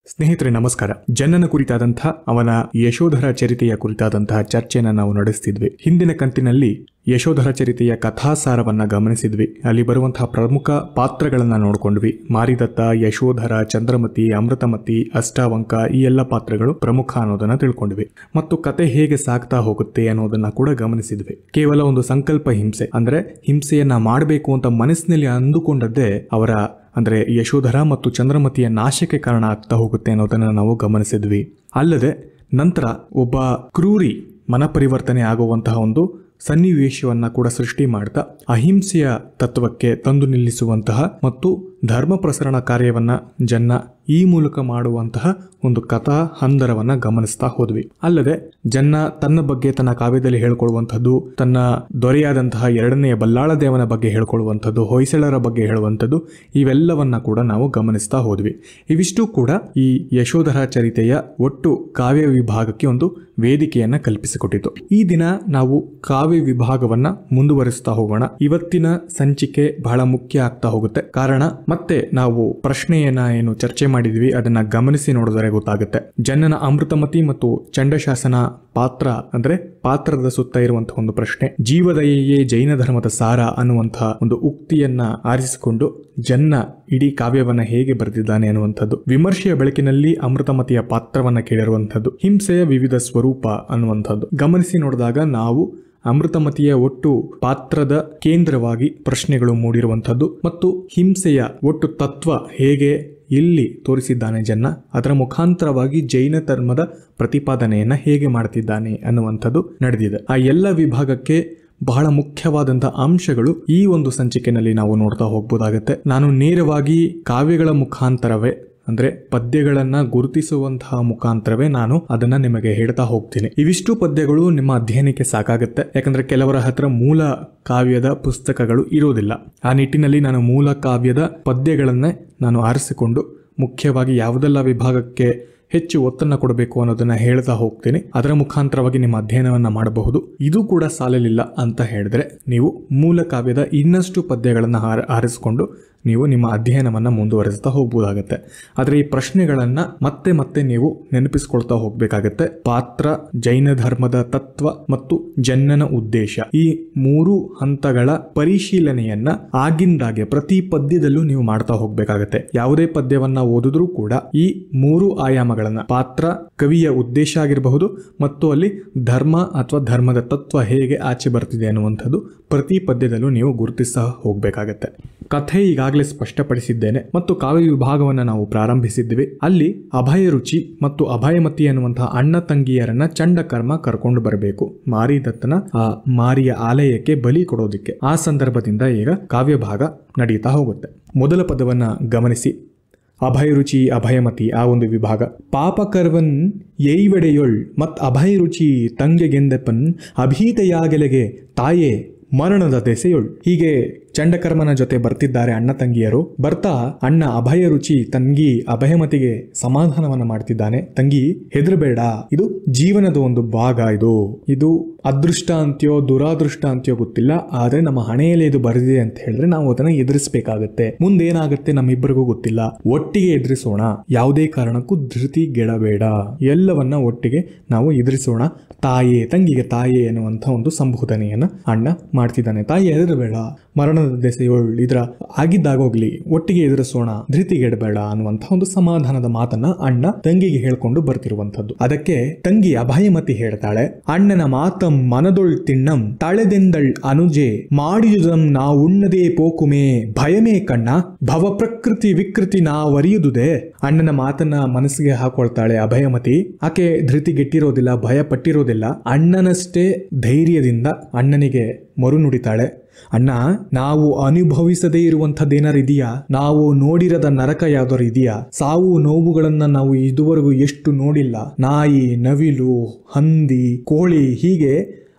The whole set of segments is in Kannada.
ಸ್ನೇಹಿತರೆ ನಮಸ್ಕಾರ. ಜನನ ಕುರಿತಾದಂತಹ ಅವನ ಯಶೋಧರ ಚರಿತೆಯ ಕುರಿತಾದಂತಹ ಚರ್ಚೆಯನ್ನು ನಾವು ನಡೆಸ್ತಿದ್ವಿ. ಹಿಂದಿನ ಕಂತಿನಲ್ಲಿ ಯಶೋಧರ ಚರಿತೆಯ ಕಥಾಸಾರವನ್ನ ಗಮನಿಸಿದ್ವಿ. ಅಲ್ಲಿ ಬರುವಂತಹ ಪ್ರಮುಖ ಪಾತ್ರಗಳನ್ನ ನೋಡ್ಕೊಂಡ್ವಿ. ಮಾರಿದತ್ತ, ಯಶೋಧರ, ಚಂದ್ರಮತಿ, ಅಮೃತಮತಿ, ಅಷ್ಟಾವಂಕ ಈ ಎಲ್ಲ ಪಾತ್ರಗಳು ಪ್ರಮುಖ ಅನ್ನೋದನ್ನ ತಿಳ್ಕೊಂಡ್ವಿ. ಮತ್ತು ಕತೆ ಹೇಗೆ ಸಾಗ್ತಾ ಹೋಗುತ್ತೆ ಅನ್ನೋದನ್ನ ಕೂಡ ಗಮನಿಸಿದ್ವಿ. ಕೇವಲ ಒಂದು ಸಂಕಲ್ಪ ಹಿಂಸೆ, ಅಂದ್ರೆ ಹಿಂಸೆಯನ್ನ ಮಾಡಬೇಕು ಅಂತ ಮನಸ್ಸಿನಲ್ಲಿ ಅಂದುಕೊಂಡದ್ದೇ ಅವರ ಅಂದ್ರೆ ಯಶೋಧರ ಮತ್ತು ಚಂದ್ರಮತಿಯ ನಾಶಕ್ಕೆ ಕಾರಣ ಆಗ್ತಾ ಹೋಗುತ್ತೆ ಅನ್ನೋದನ್ನ ನಾವು ಗಮನಿಸಿದ್ವಿ. ಅಲ್ಲದೆ ನಂತರ ಒಬ್ಬ ಕ್ರೂರಿ ಮನಪರಿವರ್ತನೆ ಆಗುವಂತಹ ಒಂದು ಸನ್ನಿವೇಶವನ್ನ ಕೂಡ ಸೃಷ್ಟಿ ಮಾಡ್ತಾ ಅಹಿಂಸೆಯ ತತ್ವಕ್ಕೆ ತಂದು ನಿಲ್ಲಿಸುವಂತಹ ಮತ್ತು ಧರ್ಮ ಪ್ರಸರಣ ಕಾರ್ಯವನ್ನ ಜನ್ನ ಈ ಮೂಲಕ ಮಾಡುವಂತಹ ಒಂದು ಕಥಾ ಹಂದರವನ್ನ ಗಮನಿಸ್ತಾ ಹೋದ್ವಿ. ಅಲ್ಲದೆ ಜನ್ನ ತನ್ನ ಬಗ್ಗೆ ತನ್ನ ಕಾವ್ಯದಲ್ಲಿ ಹೇಳ್ಕೊಳ್ಳುವಂಥದ್ದು, ತನ್ನ ದೊರೆಯಾದಂತಹ ಎರಡನೆಯ ಬಲ್ಲಾಳದೇವನ ಬಗ್ಗೆ ಹೇಳ್ಕೊಳ್ಳುವಂಥದ್ದು, ಹೊಯ್ಸಳರ ಬಗ್ಗೆ ಹೇಳುವಂಥದ್ದು, ಇವೆಲ್ಲವನ್ನ ಕೂಡ ನಾವು ಗಮನಿಸ್ತಾ ಹೋದ್ವಿ. ಇವಿಷ್ಟು ಕೂಡ ಈ ಯಶೋಧರ ಚರಿತೆಯ ಒಟ್ಟು ಕಾವ್ಯ ವಿಭಾಗಕ್ಕೆ ಒಂದು ವೇದಿಕೆಯನ್ನ ಕಲ್ಪಿಸಿಕೊಟ್ಟಿತು. ಈ ದಿನ ನಾವು ಕಾವ್ಯ ವಿಭಾಗವನ್ನ ಮುಂದುವರಿಸ್ತಾ ಹೋಗೋಣ. ಇವತ್ತಿನ ಸಂಚಿಕೆ ಬಹಳ ಮುಖ್ಯ ಆಗ್ತಾ ಹೋಗುತ್ತೆ. ಕಾರಣ ಮತ್ತೆ ನಾವು ಪ್ರಶ್ನೆಯನ್ನ ಏನು ಚರ್ಚೆ ಮಾಡಿದ್ವಿ ಅದನ್ನ ಗಮನಿಸಿ ನೋಡಿದರೆ ಗೊತ್ತಾಗುತ್ತೆ. ಜನ್ನನ ಅಮೃತಮತಿ ಮತ್ತು ಚಂಡಶಾಸನ ಪಾತ್ರ ಅಂದ್ರೆ ಪಾತ್ರದ ಸುತ್ತ ಇರುವಂತಹ ಒಂದು ಪ್ರಶ್ನೆ, ಜೀವದಯೆಯೇ ಜೈನ ಧರ್ಮದ ಸಾರ ಅನ್ನುವಂತಹ ಒಂದು ಉಕ್ತಿಯನ್ನ ಆರಿಸಿಕೊಂಡು ಜನ್ನ ಇಡೀ ಕಾವ್ಯವನ್ನ ಹೇಗೆ ಬರೆದಿದ್ದಾನೆ ಅನ್ನುವಂಥದ್ದು, ವಿಮರ್ಶೆಯ ಬೆಳಕಿನಲ್ಲಿ ಅಮೃತಮತಿಯ ಪಾತ್ರವನ್ನ ಕೇಳಿರುವಂಥದ್ದು, ಹಿಂಸೆಯ ವಿವಿಧ ಸ್ವರೂಪ ಅನ್ನುವಂಥದ್ದು ಗಮನಿಸಿ ನೋಡಿದಾಗ ನಾವು ಅಮೃತಮತಿಯ ಒಟ್ಟು ಪಾತ್ರದ ಕೇಂದ್ರವಾಗಿ ಪ್ರಶ್ನೆಗಳು ಮೂಡಿರುವಂಥದ್ದು ಮತ್ತು ಹಿಂಸೆಯ ಒಟ್ಟು ತತ್ವ ಹೇಗೆ ಇಲ್ಲಿ ತೋರಿಸಿದ್ದಾನೆ ಜನ್ನ, ಅದರ ಮುಖಾಂತರವಾಗಿ ಜೈನ ಧರ್ಮದ ಪ್ರತಿಪಾದನೆಯನ್ನ ಹೇಗೆ ಮಾಡ್ತಿದ್ದಾನೆ ಅನ್ನುವಂಥದ್ದು ನಡೆದಿದೆ. ಆ ಎಲ್ಲ ವಿಭಾಗಕ್ಕೆ ಬಹಳ ಮುಖ್ಯವಾದಂತಹ ಅಂಶಗಳು ಈ ಒಂದು ಸಂಚಿಕೆಯಲ್ಲಿ ನಾವು ನೋಡ್ತಾ ಹೋಗ್ಬೋದಾಗತ್ತೆ. ನಾನು ನೇರವಾಗಿ ಕಾವ್ಯಗಳ ಮುಖಾಂತರವೇ ಅಂದ್ರೆ ಪದ್ಯಗಳನ್ನ ಗುರುತಿಸುವಂತಹ ಮುಖಾಂತರವೇ ನಾನು ಅದನ್ನ ನಿಮಗೆ ಹೇಳ್ತಾ ಹೋಗ್ತೀನಿ. ಇವಿಷ್ಟು ಪದ್ಯಗಳು ನಿಮ್ಮ ಅಧ್ಯಯನಕ್ಕೆ ಸಾಕಾಗುತ್ತೆ. ಯಾಕಂದ್ರೆ ಕೆಲವರ ಹತ್ರ ಮೂಲ ಕಾವ್ಯದ ಪುಸ್ತಕಗಳು ಇರೋದಿಲ್ಲ. ಆ ನಿಟ್ಟಿನಲ್ಲಿ ನಾನು ಮೂಲ ಕಾವ್ಯದ ಪದ್ಯಗಳನ್ನೇ ನಾನು ಆರಿಸಿಕೊಂಡು ಮುಖ್ಯವಾಗಿ ಯಾವುದೆಲ್ಲ ವಿಭಾಗಕ್ಕೆ ಹೆಚ್ಚು ಒತ್ತನ್ನು ಕೊಡಬೇಕು ಅನ್ನೋದನ್ನ ಹೇಳ್ತಾ ಹೋಗ್ತೀನಿ. ಅದರ ಮುಖಾಂತರವಾಗಿ ನಿಮ್ಮ ಅಧ್ಯಯನವನ್ನ ಮಾಡಬಹುದು. ಇದು ಕೂಡ ಸಾಲಲಿಲ್ಲ ಅಂತ ಹೇಳಿದ್ರೆ ನೀವು ಮೂಲ ಕಾವ್ಯದ ಇನ್ನಷ್ಟು ಪದ್ಯಗಳನ್ನ ಆರಿಸಿಕೊಂಡು ನೀವು ನಿಮ್ಮ ಅಧ್ಯಯನವನ್ನ ಮುಂದುವರಿಸ್ತಾ ಹೋಗ್ಬೋದಾಗತ್ತೆ. ಆದರೆ ಈ ಪ್ರಶ್ನೆಗಳನ್ನ ಮತ್ತೆ ಮತ್ತೆ ನೀವು ನೆನಪಿಸ್ಕೊಳ್ತಾ ಹೋಗ್ಬೇಕಾಗತ್ತೆ. ಪಾತ್ರ, ಜೈನ ಧರ್ಮದ ತತ್ವ ಮತ್ತು ಜನ್ನನ ಉದ್ದೇಶ, ಈ ಮೂರು ಹಂತಗಳ ಪರಿಶೀಲನೆಯನ್ನ ಆಗಿಂದಾಗೆ ಪ್ರತಿ ಪದ್ಯದಲ್ಲೂ ನೀವು ಮಾಡ್ತಾ ಹೋಗ್ಬೇಕಾಗತ್ತೆ. ಯಾವುದೇ ಪದ್ಯವನ್ನ ಓದಿದ್ರೂ ಕೂಡ ಈ ಮೂರು ಆಯಾಮಗಳನ್ನ, ಪಾತ್ರ, ಕವಿಯ ಉದ್ದೇಶ ಆಗಿರಬಹುದು ಮತ್ತು ಅಲ್ಲಿ ಧರ್ಮ ಅಥವಾ ಧರ್ಮದ ತತ್ವ ಹೇಗೆ ಆಚೆ ಬರ್ತಿದೆ ಅನ್ನುವಂಥದ್ದು ಪ್ರತಿ ಪದ್ಯದಲ್ಲೂ ನೀವು ಗುರುತಿಸ ಹೋಗ್ಬೇಕಾಗತ್ತೆ. ಕಥೆ ಈಗಾಗಲೇ ಸ್ಪಷ್ಟಪಡಿಸಿದ್ದೇನೆ ಮತ್ತು ಕಾವ್ಯ ವಿಭಾಗವನ್ನ ನಾವು ಪ್ರಾರಂಭಿಸಿದ್ವಿ. ಅಲ್ಲಿ ಅಭಯ ರುಚಿ ಮತ್ತು ಅಭಯಮತಿ ಅನ್ನುವಂತಹ ಅಣ್ಣ ತಂಗಿಯರನ್ನ ಚಂಡಕರ್ಮ ಕರ್ಕೊಂಡು ಬರಬೇಕು ಮಾರಿದತ್ತನ ಆ ಮಾರಿಯ ಆಲಯಕ್ಕೆ ಬಲಿ ಕೊಡೋದಿಕ್ಕೆ. ಆ ಸಂದರ್ಭದಿಂದ ಈಗ ಕಾವ್ಯ ಭಾಗ ನಡೀತಾ ಹೋಗುತ್ತೆ. ಮೊದಲ ಪದವನ್ನ ಗಮನಿಸಿ. ಅಭಯರುಚಿ ಅಭಯಮತಿ ಆ ಒಂದು ವಿಭಾಗ. ಪಾಪಕರ್ವನ್ ಯೈವಡೆಯೊಳ್ ಮತ್ ಅಭಯರುಚಿ ತಂಗೆಗೆಂದೆಪನ್ ಅಭೀತೆಯಾಗೆಲೆಗೆ ತಾಯೇ ಮರಣದ ದೆಸೆಯೊಳ್. ಹೀಗೆ ಚಂಡಕರ್ಮನ ಜೊತೆ ಬರ್ತಿದ್ದಾರೆ ಅಣ್ಣ ತಂಗಿಯರು. ಬರ್ತಾ ಅಣ್ಣ ಅಭಯ ರುಚಿ ತಂಗಿ ಅಭಯಮತಿಗೆ ಸಮಾಧಾನವನ್ನ ಮಾಡ್ತಿದ್ದಾನೆ. ತಂಗಿ ಹೆದರಬೇಡ, ಇದು ಜೀವನದ ಒಂದು ಭಾಗ, ಇದು ಅದೃಷ್ಟ ಅಂತ್ಯೋ ದುರಾದೃಷ್ಟ ಅಂತ್ಯೋ ಗೊತ್ತಿಲ್ಲ, ಆದ್ರೆ ನಮ್ಮ ಹಣೆಯಲ್ಲಿ ಇದು ಬರೆದಿದೆ ಅಂತ ಹೇಳಿದ್ರೆ ನಾವು ಅದನ್ನ ಎದುರಿಸಬೇಕಾಗತ್ತೆ. ಮುಂದೇನಾಗುತ್ತೆ ನಮ್ಮಿಬ್ಬರಿಗೂ ಗೊತ್ತಿಲ್ಲ, ಒಟ್ಟಿಗೆ ಎದುರಿಸೋಣ, ಯಾವುದೇ ಕಾರಣಕ್ಕೂ ಧೃತಿಗೆಡಬೇಡ, ಎಲ್ಲವನ್ನ ಒಟ್ಟಿಗೆ ನಾವು ಎದುರಿಸೋಣ. ತಾಯೇ, ತಂಗಿಗೆ ತಾಯೇ ಎನ್ನುವಂತ ಒಂದು ಸಂಬೋಧನೆಯನ್ನ ಅಣ್ಣ ಮಾಡ್ತಿದ್ದಾನೆ. ತಾಯಿ ಹೆದರಬೇಡ, ಮರಣದ ದೆಸೆಯೋಳ್, ಇದರ ಆಗಿದ್ದಾಗೋಗ್ಲಿ, ಒಟ್ಟಿಗೆ ಎದುರಿಸೋಣ, ಧೃತಿಗೆಡಬೇಡ ಅನ್ನುವಂತಹ ಒಂದು ಸಮಾಧಾನದ ಮಾತನ್ನ ಅಣ್ಣ ತಂಗಿಗೆ ಹೇಳ್ಕೊಂಡು ಬರ್ತಿರುವಂತದ್ದು. ಅದಕ್ಕೆ ತಂಗಿ ಅಭಯಮತಿ ಹೇಳ್ತಾಳೆ, ಅಣ್ಣನ ಮಾತಂ ಮನದೊಳ್ ತಿಣ್ಣಂ ತಳೆದೆಂದಳ್ ಅನುಜೆ ಮಾಡಿದುದಂ ನಾ ಉಣ್ಣದೇ ಪೋಕುಮೇ ಭಯಮೇ ಕಣ್ಣ ಭವ ಪ್ರಕೃತಿ ವಿಕೃತಿ ನಾವರಿಯುವುದೇ. ಅಣ್ಣನ ಮಾತನ್ನ ಮನಸ್ಸಿಗೆ ಹಾಕೊಳ್ತಾಳೆ ಅಭಯಮತಿ. ಆಕೆ ಧೃತಿಗೆಟ್ಟಿರೋದಿಲ್ಲ, ಭಯ ಪಟ್ಟಿರೋದಿಲ್ಲ. ಅಣ್ಣನಷ್ಟೇ ಧೈರ್ಯದಿಂದ ಅಣ್ಣನಿಗೆ ಮರು ನುಡಿತಾಳೆ, ಅಣ್ಣ, ನಾವು ಅನುಭವಿಸದೇ ಇರುವಂತದ್ದೇನಾರು ಇದೆಯಾ? ನಾವು ನೋಡಿರದ ನರಕ ಯಾವ್ದಾರು ಇದೆಯಾ? ಸಾವು ನೋವುಗಳನ್ನ ನಾವು ಇದುವರೆಗೂ ಎಷ್ಟು ನೋಡಿಲ್ಲ. ನಾಯಿ, ನವಿಲು, ಹಂದಿ, ಕೋಳಿ, ಹೀಗೆ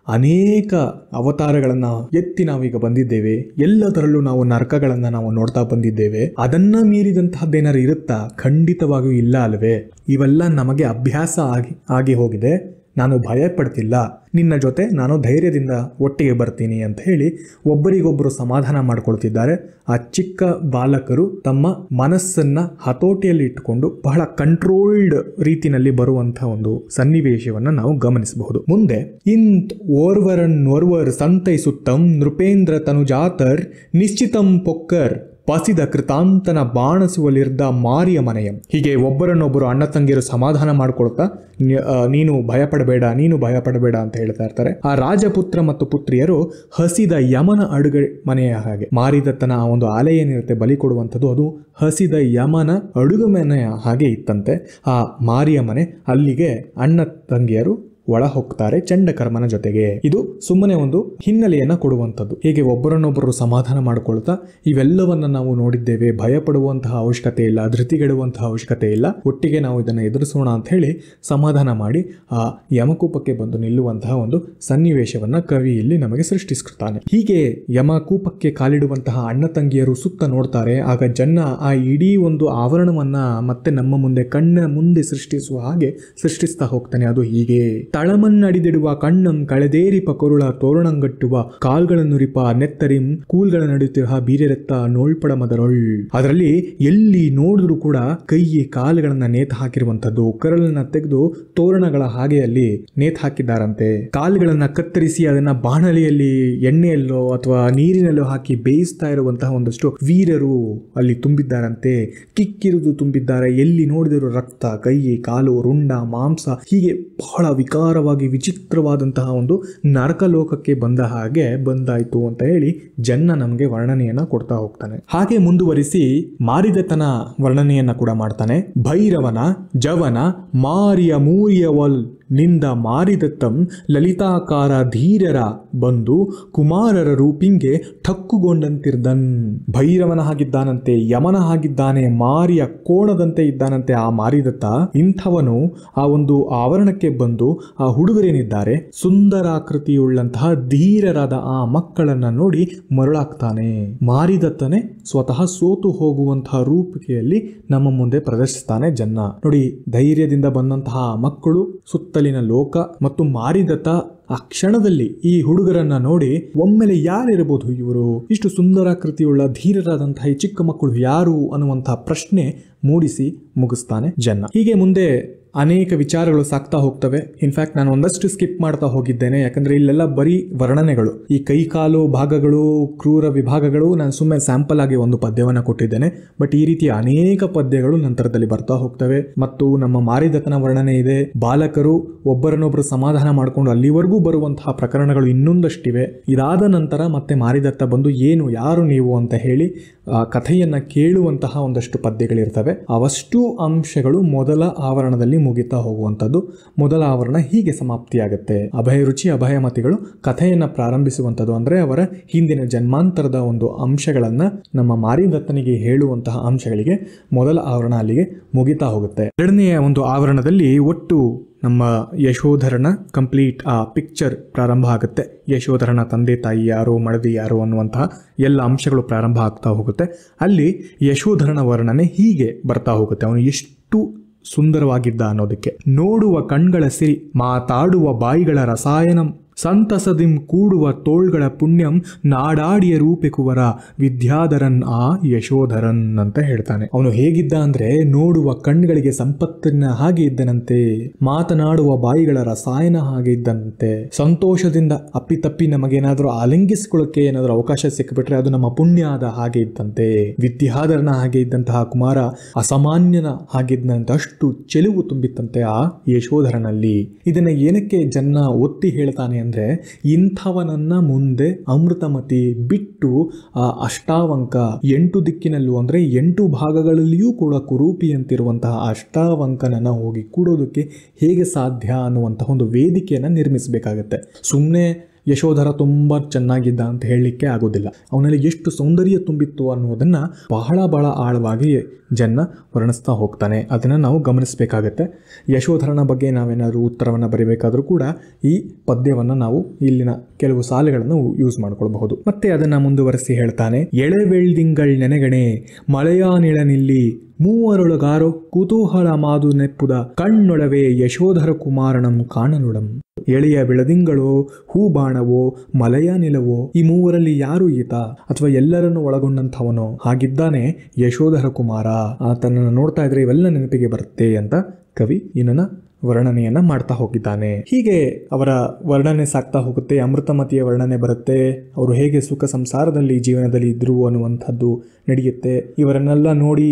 ಅನೇಕ ಅವತಾರಗಳನ್ನ ಎತ್ತಿ ನಾವೀಗ ಬಂದಿದ್ದೇವೆ. ಎಲ್ಲದರಲ್ಲೂ ನಾವು ನರಕಗಳನ್ನ ನಾವು ನೋಡ್ತಾ ಬಂದಿದ್ದೇವೆ. ಅದನ್ನ ಮೀರಿದಂತಹದ್ದೇನಾರು ಇರುತ್ತಾ? ಖಂಡಿತವಾಗಿಯೂ ಇಲ್ಲ ಅಲ್ವೇ? ಇವೆಲ್ಲ ನಮಗೆ ಅಭ್ಯಾಸ ಆಗಿ ಹೋಗಿದೆ. ನಾನು ಭಯ ಪಡ್ತಿಲ್ಲ, ನಿನ್ನ ಜೊತೆ ನಾನು ಧೈರ್ಯದಿಂದ ಒಟ್ಟಿಗೆ ಬರ್ತೀನಿ ಅಂತ ಹೇಳಿ ಒಬ್ಬರಿಗೊಬ್ಬರು ಸಮಾಧಾನ ಮಾಡ್ಕೊಳ್ತಿದ್ದಾರೆ. ಆ ಚಿಕ್ಕ ಬಾಲಕರು ತಮ್ಮ ಮನಸ್ಸನ್ನ ಹತೋಟಿಯಲ್ಲಿ ಇಟ್ಟುಕೊಂಡು ಬಹಳ ಕಂಟ್ರೋಲ್ಡ್ ರೀತಿಯಲ್ಲಿ ಬರುವಂತಹ ಒಂದು ಸನ್ನಿವೇಶವನ್ನ ನಾವು ಗಮನಿಸಬಹುದು. ಮುಂದೆ ಇಂತ್ ಓರ್ವರ್ ಸಂತೈಸುತ್ತಂ ನೃಪೇಂದ್ರ ತನುಜಾತರ್ ನಿಶ್ಚಿತಂ ಪೊಕ್ಕರ್ ಪಸಿದ ಕೃತಾಂತನ ಬಾಣಸುವಲಿರ್ದ ಮಾರಿಯ ಮನೆಯಂ. ಹೀಗೆ ಒಬ್ಬರನ್ನೊಬ್ಬರು ಅಣ್ಣ ತಂಗಿಯರು ಸಮಾಧಾನ ಮಾಡ್ಕೊಳ್ತಾ ನೀನು ಭಯಪಡಬೇಡ ಅಂತ ಹೇಳ್ತಾ ಇರ್ತಾರೆ. ಆ ರಾಜಪುತ್ರ ಮತ್ತು ಪುತ್ರಿಯರು ಹಸಿದ ಯಮನ ಅಡುಗೆ ಮನೆಯ ಹಾಗೆ, ಮಾರಿದತ್ತನ ಆ ಒಂದು ಆಲೆ ಏನಿರುತ್ತೆ ಬಲಿ ಕೊಡುವಂಥದ್ದು, ಅದು ಹಸಿದ ಯಮನ ಅಡುಗೆ ಮನೆಯ ಹಾಗೆ ಇತ್ತಂತೆ ಆ ಮಾರಿಯ ಮನೆ. ಅಲ್ಲಿಗೆ ಅಣ್ಣ ತಂಗಿಯರು ಒಳ ಹೋಗ್ತಾರೆ ಚಂಡಕರ್ಮನ ಜೊತೆಗೆ. ಇದು ಸುಮ್ಮನೆ ಒಂದು ಹಿನ್ನೆಲೆಯನ್ನ ಕೊಡುವಂಥದ್ದು. ಹೀಗೆ ಒಬ್ಬರನ್ನೊಬ್ಬರು ಸಮಾಧಾನ ಮಾಡಿಕೊಳ್ತಾ ಇವೆಲ್ಲವನ್ನ ನಾವು ನೋಡಿದ್ದೇವೆ. ಭಯ ಪಡುವಂತಹ ಅವಶ್ಯಕತೆ ಇಲ್ಲ, ಧೃತಿಗೆಡುವಂತಹ ಅವಶ್ಯಕತೆ ಇಲ್ಲ, ಒಟ್ಟಿಗೆ ನಾವು ಇದನ್ನು ಎದುರಿಸೋಣ ಅಂತ ಹೇಳಿ ಸಮಾಧಾನ ಮಾಡಿ ಆ ಯಮಕೂಪಕ್ಕೆ ಬಂದು ನಿಲ್ಲುವಂತಹ ಒಂದು ಸನ್ನಿವೇಶವನ್ನ ಕವಿ ಇಲ್ಲಿ ನಮಗೆ ಸೃಷ್ಟಿಸ್ತಾನೆ. ಹೀಗೆ ಯಮಕೂಪಕ್ಕೆ ಕಾಲಿಡುವಂತಹ ಅಣ್ಣ ತಂಗಿಯರು ಸುತ್ತ ನೋಡ್ತಾರೆ. ಆಗ ಜನ್ನ ಆ ಇಡೀ ಒಂದು ಆವರಣವನ್ನ ಮತ್ತೆ ನಮ್ಮ ಮುಂದೆ ಕಣ್ಣ ಮುಂದೆ ಸೃಷ್ಟಿಸುವ ಹಾಗೆ ಸೃಷ್ಟಿಸ್ತಾ ಹೋಗ್ತಾನೆ. ಅದು ಹೀಗೆ: ತಳಮನ್ನಡಿದಿಡುವ ಕಣ್ಣಂ ಕಳೆದೇರಿಪ ಕೊರುಳ ತೋರಣಂಗಟ್ಟುವ ಕಾಲ್ಗಳನ್ನುರಿಪ ನೆತ್ತರಿಂ ಕೂಲ್ಗಳ ನಡುತ್ತಿರುವ ಬೀರೆರೆತ್ತ ನೋಳ್ಪಡ ಮದರೊಳ್. ಅದರಲ್ಲಿ ಎಲ್ಲಿ ನೋಡಿದ್ರು ಕೂಡ ಕೈ ಕಾಲುಗಳನ್ನ ನೇತು ಹಾಕಿರುವಂತದ್ದು, ಕರಳನ್ನ ತೆಗೆದು ತೋರಣಗಳ ಹಾಗೆಯಲ್ಲಿ ನೇತು ಹಾಕಿದ್ದಾರಂತೆ. ಕಾಲುಗಳನ್ನ ಕತ್ತರಿಸಿ ಅದನ್ನ ಬಾಣಲಿಯಲ್ಲಿ ಎಣ್ಣೆಯಲ್ಲೋ ಅಥವಾ ನೀರಿನಲ್ಲೋ ಹಾಕಿ ಬೇಯಿಸ್ತಾ ಇರುವಂತಹ ಒಂದಷ್ಟು ವೀರರು ಅಲ್ಲಿ ತುಂಬಿದ್ದಾರಂತೆ. ಕಿಕ್ಕಿರುವುದು ತುಂಬಿದ್ದಾರೆ. ಎಲ್ಲಿ ನೋಡಿದರೂ ರಕ್ತ, ಕೈ ಕಾಲು, ರುಂಡ, ಮಾಂಸ, ಹೀಗೆ ಬಹಳ ವಿಕಾರವಾಗಿ ವಿಚಿತ್ರವಾದಂತಹ ಒಂದು ನರಕಲೋಕಕ್ಕೆ ಬಂದ ಹಾಗೆ ಬಂದಾಯ್ತು ಅಂತ ಹೇಳಿ ಜನ್ನ ನಮಗೆ ವರ್ಣನೆಯನ್ನ ಕೊಡ್ತಾ ಹೋಗ್ತಾನೆ. ಹಾಗೆ ಮುಂದುವರಿಸಿ ಮಾರಿದತನ ವರ್ಣನೆಯನ್ನ ಕೂಡ ಮಾಡ್ತಾನೆ. ಭೈರವನ ಜವನ ಮಾರಿಯ ಮೂರಿಯವಲ್ ನಿಂದ ಮಾರಿದತ್ತಂ ಲಲಿತಾಕಾರ ಧೀರರ ಬಂದು ಕುಮಾರರ ರೂಪಿಂಗೆ ಠಕ್ಕುಗೊಂಡಂತಿರ್ದನ್. ಭೈರವನ ಹಾಗಿದ್ದಾನಂತೆ, ಯಮನ ಹಾಗಿದ್ದಾನೆ, ಮಾರಿಯ ಕೋಣದಂತೆ ಇದ್ದಾನಂತೆ ಆ ಮಾರಿದತ್ತ. ಇಂಥವನು ಆ ಒಂದು ಆವರಣಕ್ಕೆ ಬಂದು ಆ ಹುಡುಗರೇನಿದ್ದಾರೆ ಸುಂದರಾಕೃತಿಯುಳ್ಳಂತಹ ಧೀರರಾದ ಆ ಮಕ್ಕಳನ್ನ ನೋಡಿ ಮರಳಾಗ್ತಾನೆ. ಮಾರಿದತ್ತನೇ ಸ್ವತಃ ಸೋತು ಹೋಗುವಂತಹ ರೂಪಿಕೆಯಲ್ಲಿ ನಮ್ಮ ಮುಂದೆ ಪ್ರದರ್ಶಿಸ್ತಾನೆ ಜನ್ನ. ನೋಡಿ, ಧೈರ್ಯದಿಂದ ಬಂದಂತಹ ಮಕ್ಕಳು, ಸುತ್ತಲಿನ ಲೋಕ ಮತ್ತು ಮಾರಿದತ್ತ ಆ ಕ್ಷಣದಲ್ಲಿ ಈ ಹುಡುಗರನ್ನ ನೋಡಿ ಒಮ್ಮೆಲೆ ಯಾರಿರಬಹುದು ಇವರು, ಇಷ್ಟು ಸುಂದರಾಕೃತಿಯುಳ್ಳ ಧೀರರಾದಂತಹ ಈ ಚಿಕ್ಕ ಮಕ್ಕಳು ಯಾರು ಅನ್ನುವಂತಹ ಪ್ರಶ್ನೆ ಮೂಡಿಸಿ ಮುಗಿಸ್ತಾನೆ ಜನ್ನ. ಹೀಗೆ ಮುಂದೆ ಅನೇಕ ವಿಚಾರಗಳು ಸಾಕ್ತಾ ಹೋಗ್ತವೆ. ಇನ್ಫ್ಯಾಕ್ಟ್ ನಾನು ಒಂದಷ್ಟು ಸ್ಕಿಪ್ ಮಾಡ್ತಾ ಹೋಗಿದ್ದೇನೆ, ಯಾಕಂದ್ರೆ ಇಲ್ಲೆಲ್ಲ ಬರೀ ವರ್ಣನೆಗಳು, ಈ ಕೈ ಕಾಲು ಭಾಗಗಳು, ಕ್ರೂರ ವಿಭಾಗಗಳು ನಾನು ಸುಮ್ಮನೆ ಸ್ಯಾಂಪಲ್ ಆಗಿ ಒಂದು ಪದ್ಯವನ್ನ ಕೊಟ್ಟಿದ್ದೇನೆ. ಬಟ್ ಈ ರೀತಿಯ ಅನೇಕ ಪದ್ಯಗಳು ನಂತರದಲ್ಲಿ ಬರ್ತಾ ಹೋಗ್ತವೆ. ಮತ್ತು ನಮ್ಮ ಮಾರಿದತ್ತನ ವರ್ಣನೆ ಇದೆ. ಬಾಲಕರು ಒಬ್ಬರನ್ನೊಬ್ಬರು ಸಮಾಧಾನ ಮಾಡಿಕೊಂಡು ಅಲ್ಲಿವರೆಗೂ ಬರುವಂತಹ ಪ್ರಕರಣಗಳು ಇನ್ನೊಂದಷ್ಟಿವೆ. ಇದಾದ ನಂತರ ಮತ್ತೆ ಮಾರಿದತ್ತ ಬಂದು ಏನು ಯಾರು ನೀವು ಅಂತ ಹೇಳಿ ಕಥೆಯನ್ನ ಕೇಳುವಂತಹ ಒಂದಷ್ಟು ಪದ್ಯಗಳಿರ್ತವೆ. ಅವಷ್ಟು ಅಂಶಗಳು ಮೊದಲ ಆವರಣದಲ್ಲಿ ಮುಗಿತಾ ಹೋಗುವಂಥದ್ದು. ಮೊದಲ ಆವರಣ ಹೀಗೆ ಸಮಾಪ್ತಿಯಾಗುತ್ತೆ. ಅಭಯರುಚಿ ಅಭಯಮತಿಗಳು ಕಥೆಯನ್ನ ಪ್ರಾರಂಭಿಸುವಂಥದ್ದು, ಅಂದ್ರೆ ಅವರ ಹಿಂದಿನ ಜನ್ಮಾಂತರದ ಒಂದು ಅಂಶಗಳನ್ನ ನಮ್ಮ ಮಾರಿದತ್ತನಿಗೆ ಹೇಳುವಂತಹ ಅಂಶಗಳಿಗೆ ಮೊದಲ ಆವರಣ ಅಲ್ಲಿಗೆ ಮುಗಿತಾ ಹೋಗುತ್ತೆ. ಎರಡನೆಯ ಒಂದು ಆವರಣದಲ್ಲಿ ಒಟ್ಟು ನಮ್ಮ ಯಶೋಧರನ ಕಂಪ್ಲೀಟ್ ಆ ಪಿಕ್ಚರ್ ಪ್ರಾರಂಭ ಆಗುತ್ತೆ. ಯಶೋಧರನ ತಂದೆ ತಾಯಿ ಯಾರು, ಮಡದಿ ಯಾರು ಅನ್ನುವಂತಹ ಎಲ್ಲ ಅಂಶಗಳು ಪ್ರಾರಂಭ ಆಗ್ತಾ ಹೋಗುತ್ತೆ. ಅಲ್ಲಿ ಯಶೋಧರನ ವರ್ಣನೆ ಹೀಗೆ ಬರ್ತಾ ಹೋಗುತ್ತೆ. ಅವನು ಎಷ್ಟು ಸುಂದರವಾಗಿದ್ದ ಅನ್ನೋದಕ್ಕೆ: ನೋಡುವ ಕಣ್ಗಳ ಸಿರಿ, ಮಾತಾಡುವ ಬಾಯಿಗಳ ರಸಾಯನ, ಸಂತಸದಿಂ ಕೂಡುವ ತೋಳ್ಗಳ ಪುಣ್ಯಂ, ನಾಡಾಡಿಯ ರೂಪೆಕುವರ ವಿದ್ಯಾಧರನ್ ಆ ಯಶೋಧರನ್ ಅಂತ ಹೇಳ್ತಾನೆ. ಅವನು ಹೇಗಿದ್ದ ಅಂದ್ರೆ ನೋಡುವ ಕಣ್ಗಳಿಗೆ ಸಂಪತ್ತಿನ ಹಾಗೆ ಇದ್ದನಂತೆ, ಮಾತನಾಡುವ ಬಾಯಿಗಳ ರಸಾಯನ ಹಾಗೆ ಇದ್ದಂತೆ, ಸಂತೋಷದಿಂದ ಅಪ್ಪಿತಪ್ಪಿ ನಮಗೇನಾದ್ರೂ ಆಲಿಂಗಿಸ್ಕೊಳ್ಳೋಕೆ ಏನಾದ್ರೂ ಅವಕಾಶ ಸಿಕ್ಕಿಬಿಟ್ರೆ ಅದು ನಮ್ಮ ಪುಣ್ಯ ಆದ ಹಾಗೆ ಇದ್ದಂತೆ, ವಿದ್ಯಾಧರನ ಹಾಗೆ ಇದ್ದಂತಹ ಕುಮಾರ ಅಸಾಮಾನ್ಯನ ಹಾಗಿದ್ದಂತೆ, ಅಷ್ಟು ಚೆಲುವು ತುಂಬಿತ್ತಂತೆ ಆ ಯಶೋಧರನಲ್ಲಿ. ಇದನ್ನ ಏನಕ್ಕೆ ಜನ್ನ ಒತ್ತಿ ಹೇಳ್ತಾನೆ ಅಂದ್ರೆ, ಇಂಥವನನ್ನ ಮುಂದೆ ಅಮೃತಮತಿ ಬಿಟ್ಟು ಆ ಅಷ್ಟಾವಂಕ 8 ದಿಕ್ಕಿನಲ್ಲೂ ಅಂದ್ರೆ 8 ಭಾಗಗಳಲ್ಲಿಯೂ ಕೂಡ ಕುರೂಪಿಯಂತಿರುವಂತಹ ಅಷ್ಟಾವಂಕನನ್ನ ಹೋಗಿ ಕೂಡೋದಕ್ಕೆ ಹೇಗೆ ಸಾಧ್ಯ ಅನ್ನುವಂತಹ ಒಂದು ವೇದಿಕೆಯನ್ನ ನಿರ್ಮಿಸಬೇಕಾಗತ್ತೆ. ಸುಮ್ಮನೆ ಯಶೋಧರ ತುಂಬಾ ಚೆನ್ನಾಗಿದ್ದ ಅಂತ ಹೇಳಲಿಕ್ಕೆ ಆಗೋದಿಲ್ಲ. ಅವನಲ್ಲಿ ಎಷ್ಟು ಸೌಂದರ್ಯ ತುಂಬಿತ್ತು ಅನ್ನೋದನ್ನ ಬಹಳ ಬಹಳ ಆಳವಾಗಿ ಜನ್ನ ವರ್ಣಿಸ್ತಾ ಹೋಗ್ತಾನೆ. ಅದನ್ನ ನಾವು ಗಮನಿಸಬೇಕಾಗತ್ತೆ. ಯಶೋಧರನ ಬಗ್ಗೆ ನಾವೇನಾದ್ರೂ ಉತ್ತರವನ್ನ ಬರೀಬೇಕಾದ್ರೂ ಕೂಡ ಈ ಪದ್ಯವನ್ನ ನಾವು ಇಲ್ಲಿನ ಕೆಲವು ಸಾಲುಗಳನ್ನು ಯೂಸ್ ಮಾಡ್ಕೊಳ್ಬಹುದು. ಮತ್ತೆ ಅದನ್ನ ಮುಂದುವರೆಸಿ ಹೇಳ್ತಾನೆ. ಎಳೆವೆಳ್ದಿಂಗಳ್ ನೆನೆಗಣೆ ಮಳೆಯಾನಿಳನಿಲ್ಲಿ ಮೂವರೊಳಗಾರೋ ಕುತೂಹಲ ಮಾದು ನೆಪ್ಪುದ ಕಣ್ಣೊಳವೆ ಯಶೋಧರ ಕುಮಾರನಂ ಕಾಣನುಡಂ. ಎಳೆಯ ಬೆಳದಿಂಗಳೋ, ಹೂಬಾಣವೋ, ಮಲಯ ನಿಲವೋ, ಈ ಮೂವರಲ್ಲಿ ಯಾರು ಈತ ಅಥವಾ ಎಲ್ಲರನ್ನು ಒಳಗೊಂಡಂಥವನೋ ಹಾಗಿದ್ದಾನೆ ಯಶೋಧರ ಕುಮಾರ. ಆತನನ್ನು ನೋಡ್ತಾ ಇದ್ರೆ ಇವೆಲ್ಲ ನೆನಪಿಗೆ ಬರುತ್ತೆ ಅಂತ ಕವಿ ಇನ್ನನ ವರ್ಣನೆಯನ್ನ ಮಾಡ್ತಾ ಹೋಗಿದ್ದಾನೆ. ಹೀಗೆ ಅವರ ವರ್ಣನೆ ಸಾಕ್ತಾ ಹೋಗುತ್ತೆ. ಅಮೃತಮತಿಯ ವರ್ಣನೆ ಬರುತ್ತೆ. ಅವರು ಹೇಗೆ ಸುಖ ಸಂಸಾರದಲ್ಲಿ ಜೀವನದಲ್ಲಿ ಇದ್ರು ಅನ್ನುವಂಥದ್ದು ನಡೆಯುತ್ತೆ. ಇವರನ್ನೆಲ್ಲ ನೋಡಿ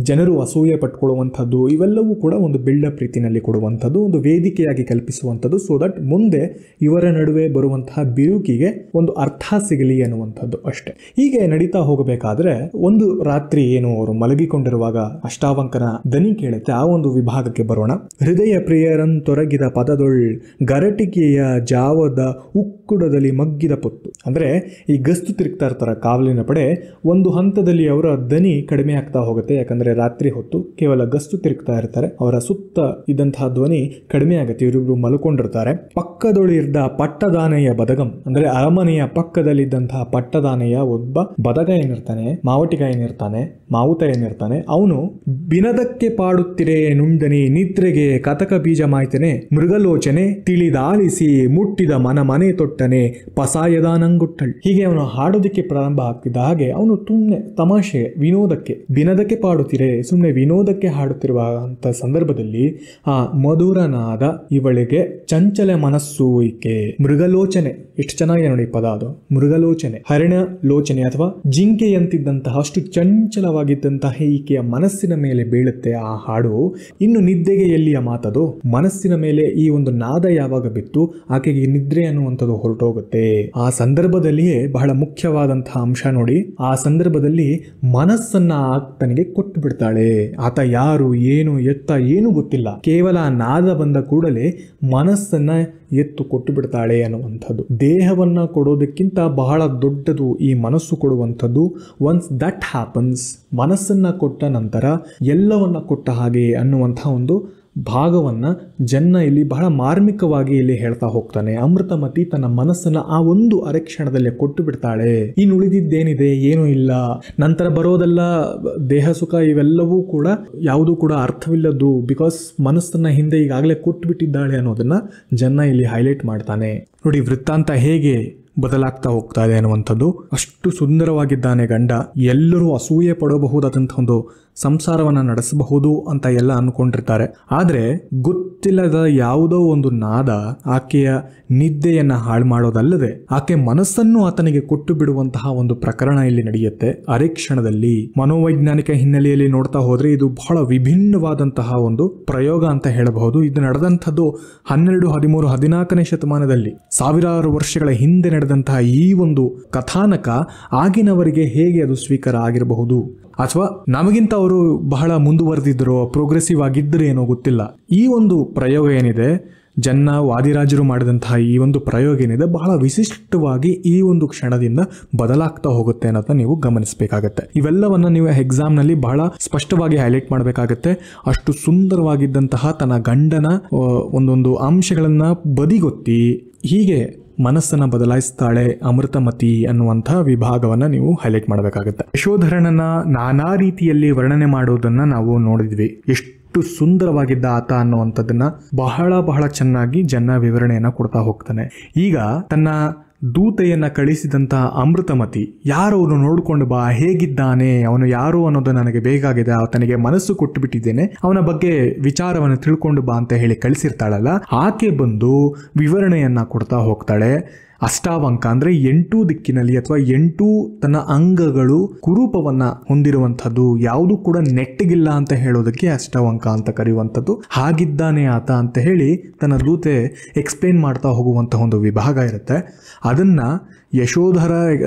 ಜನರು ಅಸೂಯೆ ಪಟ್ಕೊಳ್ಳುವಂಥದ್ದು ಇವೆಲ್ಲವೂ ಕೂಡ ಒಂದು ಬಿಲ್ಡಪ್ ರೀತಿಯಲ್ಲಿ ಕೊಡುವಂಥದ್ದು, ಒಂದು ವೇದಿಕೆಯಾಗಿ ಕಲ್ಪಿಸುವಂಥದ್ದು, ಸೋ ದಟ್ ಮುಂದೆ ಇವರ ನಡುವೆ ಬರುವಂತಹ ಬಿರುಕಿಗೆ ಒಂದು ಅರ್ಥ ಸಿಗಲಿ ಅನ್ನುವಂಥದ್ದು ಅಷ್ಟೇ. ಹೀಗೆ ನಡೀತಾ ಹೋಗಬೇಕಾದ್ರೆ ಒಂದು ರಾತ್ರಿ ಏನು ಅವರು ಮಲಗಿಕೊಂಡಿರುವಾಗ ಅಷ್ಟಾವಂಕನ ದನಿ ಕೇಳುತ್ತೆ. ಆ ಒಂದು ವಿಭಾಗಕ್ಕೆ ಬರೋಣ. ಹೃದಯ ಪ್ರಿಯರನ್ ತೊರಗಿದ ಪದದೊಳ್ ಗರಟಿಕೆಯ ಜಾವದ ಉಕ್ಕುಡದಲ್ಲಿ ಮಗ್ಗಿದ ಪೊತ್ತು. ಅಂದ್ರೆ ಈ ಗಸ್ತು ತಿರುಗ್ತಾ ಇರ್ತಾರ ಕಾವಲಿನ ಪಡೆ, ಒಂದು ಹಂತದಲ್ಲಿ ಅವರ ದನಿ ಕಡಿಮೆ ಆಗ್ತಾ ಹೋಗುತ್ತೆ. ಯಾಕಂದ್ರೆ ರಾತ್ರಿ ಹೊತ್ತು ಕೇವಲ ಗಸ್ತು ತಿರುಗ್ತಾ ಇರ್ತಾರೆ. ಅವರ ಸುತ್ತ ಇದ್ದಂತಹ ಧ್ವನಿ ಕಡಿಮೆ ಆಗುತ್ತೆ. ಇವರಿಬ್ರು ಮಲ್ಕೊಂಡಿರ್ತಾರೆ. ಪಕ್ಕದೊಳಿರ್ದ ಪಟ್ಟದಾನೆಯ ಬದಗಂ, ಅಂದ್ರೆ ಅರಮನೆಯ ಪಕ್ಕದಲ್ಲಿದ್ದಂತಹ ಪಟ್ಟದಾನೆಯ ಒಬ್ಬ ಬದಗ ಏನಿರ್ತಾನೆ, ಮಾವಟಿಗ ಏನಿರ್ತಾನೆ, ಮಾವುತ ಏನಿರ್ತಾನೆ, ಅವನು ಬಿನದಕ್ಕೆ ಪಾಡುತ್ತಿರೆ ನುಂಡನಿ ನಿದ್ರೆಗೆ ಕತಕ ಬೀಜ ಮಾಯ್ತನೆ ಮೃಗಲೋಚನೆ ತಿಳಿದಾಲಿಸಿ ಮುಟ್ಟಿದ ಮನೆ ತೊಟ್ಟನೆ ಪಸಾಯದ ನಂಗುಟ್ಟಳ್. ಹೀಗೆ ಅವನು ಹಾಡೋದಕ್ಕೆ ಪ್ರಾರಂಭ ಆಗ್ತಿದ್ದ ಹಾಗೆ ಅವನು ತುಮ್ನೆ ತಮಾಷೆ ವಿನೋದಕ್ಕೆ ಬಿನದಕ್ಕೆ ಪಾಡುತ್ತಿರೆ, ಸುಮ್ಮನೆ ವಿನೋದಕ್ಕೆ ಹಾಡುತ್ತಿರುವ ಅಂತ ಸಂದರ್ಭದಲ್ಲಿ ಆ ಮಧುರನಾದ ಇವಳಿಗೆ ಚಂಚಲ ಮನಸ್ಸು ಈಕೆ ಮೃಗಲೋಚನೆ. ಎಷ್ಟು ಚೆನ್ನಾಗಿದೆ ನೋಡಿ ಪದ ಅದು, ಮೃಗಲೋಚನೆ, ಹರಿಣ ಲೋಚನೆ ಅಥವಾ ಜಿಂಕೆಯಂತಿದ್ದಂತಹ ಅಷ್ಟು ಚಂಚಲವಾಗಿದ್ದಂತಹ ಈಕೆಯ ಮನಸ್ಸಿನ ಮೇಲೆ ಬೀಳುತ್ತೆ ಆ ಹಾಡು. ಇನ್ನು ನಿದ್ದೆಗೆ ಎಲ್ಲಿಯ ಮಾತದು, ಮನಸ್ಸಿನ ಮೇಲೆ ಈ ಒಂದು ನಾದ ಯಾವಾಗ ಬಿತ್ತು ಆಕೆಗೆ ನಿದ್ರೆ ಅನ್ನುವಂಥದ್ದು ಹೊರಟೋಗುತ್ತೆ. ಆ ಸಂದರ್ಭದಲ್ಲಿಯೇ ಬಹಳ ಮುಖ್ಯವಾದಂತಹ ಅಂಶ ನೋಡಿ, ಆ ಸಂದರ್ಭದಲ್ಲಿ ಮನಸ್ಸನ್ನ ಆತನಿಗೆ ಕೊಟ್ಟು ಬಿಡ್ತಾಳೆ. ಆತ ಯಾರು ಏನು ಎತ್ತ ಏನು ಗೊತ್ತಿಲ್ಲ, ಕೇವಲ ಆ ನಾದ ಬಂದ ಕೂಡಲೇ ಮನಸ್ಸನ್ನ ಎತ್ತು ಕೊಟ್ಟು ಬಿಡ್ತಾಳೆ ಅನ್ನುವಂಥದ್ದು. ದೇಹವನ್ನ ಕೊಡೋದಕ್ಕಿಂತ ಬಹಳ ದೊಡ್ಡದು ಈ ಮನಸ್ಸು ಕೊಡುವಂಥದ್ದು. ಒನ್ಸ್ ದಟ್ ಹ್ಯಾಪನ್ಸ್, ಮನಸ್ಸನ್ನ ಕೊಟ್ಟ ನಂತರ ಎಲ್ಲವನ್ನ ಕೊಟ್ಟ ಹಾಗೆ ಅನ್ನುವಂಥ ಒಂದು ಭಾಗವನ್ನ ಜನ್ನ ಇಲ್ಲಿ ಬಹಳ ಮಾರ್ಮಿಕವಾಗಿ ಇಲ್ಲಿ ಹೇಳ್ತಾ ಹೋಗ್ತಾನೆ. ಅಮೃತಮತಿ ತನ್ನ ಮನಸ್ಸನ್ನ ಆ ಒಂದು ಅರೆಕ್ಷಣದಲ್ಲೇ ಕೊಟ್ಟು ಬಿಡ್ತಾಳೆ. ಇನ್ನು ಉಳಿದಿದ್ದೇನಿದೆ, ಏನೂ ಇಲ್ಲ, ನಂತರ ಬರೋದೆಲ್ಲ ದೇಹ ಸುಖ, ಇವೆಲ್ಲವೂ ಕೂಡ ಯಾವುದೂ ಕೂಡ ಅರ್ಥವಿಲ್ಲದ್ದು. ಬಿಕಾಸ್ ಮನಸ್ಸನ್ನ ಹಿಂದೆ ಈಗಾಗಲೇ ಕೊಟ್ಟು ಬಿಟ್ಟಿದ್ದಾಳೆ ಅನ್ನೋದನ್ನ ಜನ್ನ ಇಲ್ಲಿ ಹೈಲೈಟ್ ಮಾಡ್ತಾನೆ. ನೋಡಿ ವೃತ್ತಾಂತ ಹೇಗೆ ಬದಲಾಗ್ತಾ ಹೋಗ್ತಾ ಇದೆ ಅನ್ನುವಂಥದ್ದು. ಅಷ್ಟು ಸುಂದರವಾಗಿದ್ದಾನೆ ಗಂಡ, ಎಲ್ಲರೂ ಅಸೂಯೆ ಪಡಬಹುದಾದಂಥ ಒಂದು ಸಂಸಾರವನ್ನ ನಡೆಸಬಹುದು ಅಂತ ಎಲ್ಲ ಅನ್ಕೊಂಡಿರ್ತಾರೆ. ಆದ್ರೆ ಗೊತ್ತಿಲ್ಲದ ಯಾವುದೋ ಒಂದು ನಾದ ಆಕೆಯ ನಿದ್ದೆಯನ್ನ ಹಾಳು ಮಾಡೋದಲ್ಲದೆ ಆಕೆ ಮನಸ್ಸನ್ನು ಆತನಿಗೆ ಕೊಟ್ಟು ಬಿಡುವಂತಹ ಒಂದು ಪ್ರಕರಣ ಇಲ್ಲಿ ನಡೆಯುತ್ತೆ. ಅರೆ ಕ್ಷಣದಲ್ಲಿ ಮನೋವೈಜ್ಞಾನಿಕ ಹಿನ್ನೆಲೆಯಲ್ಲಿ ನೋಡ್ತಾ ಹೋದ್ರೆ ಇದು ಬಹಳ ವಿಭಿನ್ನವಾದಂತಹ ಒಂದು ಪ್ರಯೋಗ ಅಂತ ಹೇಳಬಹುದು. ಇದು ನಡೆದಂಥದ್ದು 12, 13, 14ನೇ ಶತಮಾನದಲ್ಲಿ, ಸಾವಿರಾರು ವರ್ಷಗಳ ಹಿಂದೆ ನಡೆದಂತಹ ಈ ಒಂದು ಕಥಾನಕ ಆಗಿನವರಿಗೆ ಹೇಗೆ ಅದು ಸ್ವೀಕಾರ ಆಗಿರಬಹುದು, ಅಥವಾ ನಮಗಿಂತ ಅವರು ಬಹಳ ಮುಂದುವರೆದಿದ್ರು, ಪ್ರೋಗ್ರೆಸಿವ್ ಆಗಿದ್ದರೆ ಏನೋ ಗೊತ್ತಿಲ್ಲ. ಈ ಒಂದು ಪ್ರಯೋಗ ಏನಿದೆ, ಜನ್ನ ವಾದಿರಾಜರು ಮಾಡಿದಂತಹ ಈ ಒಂದು ಪ್ರಯೋಗ ಏನಿದೆ, ಬಹಳ ವಿಶಿಷ್ಟವಾಗಿ ಈ ಒಂದು ಕ್ಷಣದಿಂದ ಬದಲಾಗ್ತಾ ಹೋಗುತ್ತೆ ಅನ್ನೋದನ್ನ ನೀವು ಗಮನಿಸಬೇಕಾಗತ್ತೆ. ಇವೆಲ್ಲವನ್ನ ನೀವು ಎಕ್ಸಾಮ್ನಲ್ಲಿ ಬಹಳ ಸ್ಪಷ್ಟವಾಗಿ ಹೈಲೈಟ್ ಮಾಡಬೇಕಾಗತ್ತೆ. ಅಷ್ಟು ಸುಂದರವಾಗಿದ್ದಂತಹ ತನ್ನ ಗಂಡನ ಒಂದೊಂದು ಅಂಶಗಳನ್ನ ಬದಿಗೊತ್ತಿ ಹೀಗೆ ಮನಸ್ಸನ್ನ ಬದಲಾಯಿಸ್ತಾಳೆ ಅಮೃತಮತಿ ಅನ್ನುವಂಥ ವಿಭಾಗವನ್ನ ನೀವು ಹೈಲೈಟ್ ಮಾಡಬೇಕಾಗುತ್ತೆ. ಯಶೋಧರನನ್ನ ನಾನಾ ರೀತಿಯಲ್ಲಿ ವರ್ಣನೆ ಮಾಡೋದನ್ನ ನಾವು ನೋಡಿದ್ವಿ. ಎಷ್ಟು ಸುಂದರವಾಗಿದ್ದ ಆತ ಅನ್ನುವಂಥದ್ದನ್ನ ಬಹಳ ಬಹಳ ಚೆನ್ನಾಗಿ ಜನ್ನ ವಿವರಣೆಯನ್ನ ಕೊಡ್ತಾ ಹೋಗ್ತಾನೆ. ಈಗ ತನ್ನ ದೂತೆಯನ್ನ ಕಳಿಸಿದಂತಹ ಅಮೃತಮತಿ, ಯಾರು ಅವನು ನೋಡ್ಕೊಂಡು ಬಾ, ಹೇಗಿದ್ದಾನೆ, ಅವನು ಯಾರು ಅನ್ನೋದು ನನಗೆ ಬೇಕಾಗಿದೆ, ಆತನಿಗೆ ಮನಸ್ಸು ಕೊಟ್ಟು ಬಿಟ್ಟಿದ್ದೇನೆ, ಅವನ ಬಗ್ಗೆ ವಿಚಾರವನ್ನು ತಿಳ್ಕೊಂಡು ಬಾ ಅಂತ ಹೇಳಿ ಕಳಿಸಿರ್ತಾಳಲ್ಲ, ಆಕೆ ಬಂದು ವಿವರಣೆಯನ್ನ ಕೊಡ್ತಾ ಹೋಗ್ತಾಳೆ. ಅಷ್ಟಾವಂಕ ಅಂದ್ರೆ 8 ದಿಕ್ಕಿನಲ್ಲಿ ಅಥವಾ 8 ತನ್ನ ಅಂಗಗಳು ಕುರೂಪವನ್ನ ಹೊಂದಿರುವಂಥದ್ದು, ಯಾವುದು ಕೂಡ ನೆಟ್ಟಗಿಲ್ಲ ಅಂತ ಹೇಳೋದಕ್ಕೆ ಅಷ್ಟಾವಂಕ ಅಂತ ಕರೆಯುವಂಥದ್ದು. ಹಾಗಿದ್ದಾನೆ ಆತ ಅಂತ ಹೇಳಿ ತನ್ನ ದೂತೆ ಎಕ್ಸ್ಪ್ಲೇನ್ ಮಾಡ್ತಾ ಹೋಗುವಂತಹ ಒಂದು ವಿಭಾಗ ಇರುತ್ತೆ. ಅದನ್ನ ಯಶೋಧರ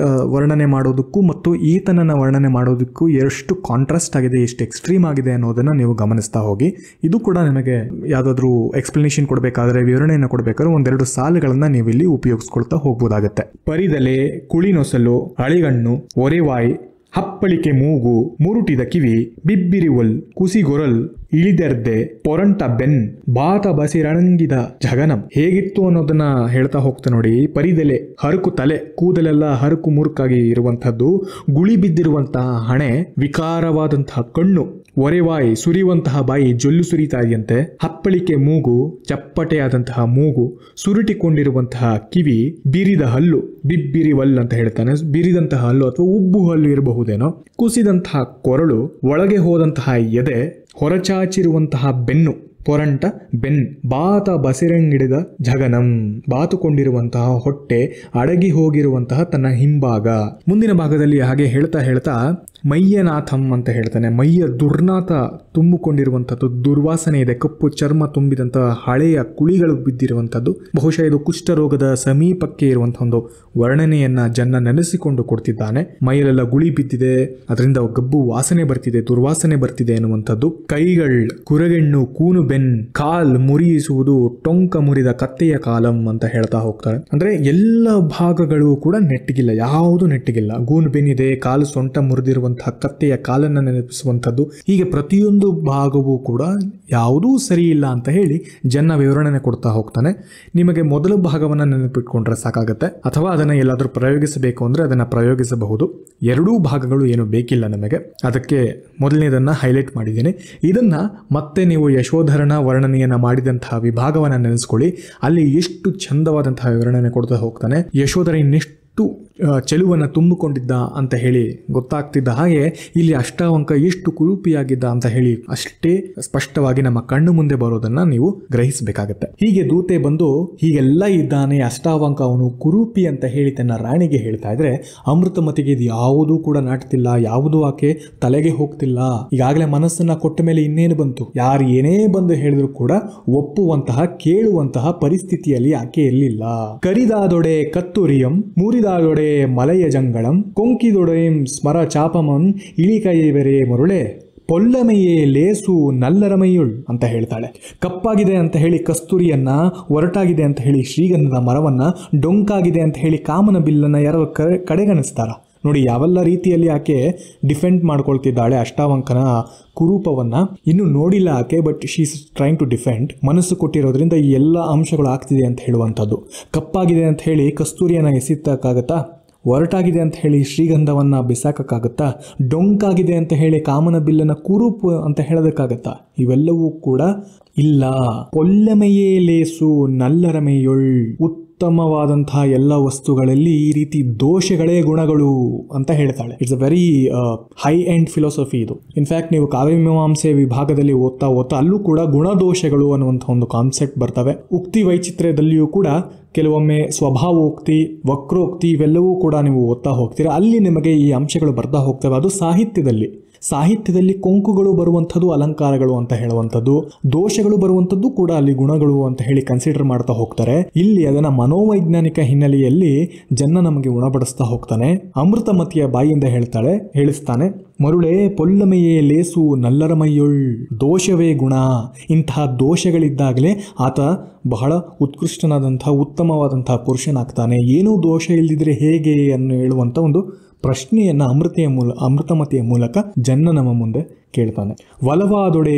ವರ್ಣನೆ ಮಾಡೋದಕ್ಕೂ ಮತ್ತು ಈತನನ್ನ ವರ್ಣನೆ ಮಾಡೋದಕ್ಕೂ ಎಷ್ಟು ಕಾಂಟ್ರಾಸ್ಟ್ ಆಗಿದೆ, ಎಷ್ಟು ಎಕ್ಸ್ಟ್ರೀಮ್ ಆಗಿದೆ ಅನ್ನೋದನ್ನ ನೀವು ಗಮನಿಸ್ತಾ ಹೋಗಿ. ಇದು ಕೂಡ ನಿಮಗೆ ಯಾವುದಾದ್ರೂ ಎಕ್ಸ್ಪ್ಲನೇಷನ್ ಕೊಡಬೇಕಾದ್ರೆ, ವಿವರಣೆಯನ್ನು ಕೊಡಬೇಕಾದ್ರೆ ಒಂದೆರಡು ಸಾಲುಗಳನ್ನ ನೀವು ಇಲ್ಲಿ ಉಪಯೋಗಿಸ್ಕೊಳ್ತಾ ಹೋಗ್ಬೋದಾಗತ್ತೆ. ಪರಿದಲೆ, ಕುಳಿನೊಸಲು, ಅಳಿಗಣ್ಣು, ಒರೆವಾಯ್, ಹಪ್ಪಳಿಕೆ ಮೂಗು, ಮುರುಟಿದ ಕಿವಿ, ಬಿಬ್ಬಿರಿವಲ್, ಕುಸಿಗೊರಲ್, ಇಳಿದೆರ್ದೆ, ಪೊರಂಟ ಬೆನ್, ಬಾತ ಬಸಿರಣಂಗಿದ ಜಗನಂ. ಹೇಗಿತ್ತು ಅನ್ನೋದನ್ನ ಹೇಳ್ತಾ ಹೋಗ್ತಾ ನೋಡಿ. ಪರಿದೆಲೆ, ಹರಕು ತಲೆ, ಕೂದಲೆಲ್ಲ ಹರಕು ಮುರುಕಾಗಿ ಇರುವಂತಹದ್ದು, ಗುಳಿ ಬಿದ್ದಿರುವಂತಹ ಹಣೆ, ವಿಕಾರವಾದಂತಹ ಕಣ್ಣು, ಒರೆವಾಯಿ, ಸುರಿಯುವಂತಹ ಬಾಯಿ ಜೊಲ್ಲು ಸುರಿತಾ ಇದೆಯಂತೆ, ಹಪ್ಪಳಿಕೆ ಮೂಗು, ಚಪ್ಪಟೆಯಾದಂತಹ ಮೂಗು, ಸುರುಟಿಕೊಂಡಿರುವಂತಹ ಕಿವಿ, ಬಿರಿದ ಹಲ್ಲು, ಬಿಬ್ಬಿರಿವಲ್ ಅಂತ ಹೇಳ್ತಾನೆ, ಬಿರಿದಂತಹ ಹಲ್ಲು ಅಥವಾ ಉಬ್ಬು ಹಲ್ಲು ಇರಬಹುದೇನೋ, ಕುಸಿದಂತಹ ಕೊರಳು, ಒಳಗೆ ಹೋದಂತಹ ಎದೆ, ಹೊರಚಾಚಿರುವಂತಹ ಬೆನ್ನು, ಪೊರಂಟ ಬೆನ್, ಬಾತ ಬಸಿರಂಗಿಡಿದ ಜಗನಂ, ಬಾತುಕೊಂಡಿರುವಂತಹ ಹೊಟ್ಟೆ, ಅಡಗಿ ಹೋಗಿರುವಂತಹ ತನ್ನ ಹಿಂಭಾಗ. ಮುಂದಿನ ಭಾಗದಲ್ಲಿ ಹಾಗೆ ಹೇಳ್ತಾ ಹೇಳ್ತಾ ಮಯ್ಯನಾಥಂ ಅಂತ ಹೇಳ್ತಾನೆ. ಮೈಯ ದುರ್ನಾಥ ತುಂಬಿಕೊಂಡಿರುವಂಥದ್ದು, ದುರ್ವಾಸನೆ ಇದೆ, ಕಪ್ಪು ಚರ್ಮ ತುಂಬಿದಂತಹ ಹಳೆಯ ಕುಳಿಗಳು ಬಿದ್ದಿರುವಂಥದ್ದು. ಬಹುಶಃ ಇದು ಕುಷ್ಠರೋಗದ ಸಮೀಪಕ್ಕೆ ಇರುವಂತಹ ಒಂದು ವರ್ಣನೆಯನ್ನ ಜನ್ನ ನೆನೆಸಿಕೊಂಡು ಕೊಡ್ತಿದ್ದಾನೆ. ಮೈಯಲ್ಲೆಲ್ಲ ಗುಳಿ ಬಿದ್ದಿದೆ, ಅದರಿಂದ ಗಬ್ಬು ವಾಸನೆ ಬರ್ತಿದೆ, ದುರ್ವಾಸನೆ ಬರ್ತಿದೆ ಎನ್ನುವಂಥದ್ದು. ಕೈಗಳ್ ಕುರಗೆಣ್ಣು, ಕೂನು ಬೆನ್, ಕಾಲ್ ಮುರಿಯಿಸುವುದು, ಟೊಂಕ ಮುರಿದ ಕತ್ತೆಯ ಕಾಲಂ ಅಂತ ಹೇಳ್ತಾ ಹೋಗ್ತಾರೆ. ಅಂದ್ರೆ ಎಲ್ಲ ಭಾಗಗಳು ಕೂಡ ನೆಟ್ಟಿಗಿಲ್ಲ, ಯಾವುದು ನೆಟ್ಟಿಗಿಲ್ಲ. ಗೂನು ಬೆನ್ನಿದೆ, ಕಾಲು ಸೊಂಟ ಮುರಿದಿರುವ ಕತ್ತೆಯ ಕಾಲನ್ನು ನೆನಪಿಸುವಂಥದ್ದು. ಹೀಗೆ ಪ್ರತಿಯೊಂದು ಭಾಗವೂ ಕೂಡ ಯಾವುದೂ ಸರಿ ಇಲ್ಲ ಅಂತ ಹೇಳಿ ಜನ್ನ ವಿವರಣೆ ಕೊಡ್ತಾ ಹೋಗ್ತಾನೆ. ನಿಮಗೆ ಮೊದಲ ಭಾಗವನ್ನು ನೆನಪಿಟ್ಕೊಂಡ್ರೆ ಸಾಕಾಗತ್ತೆ, ಅಥವಾ ಅದನ್ನು ಎಲ್ಲಾದರೂ ಪ್ರಯೋಗಿಸಬೇಕು ಅಂದ್ರೆ ಅದನ್ನು ಪ್ರಯೋಗಿಸಬಹುದು. ಎರಡೂ ಭಾಗಗಳು ಏನು ಬೇಕಿಲ್ಲ ನಮಗೆ. ಅದಕ್ಕೆ ಮೊದಲನೇದನ್ನ ಹೈಲೈಟ್ ಮಾಡಿದ್ದೀನಿ. ಇದನ್ನ ಮತ್ತೆ ನೀವು ಯಶೋಧರನ ವರ್ಣನೆಯನ್ನ ಮಾಡಿದಂತಹ ವಿಭಾಗವನ್ನು ನೆನೆಸ್ಕೊಳ್ಳಿ. ಅಲ್ಲಿ ಎಷ್ಟು ಚಂದವಾದಂತಹ ವಿವರಣೆ ಕೊಡ್ತಾ ಹೋಗ್ತಾನೆ. ಯಶೋಧರ ಇನ್ನೆಷ್ಟು ಚೆಲುವನ್ನು ತುಂಬಿಕೊಂಡಿದ್ದ ಅಂತ ಹೇಳಿ ಗೊತ್ತಾಗ್ತಿದ್ದ ಹಾಗೆ ಇಲ್ಲಿ ಅಷ್ಟಾವಂಕ ಎಷ್ಟು ಕುರೂಪಿಯಾಗಿದ್ದ ಅಂತ ಹೇಳಿ ಅಷ್ಟೇ ಸ್ಪಷ್ಟವಾಗಿ ನಮ್ಮ ಕಣ್ಣು ಮುಂದೆ ಬರೋದನ್ನ ನೀವು ಗ್ರಹಿಸಬೇಕಾಗತ್ತೆ. ಹೀಗೆ ದೂತೆ ಬಂದು ಹೀಗೆಲ್ಲ ಇದ್ದಾನೆ, ಅಷ್ಟಾವಂಕ, ಅವನು ಕುರೂಪಿ ಅಂತ ಹೇಳಿ ತನ್ನ ರಾಣಿಗೆ ಹೇಳ್ತಾ ಇದ್ರೆ, ಅಮೃತಮತಿಗೆ ಇದು ಯಾವುದೂ ಕೂಡ ನಾಟ್ತಿಲ್ಲ, ಯಾವುದೂ ಆಕೆ ತಲೆಗೆ ಹೋಗ್ತಿಲ್ಲ. ಈಗಾಗಲೇ ಮನಸ್ಸನ್ನ ಕೊಟ್ಟ ಮೇಲೆ ಇನ್ನೇನು ಬಂತು? ಯಾರು ಏನೇ ಬಂದು ಹೇಳಿದ್ರು ಕೂಡ ಒಪ್ಪುವಂತಹ, ಕೇಳುವಂತಹ ಪರಿಸ್ಥಿತಿಯಲ್ಲಿ ಆಕೆ ಇರಲಿಲ್ಲ. ಕರಿದಾದೊಡೆ ಕತ್ತುರಿಯಂ, ಮುರಿದಾದೊಡೆ ಮಲಯ ಜಂಗಳಂ, ಕೊಂಕಿದೊಡೆಂ ಸ್ಮರ ಚಾಪಮಂ, ಇಳಿಕೈವೆರೆ ಮರುಳೆ, ಪೊಲ್ಲಮೆಯೇ ಲೇಸು ನಲ್ಲರಮೈಯುಳ್ ಅಂತ ಹೇಳ್ತಾಳೆ. ಕಪ್ಪಾಗಿದೆ ಅಂತ ಹೇಳಿ ಕಸ್ತೂರಿಯನ್ನ, ಒರಟಾಗಿದೆ ಅಂತ ಹೇಳಿ ಶ್ರೀಗಂಧದ ಮರವನ್ನ, ಡೊಂಕಾಗಿದೆ ಅಂತ ಹೇಳಿ ಕಾಮನ ಬಿಲ್ಲನ್ನ ಯಾರೋ ಕಡೆಗಣಿಸ್ತಾರ ನೋಡಿ. ಯಾವೆಲ್ಲ ರೀತಿಯಲ್ಲಿ ಆಕೆ ಡಿಫೆಂಡ್ ಮಾಡ್ಕೊಳ್ತಿದ್ದಾಳೆ ಅಷ್ಟಾವಂಕನ ಕುರೂಪವನ್ನ. ಇನ್ನು ನೋಡಿಲ್ಲ ಆಕೆ, but she is trying to defend. ಮನಸ್ಸು ಕೊಟ್ಟಿರೋದ್ರಿಂದ ಈ ಎಲ್ಲ ಅಂಶಗಳು ಆಗ್ತಿದೆ ಅಂತ ಹೇಳುವಂಥದ್ದು. ಕಪ್ಪಾಗಿದೆ ಅಂತ ಹೇಳಿ ಕಸ್ತೂರಿಯನ್ನ ಎಸಿತಕ್ಕಾಗತ್ತಾ? ಒರಟಾಗಿದೆ ಅಂತ ಹೇಳಿ ಶ್ರೀಗಂಧವನ್ನ ಬಿಸಾಕಕ್ಕಾಗತ್ತಾ? ಡೊಂಕಾಗಿದೆ ಅಂತ ಹೇಳಿ ಕಾಮನ ಬಿಲ್ಲನ ಕುರೂಪು ಅಂತ ಹೇಳೋದಕ್ಕಾಗತ್ತಾ? ಇವೆಲ್ಲವೂ ಕೂಡ ಇಲ್ಲ. ಪೊಲ್ಲಮೆಯೇ ಲೇಸು ನಲ್ಲರಮೆಯೊಳ್, ಉತ್ತಮವಾದಂತಹ ಎಲ್ಲ ವಸ್ತುಗಳಲ್ಲಿ ಈ ರೀತಿ ದೋಷಗಳೇ ಗುಣಗಳು ಅಂತ ಹೇಳ್ತಾಳೆ. It's a very high end philosophy ಇದು. ಇನ್ಫ್ಯಾಕ್ಟ್ ನೀವು ಕಾವ್ಯಮೀಮಾಂಸೆ ವಿಭಾಗದಲ್ಲಿ ಓದ್ತಾ ಅಲ್ಲೂ ಕೂಡ ಗುಣದೋಷಗಳು ಅನ್ನುವಂಥ ಒಂದು ಕಾನ್ಸೆಪ್ಟ್ ಬರ್ತವೆ. ಉಕ್ತಿ ವೈಚಿತ್ರ್ಯದಲ್ಲಿಯೂ ಕೂಡ ಕೆಲವೊಮ್ಮೆ ಸ್ವಭಾವೋಕ್ತಿ, ವಕ್ರೋಕ್ತಿ ಇವೆಲ್ಲವೂ ಕೂಡ ನೀವು ಓದ್ತಾ ಹೋಗ್ತೀರಾ. ಅಲ್ಲಿ ನಿಮಗೆ ಈ ಅಂಶಗಳು ಬರ್ತಾ ಹೋಗ್ತವೆ. ಅದು ಸಾಹಿತ್ಯದಲ್ಲಿ ಕೊಂಕುಗಳು ಬರುವಂಥದ್ದು ಅಲಂಕಾರಗಳು ಅಂತ ಹೇಳುವಂಥದ್ದು, ದೋಷಗಳು ಬರುವಂಥದ್ದು ಕೂಡ ಅಲ್ಲಿ ಗುಣಗಳು ಅಂತ ಹೇಳಿ ಕನ್ಸಿಡರ್ ಮಾಡ್ತಾ ಹೋಗ್ತಾರೆ. ಇಲ್ಲಿ ಅದನ್ನ ಮನೋವೈಜ್ಞಾನಿಕ ಹಿನ್ನೆಲೆಯಲ್ಲಿ ಜನ್ನ ನಮಗೆ ಉಣಬಡಿಸ್ತಾ ಹೋಗ್ತಾನೆ. ಅಮೃತಮತಿಯ ಬಾಯಿಯಿಂದ ಹೇಳಿಸ್ತಾನೆ, ಮರುಳೆ ಪೊಲ್ಲಮೆಯೇ ಲೇಸು ನಲ್ಲರಮೈಯೊಳ್, ದೋಷವೇ ಗುಣ. ಇಂತಹ ದೋಷಗಳಿದ್ದಾಗಲೇ ಆತ ಬಹಳ ಉತ್ಕೃಷ್ಟನಾದಂತಹ, ಉತ್ತಮವಾದಂತಹ ಪುರುಷನಾಗ್ತಾನೆ. ಏನೂ ದೋಷ ಇಲ್ಲದಿದ್ರೆ ಹೇಗೆ ಅನ್ನು ಹೇಳುವಂತ ಒಂದು ಪ್ರಶ್ನೆಯನ್ನ ಅಮೃತಮತಿಯ ಮೂಲಕ ಜನ್ನ ನಮ್ಮ ಮುಂದೆ ಕೇಳ್ತಾನೆ. ಒಲವಾದೊಡೆ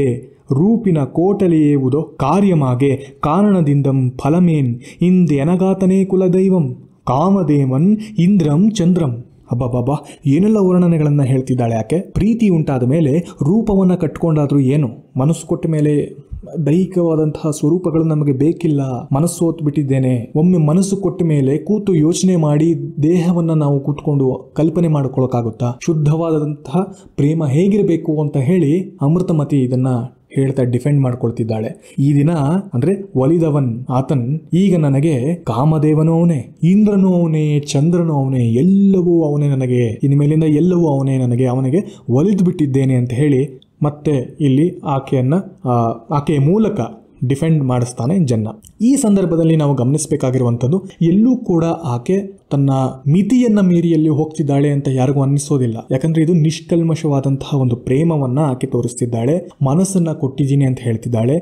ರೂಪಿನ ಕೋಟಲಿಯೇವುದೋ ಕಾರ್ಯಮಾಗೆ, ಕಾರಣದಿಂದಂ ಫಲಮೇನ್ ಇಂದೆನಗಾತನೇ ಕುಲದೈವಂ, ಕಾಮದೇವನ್ ಇಂದ್ರಂ ಚಂದ್ರಂ. ಅಬ್ಬಬ್ಬಾ, ಏನೆಲ್ಲ ವರ್ಣನೆಗಳನ್ನ ಹೇಳ್ತಿದ್ದಾಳೆ ಆಕೆ. ಪ್ರೀತಿ ಉಂಟಾದ ಮೇಲೆ ರೂಪವನ್ನ ಕಟ್ಕೊಂಡಾದ್ರೂ ಏನು, ಮನಸ್ಸು ಕೊಟ್ಟ ಮೇಲೆ ದೈಹಿಕವಾದಂತಹ ಸ್ವರೂಪಗಳು ನಮಗೆ ಬೇಕಿಲ್ಲ, ಮನಸ್ಸು ಓತ್ ಬಿಟ್ಟಿದ್ದೇನೆ. ಒಮ್ಮೆ ಮನಸ್ಸು ಕೊಟ್ಟ ಮೇಲೆ ಕೂತು ಯೋಚನೆ ಮಾಡಿ ದೇಹವನ್ನ ನಾವು ಕೂತ್ಕೊಂಡು ಕಲ್ಪನೆ ಮಾಡ್ಕೊಳಕ್ಕಾಗುತ್ತಾ? ಶುದ್ಧವಾದಂತಹ ಪ್ರೇಮ ಹೇಗಿರಬೇಕು ಅಂತ ಹೇಳಿ ಅಮೃತಮತಿ ಇದನ್ನ ಹೇಳ್ತಾ ಡಿಫೆಂಡ್ ಮಾಡ್ಕೊಳ್ತಿದ್ದಾಳೆ. ಈ ದಿನ ಅಂದ್ರೆ ಒಲಿದವನ್ ಆತನ್ ಈಗ ನನಗೆ ಕಾಮದೇವನೂ ಅವನೇ, ಇಂದ್ರನೂ ಅವನೇ, ಚಂದ್ರನೂ ಅವನೇ, ಎಲ್ಲವೂ ಅವನೇ ನನಗೆ, ಇನ್ನು ಮೇಲಿಂದ ಎಲ್ಲವೂ ಅವನೇ ನನಗೆ, ಅವನಿಗೆ ಒಲಿದು ಬಿಟ್ಟಿದ್ದೇನೆ ಅಂತ ಹೇಳಿ ಮತ್ತೆ ಇಲ್ಲಿ ಆಕೆಯ ಮೂಲಕ ಡಿಫೆಂಡ್ ಮಾಡಿಸ್ತಾನೆ ಜನ್ನ. ಈ ಸಂದರ್ಭದಲ್ಲಿ ನಾವು ಗಮನಿಸಬೇಕಾಗಿರುವಂಥದ್ದು, ಎಲ್ಲೂ ಕೂಡ ಆಕೆ ತನ್ನ ಮಿತಿಯನ್ನ ಮೀರಿಯಲ್ಲಿ ಹೋಗ್ತಿದ್ದಾಳೆ ಅಂತ ಯಾರಿಗೂ ಅನ್ನಿಸೋದಿಲ್ಲ. ಯಾಕಂದ್ರೆ ಇದು ನಿಷ್ಕಲ್ಮಶವಾದಂತಹ ಒಂದು ಪ್ರೇಮವನ್ನ ಆಕೆ ತೋರಿಸ್ತಿದ್ದಾಳೆ. ಮನಸ್ಸನ್ನ ಕೊಟ್ಟಿದ್ದೀನಿ ಅಂತ ಹೇಳ್ತಿದ್ದಾಳೆ.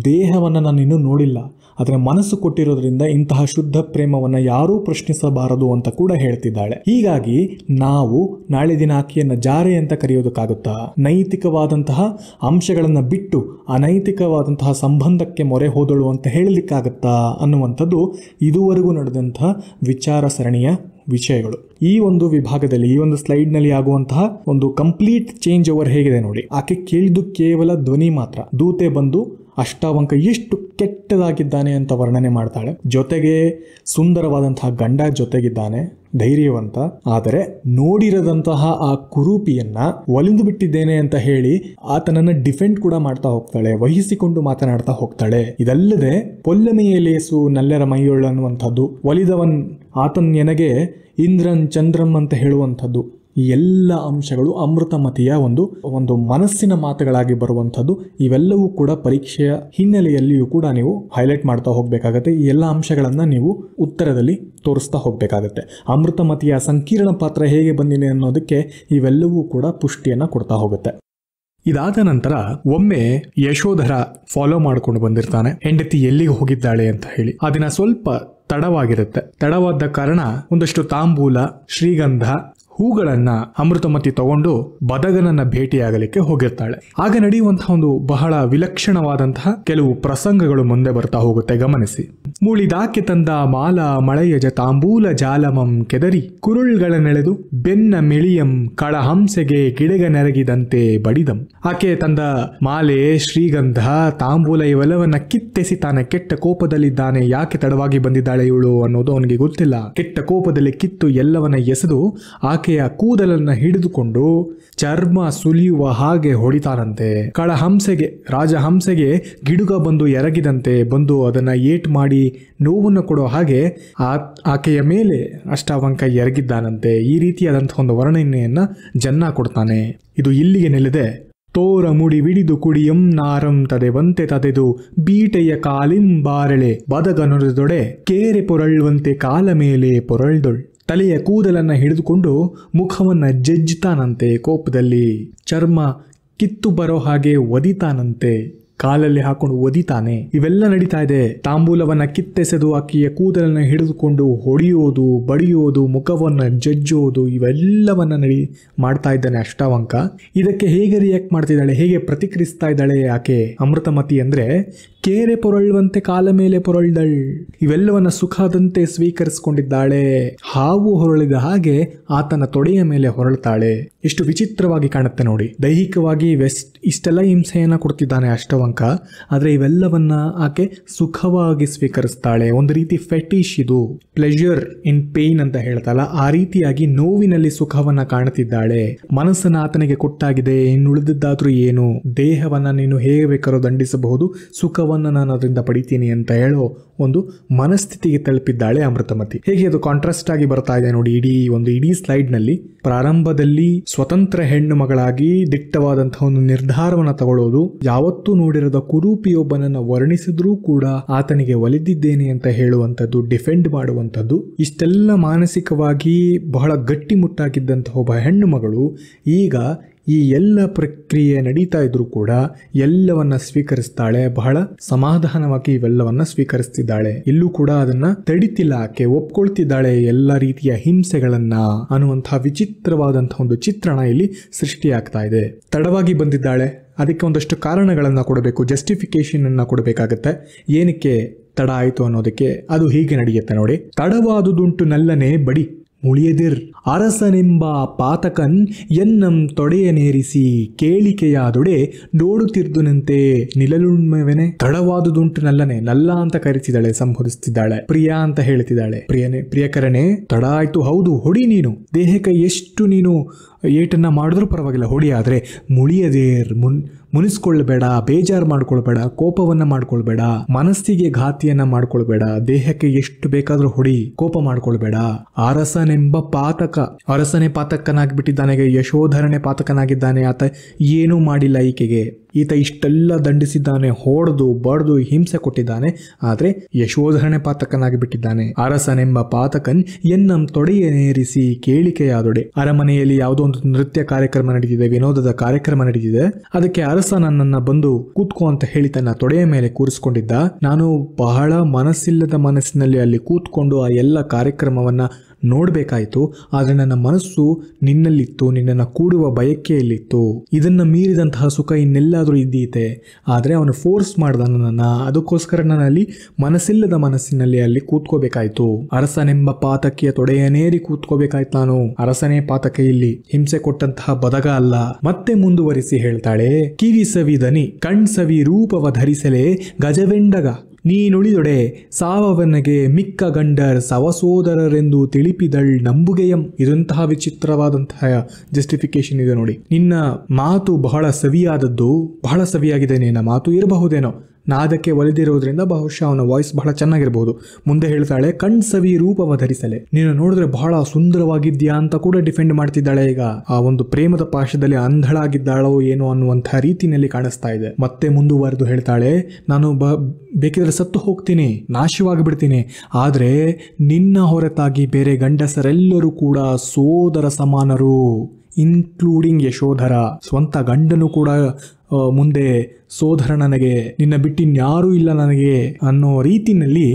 ದೇಹವನ್ನ ನಾನು ಇನ್ನೂ ನೋಡಿಲ್ಲ, ಆದರೆ ಮನಸ್ಸು ಕೊಟ್ಟಿರೋದ್ರಿಂದ ಇಂತಹ ಶುದ್ಧ ಪ್ರೇಮವನ್ನ ಯಾರೂ ಪ್ರಶ್ನಿಸಬಾರದು ಅಂತ ಕೂಡ ಹೇಳ್ತಿದ್ದಾಳೆ. ಹೀಗಾಗಿ ನಾವು ನಾಳೆ ದಿನ ಆಕೆಯನ್ನ ಜಾರೆ ಅಂತ ಕರೆಯೋದಕ್ಕಾಗುತ್ತಾ? ನೈತಿಕವಾದಂತಹ ಅಂಶಗಳನ್ನ ಬಿಟ್ಟು ಅನೈತಿಕವಾದಂತಹ ಸಂಬಂಧಕ್ಕೆ ಮೊರೆ ಹೋದಳು ಅಂತ ಹೇಳಲಿಕ್ಕಾಗತ್ತಾ ಅನ್ನುವಂಥದ್ದು ಇದುವರೆಗೂ ನಡೆದಂತಹ ವಿಚಾರ ಸರಣಿಯ ವಿಷಯಗಳು. ಈ ಒಂದು ವಿಭಾಗದಲ್ಲಿ, ಈ ಒಂದು ಸ್ಲೈಡ್ ನಲ್ಲಿ ಆಗುವಂತಹ ಒಂದು ಕಂಪ್ಲೀಟ್ ಚೇಂಜ್ ಓವರ್ ಹೇಗಿದೆ ನೋಡಿ. ಆಕೆ ಕೇಳಿದ್ದು ಕೇವಲ ಧ್ವನಿ ಮಾತ್ರ. ದೂತೆ ಬಂದು ಅಷ್ಟಾವಂಕ ಎಷ್ಟು ಕೆಟ್ಟದಾಗಿದ್ದಾನೆ ಅಂತ ವರ್ಣನೆ ಮಾಡ್ತಾಳೆ. ಜೊತೆಗೆ ಸುಂದರವಾದಂತಹ ಗಂಡ ಜೊತೆಗಿದ್ದಾನೆ, ಧೈರ್ಯವಂತ. ಆದರೆ ನೋಡಿರದಂತಹ ಆ ಕುರೂಪಿಯನ್ನ ಒಲಿದು ಬಿಟ್ಟಿದ್ದೇನೆ ಅಂತ ಹೇಳಿ ಆತನನ್ನ ಡಿಫೆಂಡ್ ಕೂಡ ಮಾಡ್ತಾ ಹೋಗ್ತಾಳೆ, ವಹಿಸಿಕೊಂಡು ಮಾತನಾಡ್ತಾ ಹೋಗ್ತಾಳೆ. ಇದಲ್ಲದೆ ಪೊಲ್ಲಮೆಯಲೇಸು ನಲ್ಲೆರ ಮೈಯೊಳ್ಳು ಅನ್ನುವಂಥದ್ದು, ಒಲಿದವನ್ ಆತನ್ ಎನಗೆ ಇಂದ್ರನ್ ಚಂದ್ರಂ ಅಂತ ಹೇಳುವಂಥದ್ದು, ಈ ಎಲ್ಲ ಅಂಶಗಳು ಅಮೃತಮತಿಯ ಒಂದು ಮನಸ್ಸಿನ ಮಾತುಗಳಾಗಿ ಬರುವಂಥದ್ದು. ಇವೆಲ್ಲವೂ ಕೂಡ ಪರೀಕ್ಷೆಯ ಹಿನ್ನೆಲೆಯಲ್ಲಿಯೂ ಕೂಡ ನೀವು ಹೈಲೈಟ್ ಮಾಡ್ತಾ ಹೋಗ್ಬೇಕಾಗತ್ತೆ. ಈ ಎಲ್ಲ ಅಂಶಗಳನ್ನ ನೀವು ಉತ್ತರದಲ್ಲಿ ತೋರಿಸ್ತಾ ಹೋಗ್ಬೇಕಾಗತ್ತೆ. ಅಮೃತಮತಿಯ ಸಂಕೀರ್ಣ ಪಾತ್ರ ಹೇಗೆ ಬಂದಿದೆ ಅನ್ನೋದಕ್ಕೆ ಇವೆಲ್ಲವೂ ಕೂಡ ಪುಷ್ಟಿಯನ್ನ ಕೊಡ್ತಾ ಹೋಗುತ್ತೆ. ಇದಾದ ನಂತರ ಒಮ್ಮೆ ಯಶೋಧರ ಫಾಲೋ ಮಾಡ್ಕೊಂಡು ಬಂದಿರ್ತಾನೆ, ಹೆಂಡತಿ ಎಲ್ಲಿಗೆ ಹೋಗಿದ್ದಾಳೆ ಅಂತ ಹೇಳಿ. ಆ ದಿನ ಸ್ವಲ್ಪ ತಡವಾಗಿರುತ್ತೆ. ತಡವಾದ ಕಾರಣ ಒಂದಷ್ಟು ತಾಂಬೂಲ, ಶ್ರೀಗಂಧ, ಹೂಗಳನ್ನ ಅಮೃತಮತಿ ತಗೊಂಡು ಬದಗನನ್ನ ಭೇಟಿಯಾಗಲಿಕ್ಕೆ ಹೋಗಿರ್ತಾಳೆ. ಆಗ ನಡೆಯುವಂತಹ ಒಂದು ಬಹಳ ವಿಲಕ್ಷಣವಾದಂತಹ ಕೆಲವು ಪ್ರಸಂಗಗಳು ಮುಂದೆ ಬರ್ತಾ ಹೋಗುತ್ತೆ, ಗಮನಿಸಿ. ಮುಳಿದಾಕೆ ತಂದ ಮಾಲ ಮಳೆಯಜ ತಾಂಬೂಲ ಜಾಲಮಂ ಕೆದರಿ ಕುರುಳ್ಗಳ ನೆಳೆದು ಬೆನ್ನ ಮಿಳಿಯಂ ಕಳಹಂಸೆಗೆ ಗಿಡಗ ನೆರಗಿದಂತೆ ಬಡಿದಂ. ಆಕೆ ತಂದ ಮಾಲೆ, ಶ್ರೀಗಂಧ, ತಾಂಬೂಲ ಇವೆಲ್ಲವನ್ನ ಕಿತ್ತೆಸಿ ತಾನೆ ಕೆಟ್ಟ ಕೋಪದಲ್ಲಿದ್ದಾನೆ. ಯಾಕೆ ತಡವಾಗಿ ಬಂದಿದ್ದಾಳೆ ಇವಳು ಅನ್ನೋದು ಅವನಿಗೆ ಗೊತ್ತಿಲ್ಲ. ಕೆಟ್ಟ ಕೋಪದಲ್ಲಿ ಕಿತ್ತು ಎಲ್ಲವನ್ನ ಎಸೆದು ಆಕೆಯ ಕೂದಲನ್ನ ಹಿಡಿದುಕೊಂಡು ಚರ್ಮ ಸುಲಿಯುವ ಹಾಗೆ ಹೊಡಿತಾನಂತೆ. ಕಳಹಂಸೆಗೆ, ರಾಜಹಂಸೆಗೆ ಗಿಡುಗ ಬಂದು ಎರಗಿದಂತೆ ಬಂದು ಅದನ್ನ ಏಟ್ ಮಾಡಿ ನೋವನ್ನು ಕೊಡೋ ಹಾಗೆ ಆಕೆಯ ಮೇಲೆ ಅಷ್ಟಾವಂಕ ಎರಗಿದ್ದಾನಂತೆ. ಈ ರೀತಿಯಾದಂತಹ ಒಂದು ವರ್ಣನೆಯನ್ನ ಜನ್ನ ಕೊಡ್ತಾನೆ. ಇದು ಇಲ್ಲಿಗೆ ನಿಲ್ಲದೆ ತೋರ ಮುಡಿ ವಿಡಿದು ಕುಡಿಯಂ ನಾರಂ ತದೆವಂತೆ ತದೆದು ಬೀಟೆಯ ಕಾಲಿಂಬಾರೆಳೆ ಬದಗನೊರೆದೊಡೆ ಕೇರೆ ಪೊರಳ್ವಂತೆ ಕಾಲ ಮೇಲೆ ಪೊರಳ್ದೊಳ್. ತಲೆಯ ಕೂದಲನ್ನ ಹಿಡಿದುಕೊಂಡು ಮುಖವನ್ನ ಜಜ್ಜುತ್ತಾನಂತೆ. ಕೋಪದಲ್ಲಿ ಚರ್ಮ ಕಿತ್ತು ಬರೋ ಹಾಗೆ ಒದಿತಾನಂತೆ, ಕಾಲಲ್ಲಿ ಹಾಕೊಂಡು ಒದಿತಾನೆ. ಇವೆಲ್ಲ ನಡೀತಾ ಇದೆ. ತಾಂಬೂಲವನ್ನ ಕಿತ್ತೆಸೆದು ಆಕೆಯ ಕೂದಲನ್ನ ಹಿಡಿದುಕೊಂಡು ಹೊಡೆಯೋದು, ಬಡಿಯೋದು, ಮುಖವನ್ನ ಜಜ್ಜೋದು, ಇವೆಲ್ಲವನ್ನ ಮಾಡ್ತಾ ಇದ್ದಾನೆ ಅಷ್ಟಾವಂಕ. ಇದಕ್ಕೆ ಹೇಗೆ ರಿಯಾಕ್ಟ್ ಮಾಡ್ತಿದ್ದಾಳೆ, ಹೇಗೆ ಪ್ರತಿಕ್ರಿಯಿಸ್ತಾ ಇದ್ದಾಳೆ ಆಕೆ ಅಮೃತಮತಿ ಅಂದ್ರೆ, ಕೇರೆ ಪೊರಳುವಂತೆ ಕಾಲ ಮೇಲೆ ಪೊರಳ್ದಳ್. ಇವೆಲ್ಲವನ್ನ ಸುಖದಂತೆ ಸ್ವೀಕರಿಸಿಕೊಂಡಿದ್ದಾಳೆ. ಹಾವು ಹೊರಳಿದ ಹಾಗೆ ಆತನ ತೊಡೆಯ ಮೇಲೆ ಹೊರಳ್ತಾಳೆ. ಎಷ್ಟು ವಿಚಿತ್ರವಾಗಿ ಕಾಣುತ್ತೆ ನೋಡಿ. ದೈಹಿಕವಾಗಿ ಇಷ್ಟೆಲ್ಲ ಹಿಂಸೆಯನ್ನ ಕೊಡ್ತಿದ್ದಾನೆ ಅಷ್ಟವಂಕ, ಆದ್ರೆ ಇವೆಲ್ಲವನ್ನ ಆಕೆ ಸುಖವಾಗಿ ಸ್ವೀಕರಿಸ್ತಾಳೆ. ಒಂದು ರೀತಿ ಫೆಟಿಶ್, ಇದು ಪ್ಲೆಜರ್ ಇನ್ ಪೇನ್ ಅಂತ ಹೇಳ್ತಲ್ಲ, ಆ ರೀತಿಯಾಗಿ ನೋವಿನಲ್ಲಿ ಸುಖವನ್ನ ಕಾಣುತ್ತಿದ್ದಾಳೆ. ಮನಸ್ಸನ್ನ ಆತನಿಗೆ ಕೊಟ್ಟಾಗಿದೆ, ಇನ್ನುಳಿದಿದ್ದಾದ್ರೂ ಏನು, ದೇಹವನ್ನ ನೀನು ಹೇಗೆ ಬೇಕಾದ್ರೂ ದಂಡಿಸಬಹುದು, ಸುಖವನ್ನ ನಾನು ಅದರಿಂದ ಪಡಿತೀನಿ ಅಂತ ಹೇಳೋ ಒಂದು ಮನಸ್ಥಿತಿಗೆ ತಲುಪಿದ್ದಾಳೆ ಅಮೃತಮತಿ. ಹೇಗೆ ಅದು ಕಾಂಟ್ರಾಸ್ಟ್ ಆಗಿ ಬರ್ತಾ ಇದೆ ನೋಡಿ ಇಡೀ ಸ್ಲೈಡ್ ನಲ್ಲಿ. ಪ್ರಾರಂಭದಲ್ಲಿ ಸ್ವತಂತ್ರ ಹೆಣ್ಣು ಮಗಳಾಗಿ ದಿಟ್ಟವಾದಂತಹ ಒಂದು ನಿರ್ಧಾರವನ್ನ ತಗೊಳ್ಳೋದು, ಯಾವತ್ತೂ ನೋಡಿರದ ಕುರೂಪಿಯೊಬ್ಬನನ್ನ ವರ್ಣಿಸಿದ್ರೂ ಕೂಡ ಆತನಿಗೆ ಒಲಿದಿದ್ದೇನೆ ಅಂತ ಹೇಳುವಂಥದ್ದು, ಡಿಫೆಂಡ್ ಮಾಡುವಂಥದ್ದು, ಇಷ್ಟೆಲ್ಲ ಮಾನಸಿಕವಾಗಿ ಬಹಳ ಗಟ್ಟಿಮುಟ್ಟಾಗಿದ್ದಂತಹ ಒಬ್ಬ ಹೆಣ್ಣು ಮಗಳು ಈಗ ಈ ಎಲ್ಲ ಪ್ರಕ್ರಿಯೆ ನಡೀತಾ ಇದ್ರೂ ಕೂಡ ಎಲ್ಲವನ್ನ ಸ್ವೀಕರಿಸ್ತಾಳೆ. ಬಹಳ ಸಮಾಧಾನವಾಗಿ ಇವೆಲ್ಲವನ್ನ ಸ್ವೀಕರಿಸ್ತಿದ್ದಾಳೆ. ಇಲ್ಲೂ ಕೂಡ ಅದನ್ನ ತಡಿತಿಲ್ಲ, ಆಕೆ ಒಪ್ಕೊಳ್ತಿದ್ದಾಳೆ ಎಲ್ಲ ರೀತಿಯ ಹಿಂಸೆಗಳನ್ನ ಅನ್ನುವಂತಹ ವಿಚಿತ್ರವಾದಂತಹ ಒಂದು ಚಿತ್ರಣ ಇಲ್ಲಿ ಸೃಷ್ಟಿಯಾಗ್ತಾ ಇದೆ. ತಡವಾಗಿ ಬಂದಿದ್ದಾಳೆ, ಅದಕ್ಕೆ ಒಂದಷ್ಟು ಕಾರಣಗಳನ್ನ ಕೊಡಬೇಕು, ಜಸ್ಟಿಫಿಕೇಶನ್ ಅನ್ನ ಕೊಡಬೇಕಾಗತ್ತೆ. ಏನಕ್ಕೆ ತಡ ಆಯಿತು ಅನ್ನೋದಕ್ಕೆ ಅದು ಹೀಗೆ ನಡೆಯುತ್ತೆ ನೋಡಿ. ತಡವಾದುದುಂಟು ನಲ್ಲನೆ ಬಡಿ ಮುಳಿಯದಿರ್ ಅರಸನೆಂಬ ಪಾತಕನ್ ಎನ್ನಂ ತೊಡೆಯನೇರಿಸಿ ಕೇಳಿಕೆಯಾದೊಡೆ ನೋಡುತ್ತಿರ್ದುನಂತೆ ನಿಲಲುಣ್ಮವೆನೆ. ತಡವಾದುದುಂಟು ನಲ್ಲನೆ, ನಲ್ಲ ಅಂತ ಕರೆಸಿದಾಳೆ, ಸಂಬೋಧಿಸ್ತಿದ್ದಾಳೆ. ಪ್ರಿಯ ಅಂತ ಹೇಳ್ತಿದ್ದಾಳೆ. ಪ್ರಿಯಕರನೇ ತಡ ಆಯ್ತು, ಹೌದು, ಹೊಡಿ ನೀನು, ದೇಹಕ್ಕೆ ಎಷ್ಟು ನೀನು ಏಟನ್ನ ಮಾಡಿದ್ರೂ ಪರವಾಗಿಲ್ಲ ಹೊಡಿ, ಆದರೆ ಮುಳಿಯದೇ ಮುನಿಸ್ಕೊಳ್ಬೇಡ, ಬೇಜಾರು ಮಾಡ್ಕೊಳ್ಬೇಡ, ಕೋಪವನ್ನ ಮಾಡ್ಕೊಳ್ಬೇಡ, ಮನಸ್ಸಿಗೆ ಘಾತಿಯನ್ನ ಮಾಡ್ಕೊಳ್ಬೇಡ, ದೇಹಕ್ಕೆ ಎಷ್ಟು ಬೇಕಾದ್ರೂ ಹೊಡಿ, ಕೋಪ ಮಾಡ್ಕೊಳ್ಬೇಡ. ಅರಸನೆಂಬ ಪಾತಕ, ಅರಸನೇ ಪಾತಕನಾಗ್ಬಿಟ್ಟಿದ್ದಾನೆ, ಯಶೋಧರನೇ ಪಾತಕನಾಗಿದ್ದಾನೆ. ಆತ ಏನೂ ಮಾಡಿಲ್ಲ ಈಕೆಗೆ, ಈತ ಇಷ್ಟೆಲ್ಲ ದಂಡಿಸಿದ್ದಾನೆ, ಹೊಡೆದು ಬಡ್ದು ಹಿಂಸೆ ಕೊಟ್ಟಿದ್ದಾನೆ, ಆದ್ರೆ ಯಶೋಧರನೇ ಪಾತಕನಾಗಿ ಬಿಟ್ಟಿದ್ದಾನೆ. ಅರಸನೆಂಬ ಪಾತಕನ್ ಎನ್ನಂ ತೊಡೆಯನೇರಿಸಿ ಕೇಳಿಕೆಯಾದೊಡೆ. ಅರಮನೆಯಲ್ಲಿ ಯಾವುದೋ ಒಂದು ನೃತ್ಯ ಕಾರ್ಯಕ್ರಮ ನಡೆದಿದೆ, ವಿನೋದದ ಕಾರ್ಯಕ್ರಮ ನಡೆದಿದೆ. ಅದಕ್ಕೆ ಅರಸ ನನ್ನನ್ನ ಬಂದು ಕೂತ್ಕೋ ಅಂತ ಹೇಳಿ ತನ್ನ ತೊಡೆಯ ಮೇಲೆ ಕೂರಿಸ್ಕೊಂಡಿದ್ದ. ನಾನು ಬಹಳ ಮನಸ್ಸಿಲ್ಲದ ಮನಸ್ಸಿನಲ್ಲಿ ಅಲ್ಲಿ ಕೂತ್ಕೊಂಡು ಆ ಎಲ್ಲ ಕಾರ್ಯಕ್ರಮವನ್ನ ನೋಡ್ಬೇಕಾಯ್ತು. ಆದ್ರೆ ನನ್ನ ಮನಸ್ಸು ನಿನ್ನಲ್ಲಿತ್ತು, ನಿನ್ನನ್ನು ಕೂಡುವ ಬಯಕೆಯಲ್ಲಿತ್ತು. ಇದನ್ನ ಮೀರಿದಂತಹ ಸುಖ ಇನ್ನೆಲ್ಲಾದ್ರೂ ಇದ್ದೀತೆ, ಆದ್ರೆ ಅವನು ಫೋರ್ಸ್ ಮಾಡ್ದ ನನ್ನನ್ನ. ಅದಕ್ಕೋಸ್ಕರ ನಾನಲ್ಲಿ ಮನಸ್ಸಿಲ್ಲದ ಮನಸ್ಸಿನಲ್ಲಿ ಅಲ್ಲಿ ಕೂತ್ಕೋಬೇಕಾಯ್ತು. ಅರಸನೆಂಬ ಪಾತಕಿಯ ತೊಡೆಯನೇರಿ ಕೂತ್ಕೋಬೇಕಾಯ್ತು ನಾನು. ಅರಸನೇ ಪಾತಕ ಇಲ್ಲಿ ಹಿಂಸೆ ಕೊಟ್ಟಂತಹ ಬದಗ ಅಲ್ಲ. ಮತ್ತೆ ಮುಂದುವರಿಸಿ ಹೇಳ್ತಾಳೆ, ಕಿವಿ ಸವಿದನಿ ಕಣ್ಸವಿ ರೂಪವ ಧರಿಸಲೇ ಗಜವೆಂಡಗ ನೀನುಳಿದೊಡೆ ಸಾವವನಿಗೆ ಮಿಕ್ಕ ಗಂಡರ್ ಸವಸೋದರರೆಂದು ತಿಳಿಪಿದಳ್ ನಂಬುಗೆಯಂ. ಇದಂತಹ ವಿಚಿತ್ರವಾದಂತಹ ಜಸ್ಟಿಫಿಕೇಶನ್ ಇದೆ ನೋಡಿ. ನಿನ್ನ ಮಾತು ಬಹಳ ಸವಿಯಾದದ್ದು, ಬಹಳ ಸವಿಯಾಗಿದೆ ನಿನ್ನ ಮಾತು, ಇರಬಹುದೇನೋ ನಾದಕ್ಕೆ ಒಲಿದಿರೋದ್ರಿಂದ ಬಹುಶಃ ಅವನ ವಾಯ್ಸ್ ಬಹಳ ಚೆನ್ನಾಗಿರಬಹುದು. ಮುಂದೆ ಹೇಳ್ತಾಳೆ, ಕಣ್ಸವಿ ರೂಪವ ಧರಿಸಲೆ, ನೀನು ನೋಡಿದ್ರೆ ಬಹಳ ಸುಂದರವಾಗಿದ್ಯಾ ಅಂತ ಕೂಡ ಡಿಫೆಂಡ್ ಮಾಡ್ತಿದ್ದಾಳೆ. ಈಗ ಆ ಒಂದು ಪ್ರೇಮದ ಪಾಶದಲ್ಲಿ ಅಂಧಳಾಗಿದ್ದಾಳೋ ಏನೋ ಅನ್ನುವಂತಹ ರೀತಿಯಲ್ಲಿ ಕಾಣಿಸ್ತಾ ಇದೆ. ಮತ್ತೆ ಮುಂದುವರೆದು ಹೇಳ್ತಾಳೆ, ನಾನು ಬೇಕಿದ್ರೆ ಸತ್ತು ಹೋಗ್ತೀನಿ, ನಾಶವಾಗಿ ಬಿಡ್ತೀನಿ, ಆದ್ರೆ ನಿನ್ನ ಹೊರತಾಗಿ ಬೇರೆ ಗಂಡಸರೆಲ್ಲರೂ ಕೂಡ ಸೋದರ ಸಮಾನರು, ಇನ್ಕ್ಲೂಡಿಂಗ್ ಯಶೋಧರ. ಸ್ವಂತ ಗಂಡನು ಕೂಡ ಮುಂದೆ ಸೋದರ ನನಗೆ, ನಿನ್ನ ಬಿಟ್ಟಿನ್ಯಾರೂ ಇಲ್ಲ ನನಗೆ ಅನ್ನೋ ರೀತಿಯಲ್ಲಿ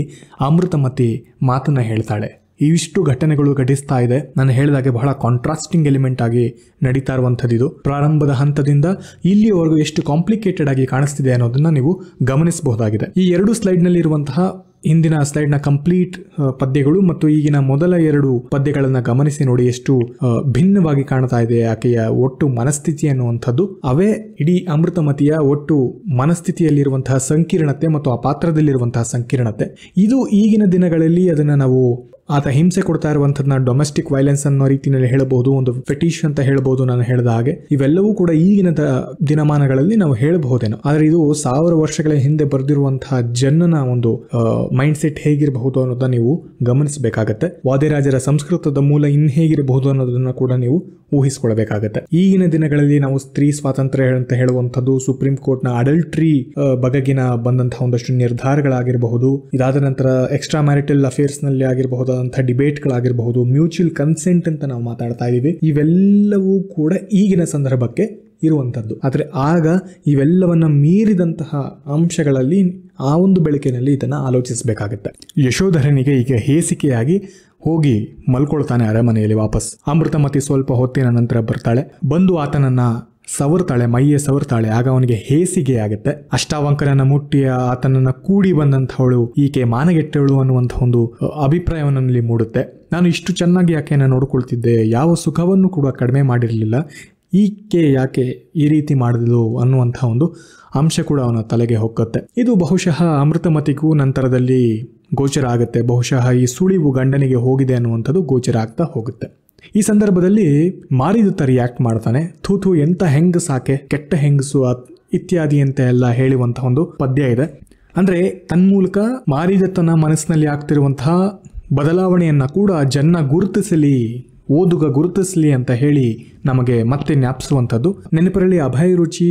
ಅಮೃತಮತಿ ಮಾತನ್ನ ಹೇಳ್ತಾಳೆ. ಇವಿಷ್ಟು ಘಟನೆಗಳು ಘಟಿಸ್ತಾ ಇದೆ. ನಾನು ಹೇಳಿದಾಗೆ ಬಹಳ ಕಾಂಟ್ರಾಸ್ಟಿಂಗ್ ಎಲಿಮೆಂಟ್ ಆಗಿ ನಡೀತಾ ಇರುವಂಥದ್ದು ಇದು. ಪ್ರಾರಂಭದ ಹಂತದಿಂದ ಇಲ್ಲಿಯವರೆಗೂ ಎಷ್ಟು ಕಾಂಪ್ಲಿಕೇಟೆಡ್ ಆಗಿ ಕಾಣಿಸ್ತಿದೆ ಅನ್ನೋದನ್ನ ನೀವು ಗಮನಿಸಬಹುದಾಗಿದೆ. ಈ ಎರಡು ಸ್ಲೈಡ್ ನಲ್ಲಿ ಇರುವಂತಹ ಹಿಂದಿನ ಸ್ಲೈಡ್ ನ ಕಂಪ್ಲೀಟ್ ಪದ್ಯಗಳು ಮತ್ತು ಈಗಿನ ಮೊದಲ ಎರಡು ಪದ್ಯಗಳನ್ನ ಗಮನಿಸಿ ನೋಡಿ, ಎಷ್ಟು ಭಿನ್ನವಾಗಿ ಕಾಣ್ತಾ ಇದೆ ಆಕೆಯ ಒಟ್ಟು ಮನಸ್ಥಿತಿ ಅನ್ನುವಂಥದ್ದು. ಅವೇ ಇಡೀ ಅಮೃತಮತಿಯ ಒಟ್ಟು ಮನಸ್ಥಿತಿಯಲ್ಲಿರುವಂತಹ ಸಂಕೀರ್ಣತೆ ಮತ್ತು ಆ ಪಾತ್ರದಲ್ಲಿರುವಂತಹ ಸಂಕೀರ್ಣತೆ. ಇದು ಈಗಿನ ದಿನಗಳಲ್ಲಿ ಅದನ್ನ ನಾವು ಆತ ಹಿಂಸೆ ಕೊಡ್ತಾ ಇರುವಂಥದ್ದನ್ನ ಡೊಮೆಸ್ಟಿಕ್ ವೈಲೆನ್ಸ್ ಅನ್ನೋ ರೀತಿಯಲ್ಲಿ ಹೇಳಬಹುದು, ಒಂದು ಫೆಟಿಶ್ ಅಂತ ಹೇಳಬಹುದು. ನಾನು ಹೇಳಿದ ಹಾಗೆ ಇವೆಲ್ಲವೂ ಕೂಡ ಈಗಿನ ದಿನಮಾನಗಳಲ್ಲಿ ನಾವು ಹೇಳಬಹುದೇನೋ, ಆದ್ರೆ ಇದು 1000 ವರ್ಷಗಳ ಹಿಂದೆ ಬರೆದಿರುವಂತಹ ಜನನ ಒಂದು ಮೈಂಡ್ ಸೆಟ್ ಹೇಗಿರಬಹುದು ಅನ್ನೋದನ್ನ ನೀವು ಗಮನಿಸಬೇಕಾಗತ್ತೆ. ವಾದಿರಾಜರ ಸಂಸ್ಕೃತದ ಮೂಲ ಇನ್ ಹೇಗಿರಬಹುದು ಅನ್ನೋದನ್ನ ಕೂಡ ನೀವು ಊಹಿಸಿಕೊಳ್ಬೇಕಾಗತ್ತೆ. ಈಗಿನ ದಿನಗಳಲ್ಲಿ ನಾವು ಸ್ತ್ರೀ ಸ್ವಾತಂತ್ರ್ಯ ಅಂತ ಹೇಳುವಂಥದ್ದು, ಸುಪ್ರೀಂ ಕೋರ್ಟ್ ನ ಅಡಲ್ಟ್ರಿ ಬಗೆಗಿನ ಬಂದಂತಹ ಒಂದಷ್ಟು ನಿರ್ಧಾರಗಳಾಗಿರಬಹುದು, ಇದಾದ ನಂತರ ಎಕ್ಸ್ಟ್ರಾ ಮ್ಯಾರಿಟಲ್ ಅಫೇರ್ಸ್ ನಲ್ಲಿ ಆಗಿರಬಹುದು ಡಿಬೇಟ್ಗಳಾಗಿರಬಹುದು, ಮ್ಯೂಚುವಲ್ ಕನ್ಸೆಂಟ್ ಅಂತ ನಾವು ಮಾತಾಡ್ತಾ ಇದೀವಿ. ಇವೆಲ್ಲವೂ ಕೂಡ ಈಗಿನ ಸಂದರ್ಭಕ್ಕೆ ಇರುವಂತದ್ದು. ಆದ್ರೆ ಆಗ ಇವೆಲ್ಲವನ್ನ ಮೀರಿದಂತಹ ಅಂಶಗಳಲ್ಲಿ ಆ ಒಂದು ಬೆಳಕಿನಲ್ಲಿ ಇದನ್ನ ಆಲೋಚಿಸಬೇಕಾಗತ್ತೆ. ಯಶೋಧರನಿಗೆ ಈಗ ಹೇಸಿಕೆಯಾಗಿ ಹೋಗಿ ಮಲ್ಕೊಳ್ತಾನೆ ಅರಮನೆಯಲ್ಲಿ ವಾಪಸ್. ಅಮೃತಮತಿ ಸ್ವಲ್ಪ ಹೊತ್ತಿನ ನಂತರ ಬರ್ತಾಳೆ. ಬಂದು ಆತನನ್ನ ಸವರ್ತಾಳೆ, ಮೈಯೇ ಸವರ್ತಾಳೆ. ಆಗ ಅವನಿಗೆ ಹೇಸಿಗೆ ಆಗುತ್ತೆ. ಅಷ್ಟಾವಂಕರನ್ನ ಮುಟ್ಟಿ ಆತನನ್ನ ಕೂಡಿ ಬಂದಂಥವಳು ಈಕೆ ಮಾನಗೆಟ್ಟವಳು ಅನ್ನುವಂಥ ಒಂದು ಅಭಿಪ್ರಾಯವನ್ನಲ್ಲಿ ಮೂಡುತ್ತೆ. ನಾನು ಇಷ್ಟು ಚೆನ್ನಾಗಿ ಆಕೆಯನ್ನು ನೋಡ್ಕೊಳ್ತಿದ್ದೆ, ಯಾವ ಸುಖವನ್ನು ಕೂಡ ಕಡಿಮೆ ಮಾಡಿರಲಿಲ್ಲ, ಈಕೆ ಯಾಕೆ ಈ ರೀತಿ ಮಾಡಿದ್ಲು ಅನ್ನುವಂಥ ಒಂದು ಅಂಶ ಕೂಡ ಅವನ ತಲೆಗೆ ಹೊಕ್ಕತ್ತೆ. ಇದು ಬಹುಶಃ ಅಮೃತಮತಿಗೂ ನಂತರದಲ್ಲಿ ಗೋಚರ ಆಗುತ್ತೆ. ಬಹುಶಃ ಈ ಸುಳಿವು ಗಂಡನಿಗೆ ಹೋಗಿದೆ ಅನ್ನುವಂಥದ್ದು ಗೋಚರ ಆಗ್ತಾ ಹೋಗುತ್ತೆ. ಈ ಸಂದರ್ಭದಲ್ಲಿ ಮಾರಿದತ್ತ ರಿಯಾಕ್ಟ್ ಮಾಡ್ತಾನೆ. ಥೂಥು ಎಂತ ಹೆಂಗಸಾಕೆ, ಕೆಟ್ಟ ಹೆಂಗಸು ಇತ್ಯಾದಿ ಅಂತ ಎಲ್ಲ ಹೇಳುವಂತಹ ಒಂದು ಪದ್ಯ ಇದೆ. ಅಂದ್ರೆ ತನ್ಮೂಲಕ ಮಾರಿದತ್ತನ ಮನಸ್ಸಿನಲ್ಲಿ ಆಗ್ತಿರುವಂತಹ ಬದಲಾವಣೆಯನ್ನ ಕೂಡ ಜನ ಗುರುತಿಸಲಿ, ಓದುಗ ಗುರುತಿಸಲಿ ಅಂತ ಹೇಳಿ ನಮಗೆ ಮತ್ತೆ ಜ್ಞಾಪಿಸುವಂಥದ್ದು. ನೆನಪರಲ್ಲಿ ಅಭಯ ರುಚಿ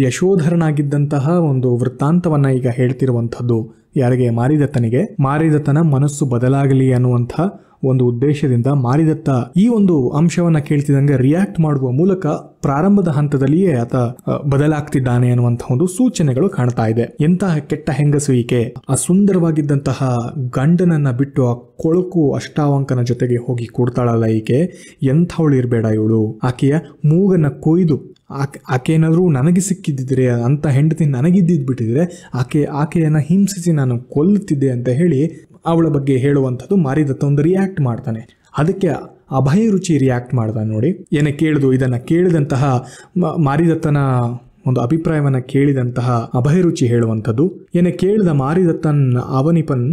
ಯಶೋಧರನಾಗಿದ್ದಂತಹ ಒಂದು ವೃತ್ತಾಂತವನ್ನ ಈಗ ಹೇಳ್ತಿರುವಂಥದ್ದು ಯಾರಿಗೆ? ಮಾರಿದತ್ತನಿಗೆ. ಮಾರಿದತ್ತನ ಮನಸ್ಸು ಬದಲಾಗಲಿ ಅನ್ನುವಂಥ ಒಂದು ಉದ್ದೇಶದಿಂದ ಮಾರಿದತ್ತ ಈ ಒಂದು ಅಂಶವನ್ನ ಕೇಳ್ತಿದ್ದಂಗೆ ರಿಯಾಕ್ಟ್ ಮಾಡುವ ಮೂಲಕ ಪ್ರಾರಂಭದ ಹಂತದಲ್ಲಿಯೇ ಆತ ಬದಲಾಗ್ತಿದ್ದಾನೆ ಅನ್ನುವಂತಹ ಒಂದು ಸೂಚನೆಗಳು ಕಾಣ್ತಾ ಇದೆ. ಎಂತಹ ಕೆಟ್ಟ ಹೆಂಗಸು ಈಕೆ, ಆ ಸುಂದರವಾಗಿದ್ದಂತಹ ಗಂಡನನ್ನ ಬಿಟ್ಟು ಆ ಕೊಳಕು ಅಷ್ಟಾವಂಕನ ಜೊತೆಗೆ ಹೋಗಿ ಕೂಡ್ತಾಳಲ್ಲ ಈಕೆ, ಎಂಥವಳು ಇರಬೇಡ ಇವಳು. ಆಕೆಯ ಮೂಗನ್ನ ಕೊಯ್ದು ಆಕೆ ಏನಾದರೂ ನನಗೆ ಸಿಕ್ಕಿದ್ದಿದ್ರೆ, ಅಂತ ಹೆಂಡತಿ ನನಗಿದ್ದಿದ್ ಬಿಟ್ಟಿದ್ರೆ ಆಕೆಯನ್ನ ಹಿಂಸಿಸಿ ನಾನು ಕೊಲ್ಲುತ್ತಿದ್ದೆ ಅಂತ ಹೇಳಿ ಅವಳ ಬಗ್ಗೆ ಹೇಳುವಂಥದ್ದು ಮಾರಿದತ್ತ ಒಂದು ರಿಯಾಕ್ಟ್ ಮಾಡ್ತಾನೆ. ಅದಕ್ಕೆ ಅಭಯ ರುಚಿ ರಿಯಾಕ್ಟ್ ಮಾಡ್ತಾನೆ ನೋಡಿ. ಏನೇ ಕೇಳಿದು ಇದನ್ನ ಕೇಳಿದಂತಹ ಮಾರಿದತ್ತನ ಒಂದು ಅಭಿಪ್ರಾಯವನ್ನ ಕೇಳಿದಂತಹ ಅಭಯ ರುಚಿ ಹೇಳುವಂಥದ್ದು, ಏನೇ ಕೇಳಿದ ಮಾರಿದತ್ತನ್ ಅವನಿಪನ್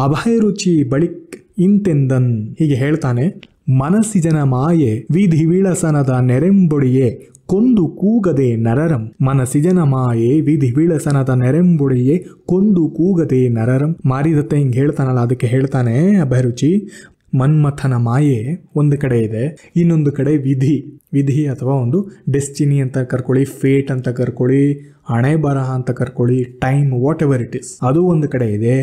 ಅಭಯ ರುಚಿ ಬಳಿಕ್ ಇಂತೆಂದನ್, ಹೀಗೆ ಹೇಳ್ತಾನೆ. ಮನಸ್ಸಿಜನ ಮಾಯೆ ವಿಧಿ ವಿಳಸನದ ನೆರೆಂಬೊಡಿಯೇ ಕೊಂದು ಕೂಗದೆ ನರರಂ. ಮನಸ್ಸಿಜನ ಮಾಯೆ ವಿಧಿ ವಿಳಸನದ ನೆರೆಂಬೊಡಿಯೇ ಕೊಂದು ಕೂಗದೆ ನರರಂ. ಮಾರಿದತ್ತ ಹಿಂಗೆ ಹೇಳ್ತಾನಲ್ಲ, ಅದಕ್ಕೆ ಹೇಳ್ತಾನೆ ಅಭಯರುಚಿ, ಮನ್ಮಥನ ಮಾಯೆ ಒಂದು ಕಡೆ ಇದೆ, ಇನ್ನೊಂದು ಕಡೆ ವಿಧಿ ಅಥವಾ ಒಂದು ಡೆಸ್ಟಿನಿ ಅಂತ ಕರ್ಕೊಳ್ಳಿ, ಫೇಟ್ ಅಂತ ಕರ್ಕೊಳ್ಳಿ, ಹಣೆ ಬರಹ ಅಂತ ಕರ್ಕೊಳ್ಳಿ, time, whatever it is, ಅದು ಒಂದು ಕಡೆ ಇದೆ.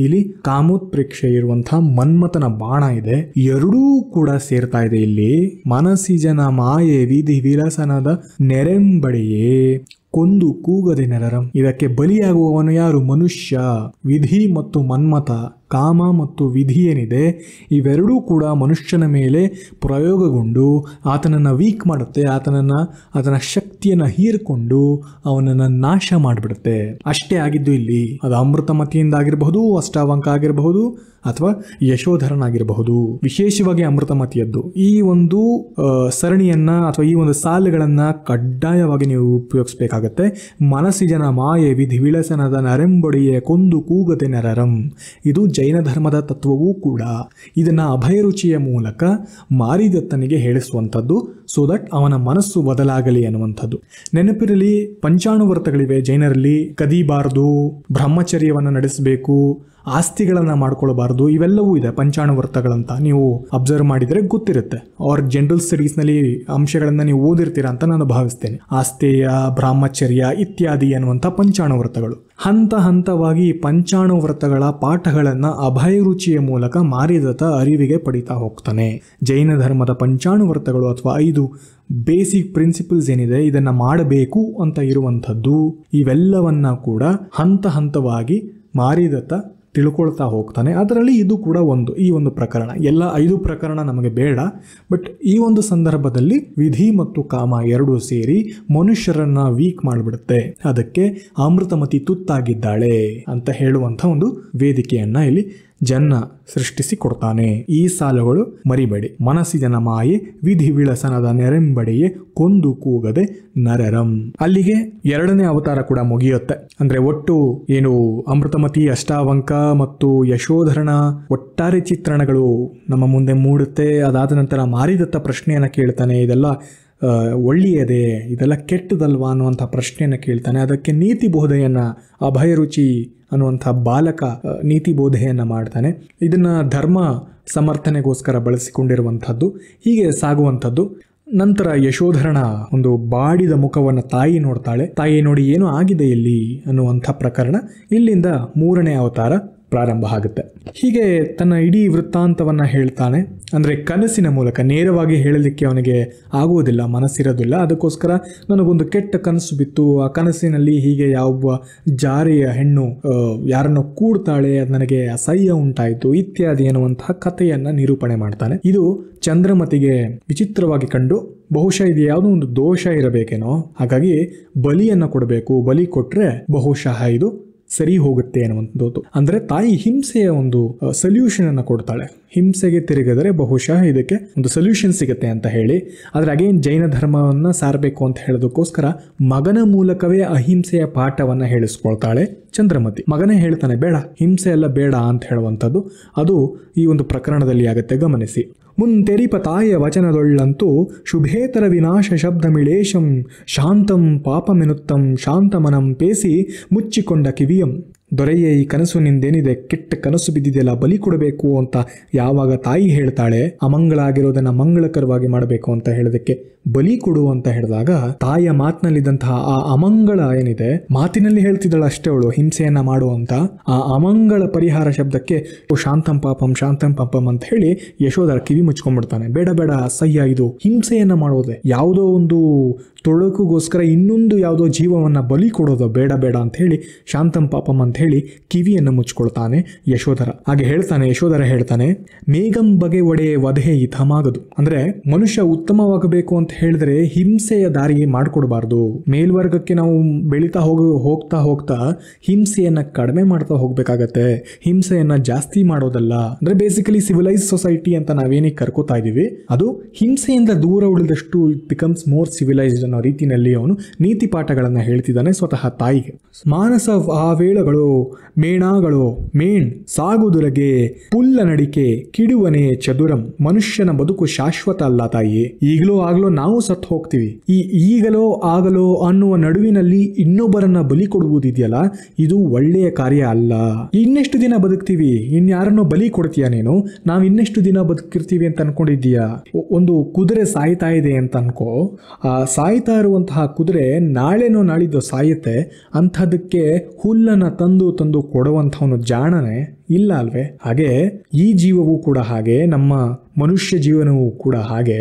ಇಲ್ಲಿ ಕಾಮೋತ್ಪ್ರೇಕ್ಷೆ ಇರುವಂತಹ ಮನ್ಮಥನ ಬಾಣ ಇದೆ. ಎರಡೂ ಕೂಡ ಸೇರ್ತಾ ಇದೆ ಇಲ್ಲಿ. ಮನಸ್ಸಿಜನ ಮಾಯೆ ವಿಧಿ ವಿರಸನದ ನೆರೆಂಬಡಿಯೇ ಕೊಂದು ಕೂಗದೆ ನರರಂ. ಇದಕ್ಕೆ ಬಲಿಯಾಗುವವನು ಯಾರು? ಮನುಷ್ಯ. ವಿಧಿ ಮತ್ತು ಮನ್ಮಥ, ಕಾಮ ಮತ್ತು ವಿಧಿ ಏನಿದೆ, ಇವೆರಡೂ ಕೂಡ ಮನುಷ್ಯನ ಮೇಲೆ ಪ್ರಯೋಗಗೊಂಡು ಆತನನ್ನು ವೀಕ್ ಮಾಡುತ್ತೆ, ಆತನ ಶಕ್ತಿಯನ್ನು ಹೀರಿಕೊಂಡು ಅವನನ್ನು ನಾಶ ಮಾಡಿಬಿಡುತ್ತೆ. ಅಷ್ಟೇ ಆಗಿದ್ದು ಇಲ್ಲಿ. ಅದು ಅಮೃತಮತಿಯಿಂದ ಆಗಿರಬಹುದು, ಅಷ್ಟಾವಂಕ ಆಗಿರಬಹುದು, ಅಥವಾ ಯಶೋಧರನಾಗಿರಬಹುದು. ವಿಶೇಷವಾಗಿ ಅಮೃತಮತಿಯದ್ದು. ಈ ಒಂದು ಸರಣಿಯನ್ನ ಅಥವಾ ಈ ಒಂದು ಸಾಲುಗಳನ್ನ ಕಡ್ಡಾಯವಾಗಿ ನೀವು ಉಪಯೋಗಿಸಬೇಕಾಗತ್ತೆ. ಮನಸ್ಸಿಜನ ಮಾಯೆ ವಿಧಿ ವಿಳಸನದ ನರೆಂಬೊಡಿಯೇ ಕೊಂದು ಕೂಗದೆ ನರರಂ. ಇದು ಜೈನ ಧರ್ಮದ ತತ್ವವೂ ಕೂಡ. ಇದನ್ನ ಅಭಯರುಚಿಯ ಮೂಲಕ ಮಾರಿದತ್ತನಿಗೆ ಹೇಳಿಸುವಂಥದ್ದು, ಸೊ ದಟ್ ಅವನ ಮನಸ್ಸು ಬದಲಾಗಲಿ ಅನ್ನುವಂಥದ್ದು. ನೆನಪಿರಲಿ, ಪಂಚಾಣುವ್ರತಗಳಿವೆ ಜೈನರಲ್ಲಿ. ಕದಿಬಾರದು, ಬ್ರಹ್ಮಚರ್ಯವನ್ನು ನಡೆಸಬೇಕು, ಆಸ್ತಿಗಳನ್ನ ಮಾಡ್ಕೊಳ್ಬಾರ್ದು, ಇವೆಲ್ಲವೂ ಇದೆ ಪಂಚಾಣುವ್ರತಗಳಂತ. ನೀವು ಅಬ್ಸರ್ವ್ ಮಾಡಿದ್ರೆ ಗೊತ್ತಿರುತ್ತೆ, ಆರ್ ಜನರಲ್ ಸ್ಟಡೀಸ್ ನಲ್ಲಿ ಅಂಶಗಳನ್ನ ನೀವು ಓದಿರ್ತೀರಾ ಅಂತ ನಾನು ಭಾವಿಸ್ತೇನೆ. ಆಸ್ತೇಯ, ಬ್ರಹ್ಮಚರ್ಯ ಇತ್ಯಾದಿ ಅನ್ನುವಂಥ ಪಂಚಾಣುವ್ರತಗಳು. ಹಂತ ಹಂತವಾಗಿ ಪಂಚಾಣುವ್ರತಗಳ ಪಾಠಗಳನ್ನ ಅಭಯರುಚಿಯ ಮೂಲಕ ಮಾರಿದತ್ತ ಅರಿವಿಗೆ ಪಡಿತಾ ಹೋಗ್ತಾನೆ. ಜೈನ ಧರ್ಮದ ಪಂಚಾಣುವ್ರತಗಳು ಅಥವಾ 5 ಬೇಸಿಕ್ ಪ್ರಿನ್ಸಿಪಲ್ಸ್ ಏನಿದೆ, ಇದನ್ನ ಮಾಡಬೇಕು ಅಂತ ಇರುವಂಥದ್ದು, ಇವೆಲ್ಲವನ್ನ ಕೂಡ ಹಂತ ಹಂತವಾಗಿ ಮಾರಿದತ್ತ ತಿಳ್ಕೊಳ್ತಾ ಹೋಗ್ತಾನೆ. ಅದರಲ್ಲಿ ಇದು ಕೂಡ ಈ ಒಂದು ಪ್ರಕರಣ. ಎಲ್ಲ 5 ಪ್ರಕರಣ ನಮಗೆ ಬೇಡ, ಬಟ್ ಈ ಒಂದು ಸಂದರ್ಭದಲ್ಲಿ ವಿಧಿ ಮತ್ತು ಕಾಮ ಎರಡೂ ಸೇರಿ ಮನುಷ್ಯರನ್ನ ವೀಕ್ ಮಾಡಿಬಿಡುತ್ತೆ. ಅದಕ್ಕೆ ಅಮೃತಮತಿ ತುತ್ತಾಗಿದ್ದಾಳೆ ಅಂತ ಹೇಳುವಂಥ ಒಂದು ವೇದಿಕೆಯನ್ನ ಇಲ್ಲಿ ಜನ್ನ ಸೃಷ್ಟಿಸಿ ಕೊಡ್ತಾನೆ. ಈ ಸಾಲುಗಳು ಮರಿಬೇಡಿ. ಮನಸ್ಸಿಜನ ಮಾಯೆ ವಿಧಿ ವಿಳಸನದ ನೆರೆಂಬಡಿಯೇ ಕೊಂದು ಕೂಗದೆ ನರರಂ. ಅಲ್ಲಿಗೆ 2ನೇ ಅವತಾರ ಕೂಡ ಮುಗಿಯುತ್ತೆ. ಅಂದ್ರೆ ಒಟ್ಟು ಏನು ಅಮೃತಮತಿ, ಅಷ್ಟಾವಂಕ ಮತ್ತು ಯಶೋಧರನ ಒಟ್ಟಾರೆ ಚಿತ್ರಣಗಳು ನಮ್ಮ ಮುಂದೆ ಮೂಡುತ್ತೆ. ಅದಾದ ನಂತರ ಮಾರಿದತ್ತ ಪ್ರಶ್ನೆಯನ್ನ ಕೇಳ್ತಾನೆ, ಇದೆಲ್ಲ ಒಳ್ಳೆಯದೇ, ಇದೆಲ್ಲ ಕೆಟ್ಟದಲ್ವಾ ಅನ್ನುವಂಥ ಪ್ರಶ್ನೆಯನ್ನು ಕೇಳ್ತಾನೆ. ಅದಕ್ಕೆ ನೀತಿ ಬೋಧೆಯನ್ನ ಅಭಯರುಚಿ ಅನ್ನುವಂಥ ಬಾಲಕ ನೀತಿ ಬೋಧೆಯನ್ನ ಮಾಡ್ತಾನೆ. ಇದನ್ನ ಧರ್ಮ ಸಮರ್ಥನೆಗೋಸ್ಕರ ಬಳಸಿಕೊಂಡಿರುವಂಥದ್ದು. ಹೀಗೆ ಸಾಗುವಂಥದ್ದು. ನಂತರ ಯಶೋಧರನ ಒಂದು ಬಾಡಿದ ಮುಖವನ್ನು ತಾಯಿ ನೋಡ್ತಾಳೆ. ತಾಯಿ ನೋಡಿ ಏನು ಆಗಿದೆ ಇಲ್ಲಿ ಅನ್ನುವಂಥ ಪ್ರಕರಣ. ಇಲ್ಲಿಂದ 3ನೇ ಅವತಾರ ಪ್ರಾರಂಭ ಆಗುತ್ತೆ. ಹೀಗೆ ತನ್ನ ಇಡೀ ವೃತ್ತಾಂತವನ್ನ ಹೇಳ್ತಾನೆ. ಅಂದ್ರೆ ಕನಸಿನ ಮೂಲಕ. ನೇರವಾಗಿ ಹೇಳಲಿಕ್ಕೆ ಅವನಿಗೆ ಆಗುವುದಿಲ್ಲ, ಮನಸ್ಸಿರೋದಿಲ್ಲ. ಅದಕ್ಕೋಸ್ಕರ ನನಗೊಂದು ಕೆಟ್ಟ ಕನಸು ಬಿತ್ತು, ಆ ಕನಸಿನಲ್ಲಿ ಹೀಗೆ ಯಾವ ಜಾರಿಯ ಹೆಣ್ಣು ಯಾರನ್ನು ಕೂಡ್ತಾಳೆ, ಅದು ನನಗೆ ಅಸಹ್ಯ ಉಂಟಾಯಿತು ಇತ್ಯಾದಿ ಎನ್ನುವಂತಹ ಕಥೆಯನ್ನ ನಿರೂಪಣೆ ಮಾಡ್ತಾನೆ. ಇದು ಚಂದ್ರಮತಿಗೆ ವಿಚಿತ್ರವಾಗಿ ಕಂಡು, ಬಹುಶಃ ಇದು ಯಾವುದೋ ಒಂದು ದೋಷ ಇರಬೇಕೇನೋ, ಹಾಗಾಗಿ ಬಲಿಯನ್ನ ಕೊಡಬೇಕು, ಬಲಿ ಕೊಟ್ರೆ ಬಹುಶಃ ಇದು ಸರಿ ಹೋಗುತ್ತೆ ಅನ್ನುವಂಥದ್ದು. ಅಂದ್ರೆ ತಾಯಿ ಹಿಂಸೆಯ ಒಂದು ಸೊಲ್ಯೂಷನ್ ಅನ್ನ ಕೊಡ್ತಾಳೆ. ಹಿಂಸೆಗೆ ತಿರುಗಿದರೆ ಬಹುಶಃ ಇದಕ್ಕೆ ಒಂದು ಸೊಲ್ಯೂಷನ್ ಸಿಗುತ್ತೆ ಅಂತ ಹೇಳಿ. ಆದ್ರೆ ಅಗೇನ್ ಜೈನ ಧರ್ಮವನ್ನ ಸಾರಬೇಕು ಅಂತ ಹೇಳೋದಕ್ಕೋಸ್ಕರ ಮಗನ ಮೂಲಕವೇ ಅಹಿಂಸೆಯ ಪಾಠವನ್ನ ಹೇಳಿಸ್ಕೊಳ್ತಾಳೆ ಚಂದ್ರಮತಿ. ಮಗನೇ ಹೇಳ್ತಾನೆ, ಬೇಡ, ಹಿಂಸೆ ಎಲ್ಲ ಬೇಡ ಅಂತ ಹೇಳುವಂಥದ್ದು. ಅದು ಈ ಒಂದು ಪ್ರಕರಣದಲ್ಲಿ ಆಗುತ್ತೆ, ಗಮನಿಸಿ. ಮುಂತೆರಿಪ ತಾಯ ವಚನದೊಳ್ಳಂತೂ ಶುಭೇತರ ವಿನಾಶ ಶಬ್ದಮಿಳೇಶಂ ಶಾಂತಂ ಪಾಪಮೆನುತ್ತಂ ಶಾಂತಮನಂ ಪೇಸಿ ಮುಚ್ಚಿಕೊಂಡ ಕಿವಿಯಂ. ದೊರೆಯೇ, ಈ ಕನಸು ನಿಂದೇನಿದೆ, ಕೆಟ್ಟ ಕನಸು ಬಿದ್ದಿದೆಯಲ್ಲ, ಬಲಿ ಕೊಡಬೇಕು ಅಂತ ಯಾವಾಗ ತಾಯಿ ಹೇಳ್ತಾಳೆ, ಅಮಂಗಳ ಆಗಿರೋದನ್ನ ಮಂಗಳಕರವಾಗಿ ಮಾಡಬೇಕು ಅಂತ ಹೇಳೋದಕ್ಕೆ ಬಲಿ ಕೊಡು ಅಂತ ಹೇಳಿದಾಗ, ತಾಯಿಯ ಮಾತಿನಲ್ಲಿದ್ದಂತಹ ಆ ಅಮಂಗಳ ಏನಿದೆ, ಮಾತಿನಲ್ಲಿ ಹೇಳ್ತಿದ್ದಳು ಅಷ್ಟೇ ಅವಳು, ಹಿಂಸೆಯನ್ನ ಮಾಡುವಂತ ಆ ಅಮಂಗಳ ಪರಿಹಾರ ಶಬ್ದಕ್ಕೆ ಶಾಂತಂ ಪಾಪಂ ಅಂತ ಹೇಳಿ ಯಶೋಧರ ಕಿವಿ ಮುಚ್ಕೊಂಡ್ಬಿಡ್ತಾನೆ. ಬೇಡ ಬೇಡ, ಅಸಹ್ಯ, ಇದು ಹಿಂಸೆಯನ್ನ ಮಾಡೋದೆ, ಯಾವುದೋ ಒಂದು ತೊಡಕುಗೋಸ್ಕರ ಇನ್ನೊಂದು ಯಾವುದೋ ಜೀವವನ್ನ ಬಲಿ ಕೊಡೋದು ಬೇಡ ಬೇಡ ಅಂತ ಹೇಳಿ ಶಾಂತಂ ಪಾಪಂ ಅಂತ ಹೇಳಿ ಕಿವಿಯನ್ನು ಮುಚ್ಕೊಳ್ತಾನೆ ಯಶೋಧರ. ಹಾಗೆ ಹೇಳ್ತಾನೆ, ಯಶೋಧರ ಹೇಳ್ತಾನೆ, ಮೇಘಂ ಬಗೆ ಒಡೆ ವಧೆ ಹಿತಮಾಗದು. ಅಂದ್ರೆ ಮನುಷ್ಯ ಉತ್ತಮವಾಗಬೇಕು ಅಂತ ಹೇಳಿದ್ರೆ ಹಿಂಸೆಯ ದಾರಿಗೆ ಮಾಡಿಕೊಡ್ಬಾರ್ದು. ಮೇಲ್ವರ್ಗಕ್ಕೆ ನಾವು ಬೆಳೀತಾ ಹೋಗ್ತಾ ಹೋಗ್ತಾ ಹಿಂಸೆಯನ್ನ ಕಡಿಮೆ ಮಾಡ್ತಾ ಹೋಗ್ಬೇಕಾಗತ್ತೆ, ಹಿಂಸೆಯನ್ನ ಜಾಸ್ತಿ ಮಾಡೋದಲ್ಲ. ಅಂದ್ರೆ ಬೇಸಿಕಲಿ ಸಿವಿಲೈಸ್ ಸೊಸೈಟಿ ಅಂತ ನಾವೇನಿಗೆ ಕರ್ಕೋತಾ ಇದೀವಿ ಅದು ಹಿಂಸೆಯಿಂದ ದೂರ ಉಳಿದಷ್ಟು ಇಟ್ ಬಿಕಮ್ಸ್ ಮೋರ್ ಸಿವಿಲೈಸ್ಡ್ ಅನ್ನೋ ರೀತಿಯಲ್ಲಿ ಅವನು ನೀತಿ ಪಾಠಗಳನ್ನ ಹೇಳ್ತಿದ್ದಾನೆ ಸ್ವತಃ ತಾಯಿಗೆ. ಮಾನಸ ಆವೇಳಗಳು ಮೇಣಾಗಳು ಮೇಣ್ ಸಾಗುದುರಗೆ ಪುಲ್ಲ ನಡಿಕೆ ಕಿಡುವನೆ ಚದುರಂ. ಮನುಷ್ಯನ ಬದುಕು ಶಾಶ್ವತ ಅಲ್ಲ ತಾಯಿ. ಈಗಲೋ ಆಗ್ಲೋ ನಾವು ಸತ್ತು ಹೋಗ್ತೀವಿ. ಈ ಈಗಲೋ ಆಗಲೋ ಅನ್ನುವ ನಡುವಿನಲ್ಲಿ ಇನ್ನೊಬ್ಬರನ್ನ ಬಲಿ ಕೊಡುವುದಿದೆಯಲ್ಲ, ಇದು ಒಳ್ಳೆಯ ಕಾರ್ಯ ಅಲ್ಲ. ಇನ್ನೆಷ್ಟು ದಿನ ಬದುಕ್ತೀವಿ? ಇನ್ಯಾರನ್ನೋ ಬಲಿ ಕೊಡ್ತೀಯ ನೀನು? ನಾವ್ ಇನ್ನೆಷ್ಟು ದಿನ ಬದುಕಿರ್ತೀವಿ ಅಂತ ಅನ್ಕೊಂಡಿದ್ದೀಯಾ? ಒಂದು ಕುದುರೆ ಸಾಯ್ತಾ ಇದೆ ಅಂತ ಅನ್ಕೋ, ಆ ಸಾಯ್ತಾ ಇರುವಂತಹ ಕುದುರೆ ನಾಳೆನೋ ನಾಳಿದ್ದು ಸಾಯುತ್ತೆ. ಅಂಥದಕ್ಕೆ ಹುಲ್ಲನ್ನ ತಂದು ತಂದು ಕೊಡುವಂಥವನು ಜಾಣನೆ ಇಲ್ಲ ಅಲ್ವೇ? ಹಾಗೆ ಈ ಜೀವವೂ ಕೂಡ ಹಾಗೆ, ನಮ್ಮ ಮನುಷ್ಯ ಜೀವನವೂ ಕೂಡ ಹಾಗೆ.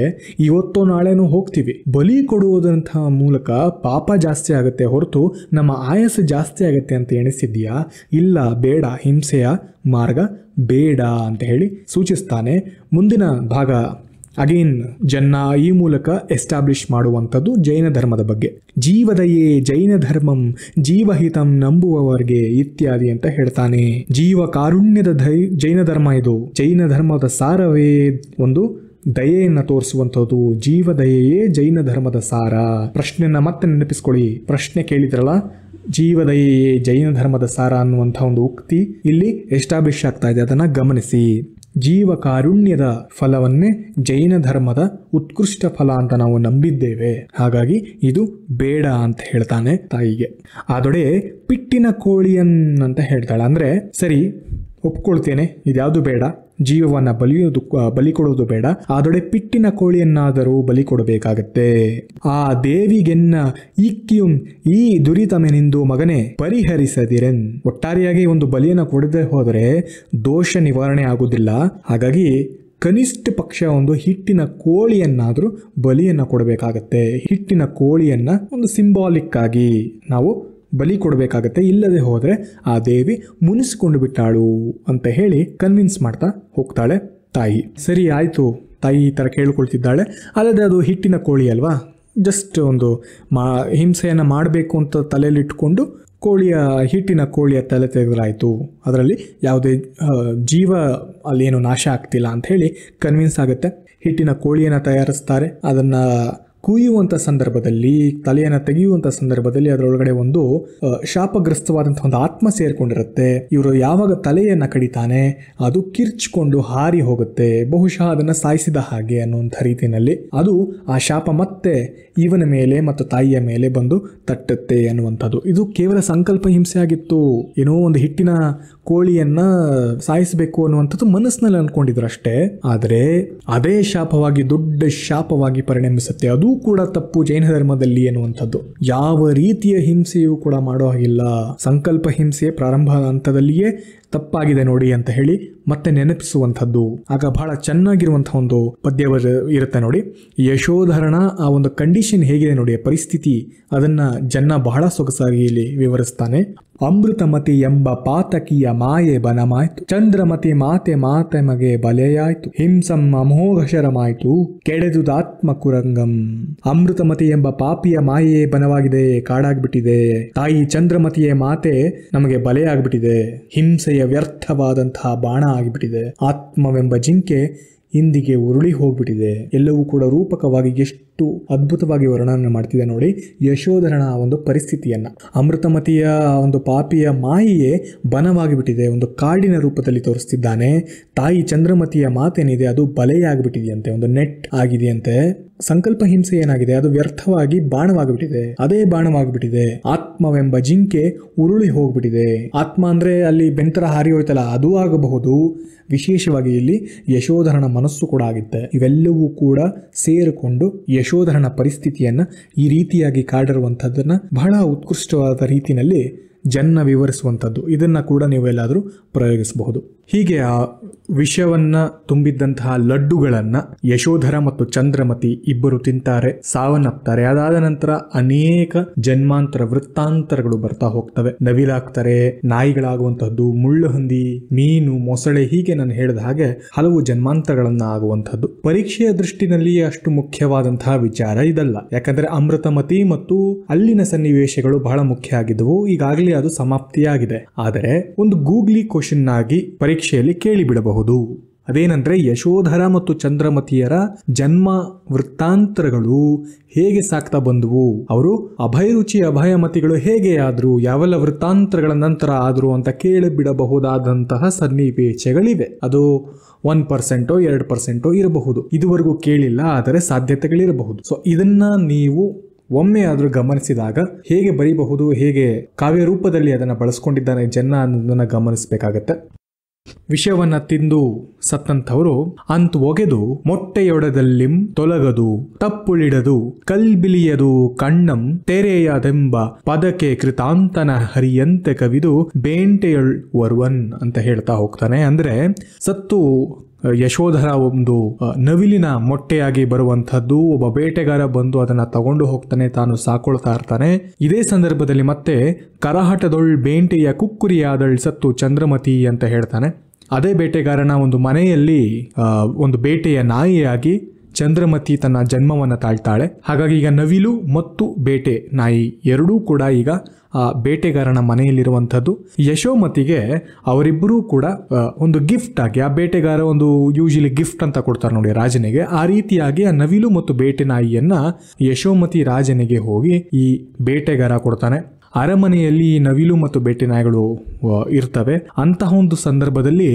ಇವತ್ತೋ ನಾಳೆನೋ ಹೋಗ್ತೀವಿ. ಬಲಿ ಕೊಡುವುದಂತಹ ಮೂಲಕ ಪಾಪ ಜಾಸ್ತಿ ಆಗುತ್ತೆ ಹೊರತು ನಮ್ಮ ಆಯಸ್ಸು ಜಾಸ್ತಿ ಆಗುತ್ತೆ ಅಂತ ಎಣಿಸಿದ್ಯಾ? ಇಲ್ಲ, ಬೇಡ, ಹಿಂಸೆಯ ಮಾರ್ಗ ಬೇಡ ಅಂತ ಹೇಳಿ ಸೂಚಿಸ್ತಾನೆ. ಮುಂದಿನ ಭಾಗ ಅಗೇನ್ ಜನ್ನ ಈ ಮೂಲಕ ಎಸ್ಟಾಬ್ಲಿಷ್ ಮಾಡುವಂಥದ್ದು ಜೈನ ಧರ್ಮದ ಬಗ್ಗೆ. ಜೀವದಯೇ ಜೈನ ಧರ್ಮಂ ಜೀವಹಿತಂ ನಂಬುವವರಿಗೆ ಇತ್ಯಾದಿ ಅಂತ ಹೇಳ್ತಾನೆ. ಜೀವ ಕಾರುಣ್ಯದ ಜೈನ ಧರ್ಮ ಇದು. ಜೈನ ಧರ್ಮದ ಸಾರವೇ ಒಂದು ದಯೆಯನ್ನು ತೋರಿಸುವಂಥದ್ದು. ಜೀವದಯೆಯೇ ಜೈನ ಧರ್ಮದ ಸಾರ. ಪ್ರಶ್ನೆಯನ್ನ ಮತ್ತೆ ನೆನಪಿಸ್ಕೊಳ್ಳಿ. ಪ್ರಶ್ನೆ ಕೇಳಿದ್ರಲ್ಲ, ಜೀವದಯೆಯೇ ಜೈನ ಧರ್ಮದ ಸಾರ ಅನ್ನುವಂಥ ಒಂದು ಉಕ್ತಿ ಇಲ್ಲಿ ಎಸ್ಟಾಬ್ಲಿಷ್ ಆಗ್ತಾ ಇದೆ. ಅದನ್ನ ಗಮನಿಸಿ. ಜೀವ ಕಾರುಣ್ಯದ ಫಲವನ್ನೇ ಜೈನ ಧರ್ಮದ ಉತ್ಕೃಷ್ಟ ಫಲ ಅಂತ ನಾವು ನಂಬಿದ್ದೇವೆ. ಹಾಗಾಗಿ ಇದು ಬೇಡ ಅಂತ ಹೇಳ್ತಾನೆ ತಾಯಿಗೆ. ಅದೊಡೆ ಪಿಟ್ಟಿನ ಕೋಳಿಯನ್ ಅಂತ ಹೇಳ್ತಾಳೆ. ಅಂದ್ರೆ ಸರಿ, ಒಪ್ಕೊಳ್ತೇನೆ, ಇದ್ಯಾವುದು ಬೇಡ, ಜೀವವನ್ನ ಬಲಿ ಕೊಡುವುದು ಬೇಡ, ಆದೊಡೆ ಪಿಟ್ಟಿನ ಕೋಳಿಯನ್ನಾದರೂ ಬಲಿ ಕೊಡಬೇಕಾಗತ್ತೆ. ಆ ದೇವಿಗೆನ್ನ ಇಕ್ಕಿಯುಂ ಈ ದುರಿತಮೆನಿಂದು ಮಗನೇ ಪರಿಹರಿಸದಿರೆನ್. ಒಟ್ಟಾರೆಯಾಗಿ ಒಂದು ಬಲಿಯನ್ನ ಕೊಡದೆ ಹೋದರೆ ದೋಷ ನಿವಾರಣೆ ಆಗುವುದಿಲ್ಲ. ಹಾಗಾಗಿ ಕನಿಷ್ಠ ಪಕ್ಷ ಒಂದು ಹಿಟ್ಟಿನ ಕೋಳಿಯನ್ನಾದರೂ ಬಲಿಯನ್ನ ಕೊಡಬೇಕಾಗತ್ತೆ. ಹಿಟ್ಟಿನ ಕೋಳಿಯನ್ನ ಒಂದು ಸಿಂಬಾಲಿಕ್ ಆಗಿ ನಾವು ಬಲಿ ಕೊಡಬೇಕಾಗತ್ತೆ. ಇಲ್ಲದೆ ಹೋದ್ರೆ ಆ ದೇವಿ ಮುನಿಸಿಕೊಂಡು ಬಿಟ್ಟಾಳು ಅಂತ ಹೇಳಿ ಕನ್ವಿನ್ಸ್ ಮಾಡ್ತಾ ಹೋಗ್ತಾಳೆ ತಾಯಿ. ಸರಿ ಆಯ್ತು, ತಾಯಿ ಈ ಥರ ಕೇಳ್ಕೊಳ್ತಿದ್ದಾಳೆ. ಅಲ್ಲದೆ ಅದು ಹಿಟ್ಟಿನ ಕೋಳಿ ಅಲ್ವಾ, ಜಸ್ಟ್ ಒಂದು ಹಿಂಸೆಯನ್ನು ಮಾಡಬೇಕು ಅಂತ ತಲೆಯಲ್ಲಿ ಇಟ್ಕೊಂಡು ಹಿಟ್ಟಿನ ಕೋಳಿಯ ತಲೆ ತೆಗೆದರಾಯಿತು, ಅದರಲ್ಲಿ ಯಾವುದೇ ಜೀವ ಅಲ್ಲೇನು ನಾಶ ಆಗ್ತಿಲ್ಲ ಅಂತ ಹೇಳಿ ಕನ್ವಿನ್ಸ್ ಆಗುತ್ತೆ. ಹಿಟ್ಟಿನ ಕೋಳಿಯನ್ನು ತಯಾರಿಸ್ತಾರೆ. ಅದನ್ನು ಕುಯ್ಯುವಂಥ ಸಂದರ್ಭದಲ್ಲಿ, ತಲೆಯನ್ನು ತೆಗೆಯುವಂಥ ಸಂದರ್ಭದಲ್ಲಿ ಅದರೊಳಗಡೆ ಒಂದು ಶಾಪಗ್ರಸ್ತವಾದಂಥ ಒಂದು ಆತ್ಮ ಸೇರ್ಕೊಂಡಿರುತ್ತೆ. ಇವರು ಯಾವಾಗ ತಲೆಯನ್ನು ಕಡಿತಾನೆ ಅದು ಕಿರ್ಚ್ಕೊಂಡು ಹಾರಿ ಹೋಗುತ್ತೆ. ಬಹುಶಃ ಅದನ್ನು ಸಾಯಿಸಿದ ಹಾಗೆ ಅನ್ನುವಂಥ ರೀತಿಯಲ್ಲಿ ಅದು ಆ ಶಾಪ ಮತ್ತೆ ಇವನ ಮೇಲೆ ಮತ್ತು ತಾಯಿಯ ಮೇಲೆ ಬಂದು ತಟ್ಟುತ್ತೆ ಅನ್ನುವಂಥದ್ದು. ಇದು ಕೇವಲ ಸಂಕಲ್ಪ ಹಿಂಸೆ ಆಗಿತ್ತು. ಏನೋ ಒಂದು ಹಿಟ್ಟಿನ ಕೋಳಿಯನ್ನ ಸಾಯಿಸಬೇಕು ಅನ್ನುವಂಥದ್ದು ಮನಸ್ಸಿನಲ್ಲಿ ಅನ್ಕೊಂಡಿದ್ರು ಅಷ್ಟೇ. ಆದರೆ ಅದೇ ಶಾಪವಾಗಿ ದೊಡ್ಡ ಶಾಪವಾಗಿ ಪರಿಣಮಿಸುತ್ತೆ. ಅದು ಕೂಡ ತಪ್ಪು ಜೈನ ಧರ್ಮದಲ್ಲಿ ಎನ್ನುವಂಥದ್ದು. ಯಾವ ರೀತಿಯ ಹಿಂಸೆಯೂ ಕೂಡ ಮಾಡೋ ಹಾಗಿಲ್ಲ. ಸಂಕಲ್ಪ ಹಿಂಸೆ ಪ್ರಾರಂಭ ಹಂತದಲ್ಲಿಯೇ ತಪ್ಪಾಗಿದೆ ನೋಡಿ ಅಂತ ಹೇಳಿ ಮತ್ತೆ ನೆನಪಿಸುವಂಥದ್ದು. ಆಗ ಬಹಳ ಚೆನ್ನಾಗಿರುವಂತಹ ಒಂದು ಪದ್ಯ ಇರುತ್ತೆ ನೋಡಿ. ಯಶೋಧರನ ಆ ಒಂದು ಕಂಡೀಷನ್ ಹೇಗಿದೆ ನೋಡಿ, ಪರಿಸ್ಥಿತಿ, ಅದನ್ನ ಜನ್ನ ಬಹಳ ಸೊಗಸಾಗಿ ಇಲ್ಲಿ ವಿವರಿಸ್ತಾನೆ. ಅಮೃತಮತಿ ಎಂಬ ಪಾತಕಿಯ ಮಾಯೆ ಬನಮಾಯ್ತು, ಚಂದ್ರಮತಿ ಮಾತೆ ಮಗೆ ಬಲೆಯಾಯ್ತು, ಹಿಂಸಂ ಅಮೋಘಶರಮಾಯ್ತು, ಕೆಡೆದುದಾತ್ಮ ಕುರಂಗಂ. ಅಮೃತಮತಿ ಎಂಬ ಪಾಪಿಯ ಮಾಯೆ ಬನವಾಗಿದೆ, ಕಾಡಾಗ್ಬಿಟ್ಟಿದೆ. ತಾಯಿ ಚಂದ್ರಮತಿಯ ಮಾತೆ ನಮಗೆ ಬಲೆಯಾಗ್ಬಿಟ್ಟಿದೆ, ಹಿಂಸೆಯ ವ್ಯರ್ಥವಾದಂತಹ ಬಾಣ ಆಗಿಬಿಟ್ಟಿದೆ. ಆತ್ಮವೆಂಬ ಜಿಂಕೆ ಇಂದಿಗೆ ಉರುಳಿ ಹೋಗ್ಬಿಟ್ಟಿದೆ. ಎಲ್ಲವೂ ಕೂಡ ರೂಪಕವಾಗಿ ಎಷ್ಟು ಅದ್ಭುತವಾಗಿ ವರ್ಣನೆ ಮಾಡ್ತಿದೆ ನೋಡಿ ಯಶೋಧರನ ಒಂದು ಪರಿಸ್ಥಿತಿಯನ್ನ. ಅಮೃತಮತಿಯ ಒಂದು ಪಾಪಿಯ ಮಾಯೆಯೇ ಬನವಾಗಿಬಿಟ್ಟಿದೆ, ಒಂದು ಕಾಡಿನ ರೂಪದಲ್ಲಿ ತೋರಿಸ್ತಿದ್ದಾನೆ. ತಾಯಿ ಚಂದ್ರಮತಿಯ ಮಾತೇನಿದೆ ಅದು ಬಲೆಯಾಗ್ಬಿಟ್ಟಿದೆಯಂತೆ, ಒಂದು ನೆಟ್ ಆಗಿದೆಯಂತೆ. ಸಂಕಲ್ಪ ಹಿಂಸೆ ಏನಾಗಿದೆ, ಅದು ವ್ಯರ್ಥವಾಗಿ ಬಾಣವಾಗಿಬಿಟ್ಟಿದೆ, ಅದೇ ಬಾಣವಾಗಿಬಿಟ್ಟಿದೆ. ಆತ್ಮವೆಂಬ ಜಿಂಕೆ ಉರುಳಿ ಹೋಗ್ಬಿಟ್ಟಿದೆ. ಆತ್ಮ ಅಂದ್ರೆ ಅಲ್ಲಿ ಬೆಂತರ ಹಾರಿ ಹೋಯ್ತಲ್ಲ, ಅದು ಆಗಬಹುದು. ವಿಶೇಷವಾಗಿ ಇಲ್ಲಿ ಯಶೋಧರನ ಮನಸ್ಸು ಕೂಡ ಆಗುತ್ತೆ. ಇವೆಲ್ಲವೂ ಕೂಡ ಸೇರಿಕೊಂಡು ಯಶೋಧರನ ಪರಿಸ್ಥಿತಿಯನ್ನ ಈ ರೀತಿಯಾಗಿ ಕಾಡಿರುವಂಥದ್ದನ್ನ ಬಹಳ ಉತ್ಕೃಷ್ಟವಾದ ರೀತಿಯಲ್ಲಿ ಜನ್ನ ವಿವರಿಸುವಂಥದ್ದು, ಇದನ್ನ ಕೂಡ ನೀವೆಲ್ಲಾದರೂ ಪ್ರಯೋಗಿಸಬಹುದು. ಹೀಗೆ ಆ ವಿಷವನ್ನ ತುಂಬಿದ್ದಂತಹ ಲಡ್ಡುಗಳನ್ನ ಯಶೋಧರ ಮತ್ತು ಚಂದ್ರಮತಿ ಇಬ್ಬರು ತಿಂತಾರೆ, ಸಾವನ್ನಪ್ತಾರೆ. ಅದಾದ ನಂತರ ಅನೇಕ ಜನ್ಮಾಂತರ ವೃತ್ತಾಂತರಗಳು ಬರ್ತಾ ಹೋಗ್ತವೆ. ನವಿಲಾಗ್ತಾರೆ, ನಾಯಿಗಳಾಗುವಂತಹದ್ದು, ಮುಳ್ಳುಹಂದಿ, ಮೀನು, ಮೊಸಳೆ, ಹೀಗೆ ನಾನು ಹೇಳಿದ ಹಾಗೆ ಹಲವು ಜನ್ಮಾಂತರಗಳನ್ನ ಆಗುವಂತಹದ್ದು. ಪರೀಕ್ಷೆಯ ದೃಷ್ಟಿನಲ್ಲಿ ಅಷ್ಟು ಮುಖ್ಯವಾದಂತಹ ವಿಚಾರ ಇದಲ್ಲ, ಯಾಕಂದ್ರೆ ಅಮೃತಮತಿ ಮತ್ತು ಅಲ್ಲಿನ ಸನ್ನಿವೇಶಗಳು ಬಹಳ ಮುಖ್ಯ ಆಗಿದ್ದವು. ಈಗಾಗಲೇ ಅದು ಸಮಾಪ್ತಿಯಾಗಿದೆ. ಆದರೆ ಒಂದು ಗೂಗ್ಲಿ ಕ್ವಶನ್ ಆಗಿ ಪರೀಕ್ಷೆಯಲ್ಲಿ ಕೇಳಿಬಿಡಬಹುದು. ಅದೇನಂದ್ರೆ ಯಶೋಧರ ಮತ್ತು ಚಂದ್ರಮತಿಯರ ಜನ್ಮ ವೃತ್ತಾಂತರಗಳು ಹೇಗೆ ಸಾಕ್ತಾ ಬಂದವು, ಅವರು ಅಭಯರುಚಿ ಅಭಯಮತಿಗಳು ಹೇಗೆ ಆದ್ರು, ಯಾವೆಲ್ಲ ವೃತ್ತಾಂತರಗಳ ನಂತರ ಆದ್ರು ಅಂತ ಕೇಳಿಬಿಡಬಹುದಾದಂತಹ ಸನ್ನಿವೇಶಗಳಿವೆ. ಅದು 1% 2% ಇರಬಹುದು. ಇದುವರೆಗೂ ಕೇಳಿಲ್ಲ, ಆದರೆ ಸಾಧ್ಯತೆಗಳಿರಬಹುದು. ಸೊ ಇದನ್ನ ನೀವು ಒಮ್ಮೆ ಆದ್ರೂ ಗಮನಿಸಿದಾಗ ಹೇಗೆ ಬರೀಬಹುದು, ಹೇಗೆ ಕಾವ್ಯ ರೂಪದಲ್ಲಿ ಅದನ್ನ ಬಳಸ್ಕೊಂಡಿದ್ದಾನೆ ಜನ್ನ ಅನ್ನೋದನ್ನ ಗಮನಿಸಬೇಕಾಗತ್ತೆ. ವಿಷವನ್ನ ತಿಂದು ಸತ್ತಂಥವರು ಅಂತ್ ಒಗೆದು ಮೊಟ್ಟೆಯೊಡೆದಲ್ಲಿಂ ತೊಲಗದು ತಪ್ಪುಳಿಡದು ಕಲ್ಬಿಲಿಯದು ಕಣ್ಣಂ ತೆರೆಯದೆಂಬ ಪದಕ್ಕೆ ಕೃತಾಂತನ ಹರಿಯಂತೆ ಕವಿದು ಬೇಂಟೆಯೊಳ್ ವರ್ವನ್ ಅಂತ ಹೇಳ್ತಾ ಹೋಗ್ತಾನೆ. ಅಂದ್ರೆ ಸತ್ತು ಯಶೋಧರ ಒಂದು ನವಿಲಿನ ಮೊಟ್ಟೆಯಾಗಿ ಬರುವಂತಹದ್ದು, ಒಬ್ಬ ಬೇಟೆಗಾರ ಬಂದು ಅದನ್ನ ತಗೊಂಡು ಹೋಗ್ತಾನೆ, ತಾನು ಸಾಕೊಳ್ತಾ ಇರ್ತಾನೆ. ಇದೇ ಸಂದರ್ಭದಲ್ಲಿ ಮತ್ತೆ ಕರಹಟದೊಳ್ ಬೇಂಟೆಯ ಕುಕ್ಕುರಿಯಾದಳ್ ಸತ್ತು ಚಂದ್ರಮತಿ ಅಂತ ಹೇಳ್ತಾನೆ. ಅದೇ ಬೇಟೆಗಾರನ ಒಂದು ಮನೆಯಲ್ಲಿ ಒಂದು ಬೇಟೆಯ ನಾಯಿಯಾಗಿ ಚಂದ್ರಮತಿ ತನ್ನ ಜನ್ಮವನ್ನು ತಾಳ್ತಾಳೆ. ಹಾಗಾಗಿ ಈಗ ನವಿಲು ಮತ್ತು ಬೇಟೆ ನಾಯಿ ಎರಡೂ ಕೂಡ ಈಗ ಆ ಬೇಟೆಗಾರನ ಮನೆಯಲ್ಲಿರುವಂಥದ್ದು. ಯಶೋಮತಿಗೆ ಅವರಿಬ್ಬರೂ ಕೂಡ ಒಂದು ಗಿಫ್ಟ್ ಆಗಿ, ಆ ಬೇಟೆಗಾರ ಒಂದು ಯೂಶಲಿ ಗಿಫ್ಟ್ ಅಂತ ಕೊಡ್ತಾರೆ ನೋಡಿ ರಾಜನಿಗೆ, ಆ ರೀತಿಯಾಗಿ ಆ ನವಿಲು ಮತ್ತು ಬೇಟೆ ನಾಯಿಯನ್ನ ಯಶೋಮತಿ ರಾಜನಿಗೆ ಹೋಗಿ ಈ ಬೇಟೆಗಾರ ಕೊಡ್ತಾನೆ. ಅರಮನೆಯಲ್ಲಿ ನವಿಲು ಮತ್ತು ಬೇಟೆ ನಾಯಿಗಳು ಇರ್ತವೆ. ಅಂತಹ ಒಂದು ಸಂದರ್ಭದಲ್ಲಿ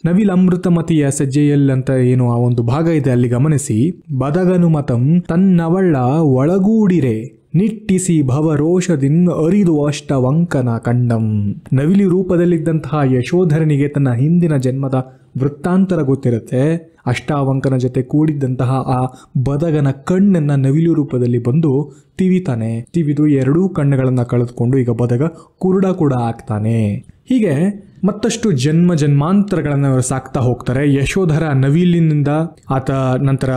ನವಿಲ್ ಅಮೃತಮತಿಯ ಸಜ್ಜೆಯಲ್ ಅಂತ ಏನು ಆ ಒಂದು ಭಾಗ ಇದೆ ಅಲ್ಲಿ ಗಮನಿಸಿ. ಬದಗನು ಮತಂ ತನ್ನವಳ ಒಳಗೂಡಿರೆ ನಿಟ್ಟಿಸಿ ಭವರೋಷದಿನ್ ಅರಿದು ಅಷ್ಟವಂಕನ ಕಂಡಂ. ನವಿಲಿ ರೂಪದಲ್ಲಿದ್ದಂತಹ ಯಶೋಧರನಿಗೆ ತನ್ನ ಹಿಂದಿನ ಜನ್ಮದ ವೃತ್ತಾಂತರ ಗೊತ್ತಿರುತ್ತೆ. ಅಷ್ಟಾವಂಕನ ಜೊತೆ ಕೂಡಿದ್ದಂತಹ ಆ ಬದಗನ ಕಣ್ಣನ್ನ ನವಿಲು ರೂಪದಲ್ಲಿ ಬಂದು ತಿವಿತಾನೆ. ತಿವಿದು ಎರಡೂ ಕಣ್ಣುಗಳನ್ನ ಕಳೆದುಕೊಂಡು ಈಗ ಬದಗ ಕುರುಡ ಕೂಡ ಆಗ್ತಾನೆ. ಹೀಗೆ ಮತ್ತಷ್ಟು ಜನ್ಮಾಂತರಗಳನ್ನ ಅವರು ಸಾಕ್ತಾ ಹೋಗ್ತಾರೆ. ಯಶೋಧರ ನವಿಲಿನಿಂದ ಆತ ನಂತರ